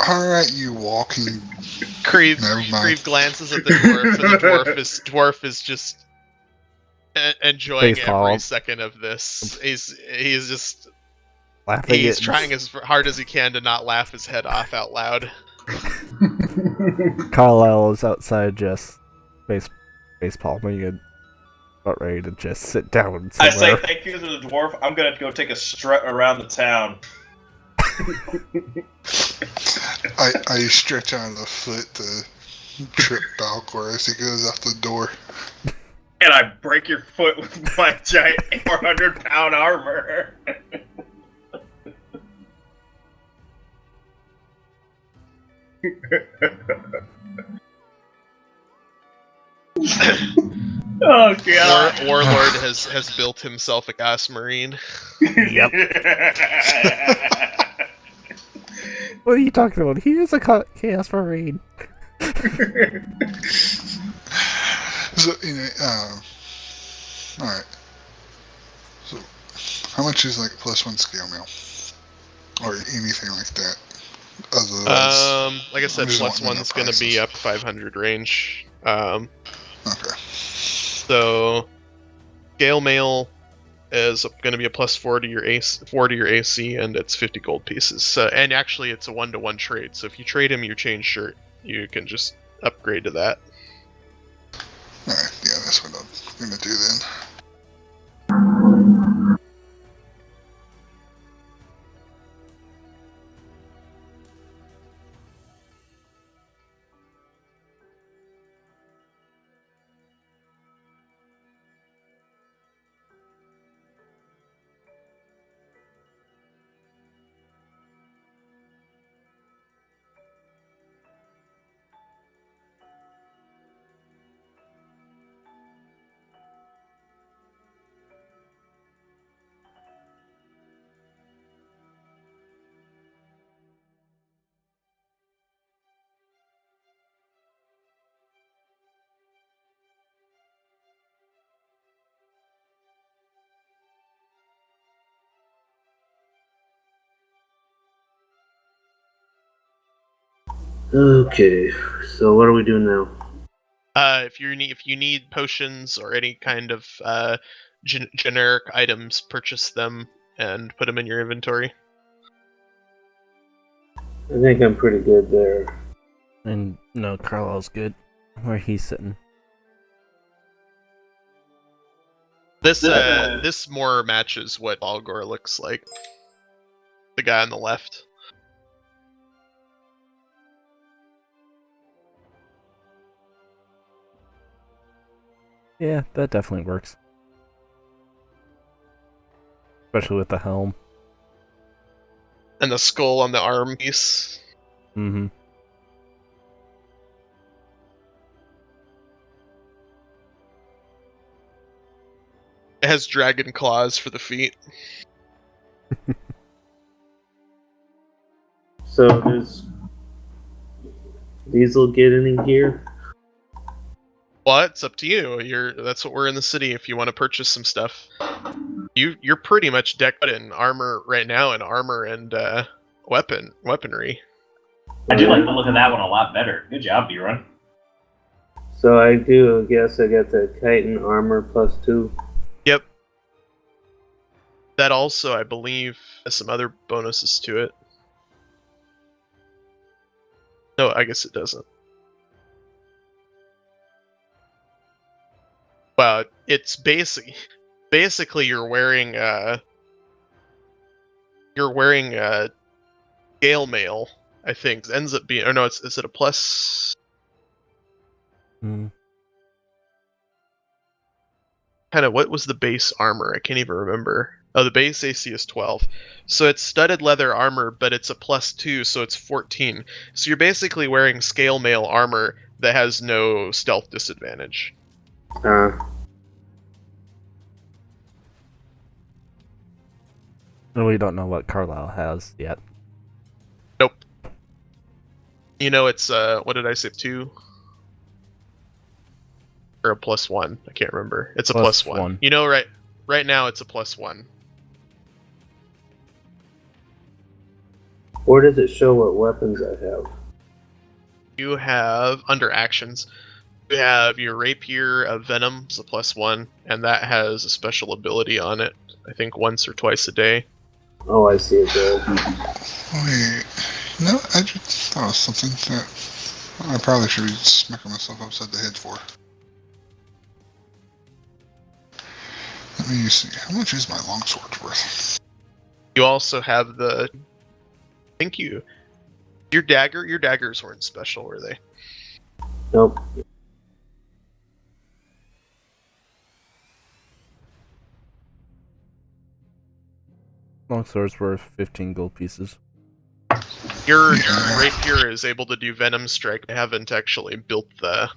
Alright, you walking... Creed Never mind. glances at the dwarf, and the dwarf is just enjoying Face every palm. second of this. He's just Laughing he's at trying as hard as he can to not laugh his head off out loud. Carlisle is outside just face palming and about ready to just sit down I somewhere. say thank you to the dwarf. I'm gonna go take a strut around the town. I stretch out a foot to trip Balgor as he goes out the door. And I break your foot with my giant 400-pound armor. Oh god. Warlord has built himself a gas marine. Yep. What are you talking about? He is a Chaos Marine. So, alright. So, how much is like +1 scale mail? Or anything like that? Otherwise, Like I said, I'm just plus wanting to know one's gonna be prices. up 500 range. Okay. So scale mail is going to be a +4 to your AC, and it's 50 gold pieces. So, and actually, it's a 1-to-1 trade. So if you trade him your chain shirt, you can just upgrade to that. Alright, yeah, that's what I'm gonna do then. Okay, so what are we doing now? If you need potions or any kind of generic items, purchase them and put them in your inventory. I think I'm pretty good there. And no, Carlisle's good. Where he's sitting. This more matches what Balgor looks like. The guy on the left. Yeah, that definitely works. Especially with the helm. And the skull on the arm piece. Mm-hmm. has dragon claws for the feet. So does Diesel get any gear? Well, it's up to you. That's what we're in the city. If you want to purchase some stuff, you're pretty much decked in armor right now, in armor and weaponry. I do like the look of that one a lot better. Good job, B-Run. So I do guess I got the chitin armor +2. Yep. That also, I believe, has some other bonuses to it. No, I guess it doesn't. Well, it's basically you're wearing scale mail. I think ends up being, or no, is it a plus? Hmm. Kind of, what was the base armor? I can't even remember. Oh, the base AC is 12. So it's studded leather armor, but it's a +2, so it's 14. So you're basically wearing scale mail armor that has no stealth disadvantage. We don't know what Carlisle has yet. Nope. You know, it's what did I say, 2? Or a +1? I can't remember. It's a +1. You know, right now it's a +1. Where does it show what weapons I have? You have, under actions, you have your rapier of venom, it's a +1, and that has a special ability on it. I think once or twice a day. Oh, I see it there. Wait, no, I just thought of something that I probably should be smacking myself upside the head for. Let me see, how much is my longsword worth? You also have the, thank you, your daggers weren't special, were they? Nope. Longsword's worth 15 gold pieces. Your rapier is able to do venom strike. I haven't built the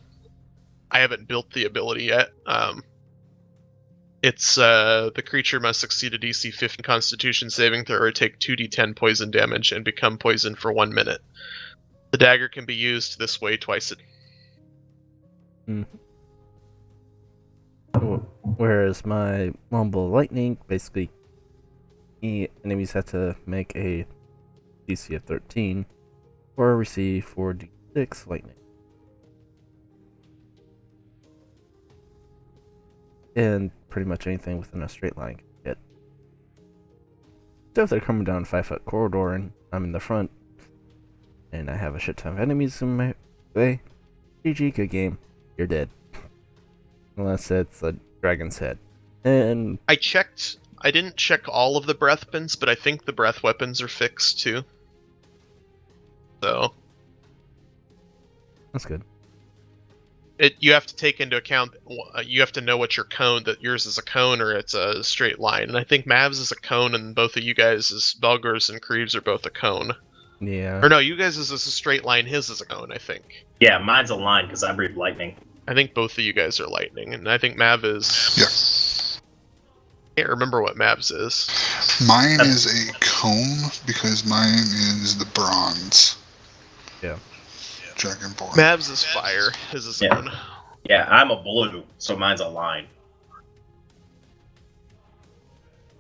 ability yet. It's the creature must succeed a DC 15 Constitution saving throw or take 2d10 poison damage and become poisoned for 1 minute. The dagger can be used this way twice a day. Whereas my Longbow Lightning, basically, enemies have to make a DC of 13 or receive 4d6 lightning. And pretty much anything within a straight line can hit. So if they're coming down a 5-foot corridor and I'm in the front, and I have a shit ton of enemies in my way, GG, good game, you're dead. Unless it's a dragon's head. And I didn't check all of the breath weapons, but I think the breath weapons are fixed too. So that's good. you have to take into account, you have to know what your cone, that yours is a cone or it's a straight line. And I think Mavs is a cone, and both of you guys, Belgars and Creeves, are both a cone. Yeah. Or no, you guys is a straight line, his is a cone, I think. Yeah, mine's a line because I breathe lightning. I think both of you guys are lightning, and I think Mav is... Yeah. Can't remember what Mav's is. Mine is a cone because mine is the bronze. Yeah. Dragonborn. Mav's is fire. His is cone. Yeah, I'm a blue, so mine's a line.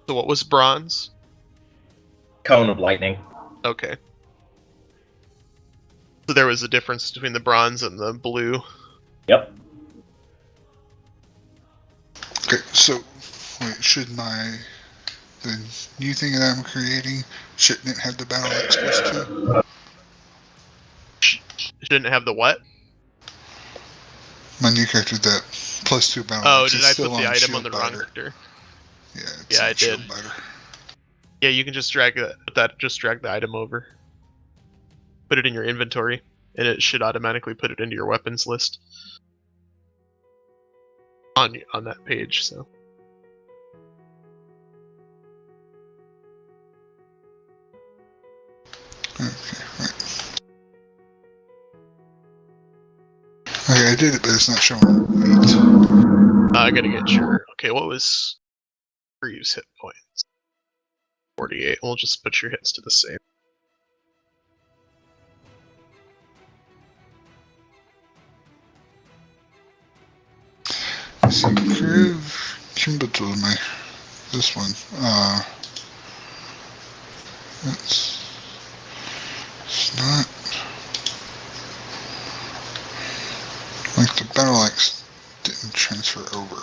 So what was bronze? Cone of lightning. Okay. So there was a difference between the bronze and the blue. Yep. Okay, so wait, should the new thing that I'm creating, shouldn't it have the battle axe +2? Shouldn't have the what? My new character, that +2 battle Oh, axe did is I still put the item on shield the wrong biter. character? Yeah, it's Yeah, on I shield did. biter. Yeah, you can just drag just drag the item over. Put it in your inventory, and it should automatically put it into your weapons list. On that page, so. Okay, right. Okay, I did it, but it's not showing. Wait. I gotta get your... Okay, what was... or use hit points. 48. We'll just put your hits to the same. So Groove Kimba told me this one. It's not like the Battle Axe didn't transfer over.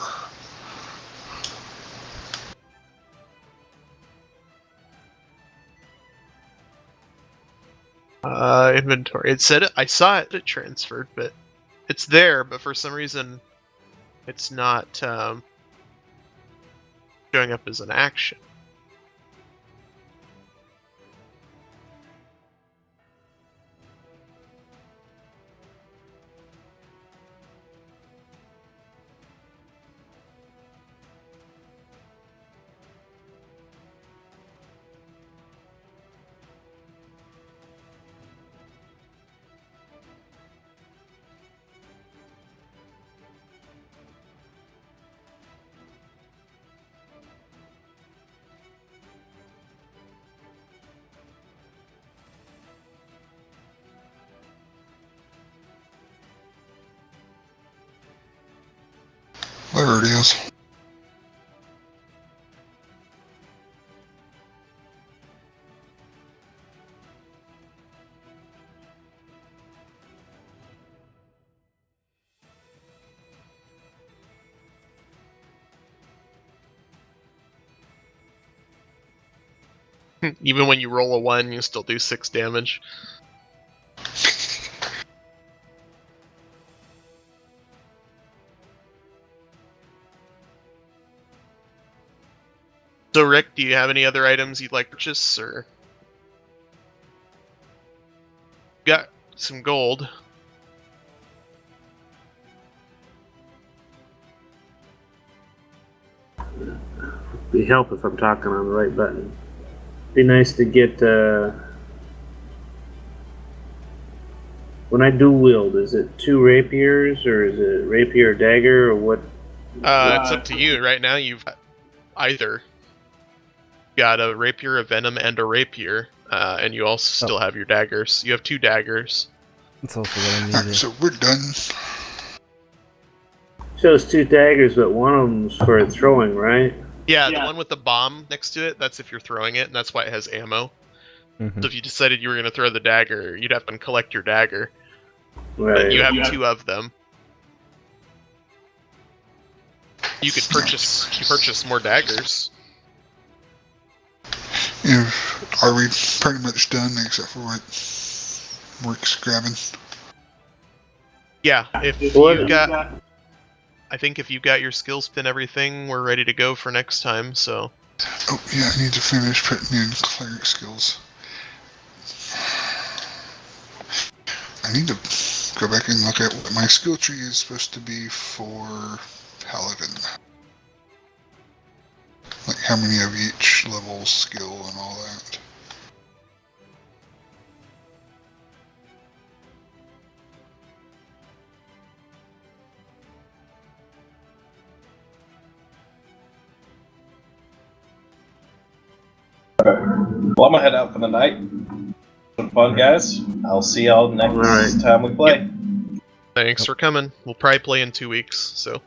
Inventory. It said it. I saw it. It transferred, but it's there. But for some reason, it's not showing up as an action. There it is. Even when you roll a 1, you still do 6 damage. So, Rick, do you have any other items you'd like to purchase, or got some gold? Be help if I'm talking on the right button. Be nice to get. When I dual wield, is it 2 rapiers or is it rapier dagger or what? It's up to you. Right now, you've got either. Got a rapier, a venom, and a rapier, and you also still have your daggers. You have 2 daggers. That's also what I Alright, needed. so we're done. Shows 2 daggers, but one of them's for throwing, right? Yeah, the one with the bomb next to it, that's if you're throwing it, and that's why it has ammo. Mhm. So if you decided you were going to throw the dagger, you'd have to collect your dagger. Right. But you have 2 of them. You could purchase more daggers. Are we pretty much done except for what Rick's grabbing? Yeah, if What- you got... I think if you got your skills pin everything, we're ready to go for next time, so... Oh yeah, I need to finish putting in cleric skills. I need to go back and look at what my skill tree is supposed to be for Paladin. Like how many of each level skill and all that. Well, I'm gonna head out for the night. Some fun, guys. I'll see y'all next Alright. time we play. Thanks for coming. We'll probably play in 2 weeks, so...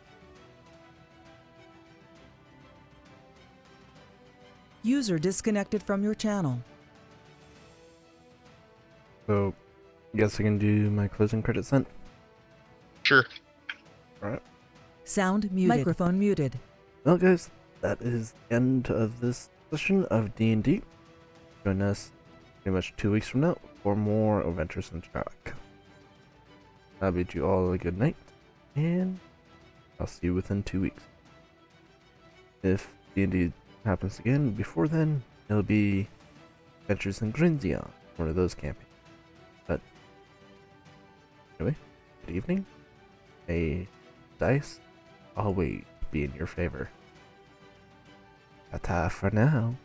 User disconnected from your channel. So, I guess I can do my closing credits then. Sure. Alright. Sound muted. Microphone muted. Well, guys, that is the end of this session of D&D. Join us pretty much 2 weeks from now for more Adventures in Cherek. I bid you all a good night, and I'll see you within 2 weeks. If D&D happens again before then, it'll be Adventures in Grinzion, one of those campaigns. But anyway, good evening. May dice always be in your favor. Ta-ta for now.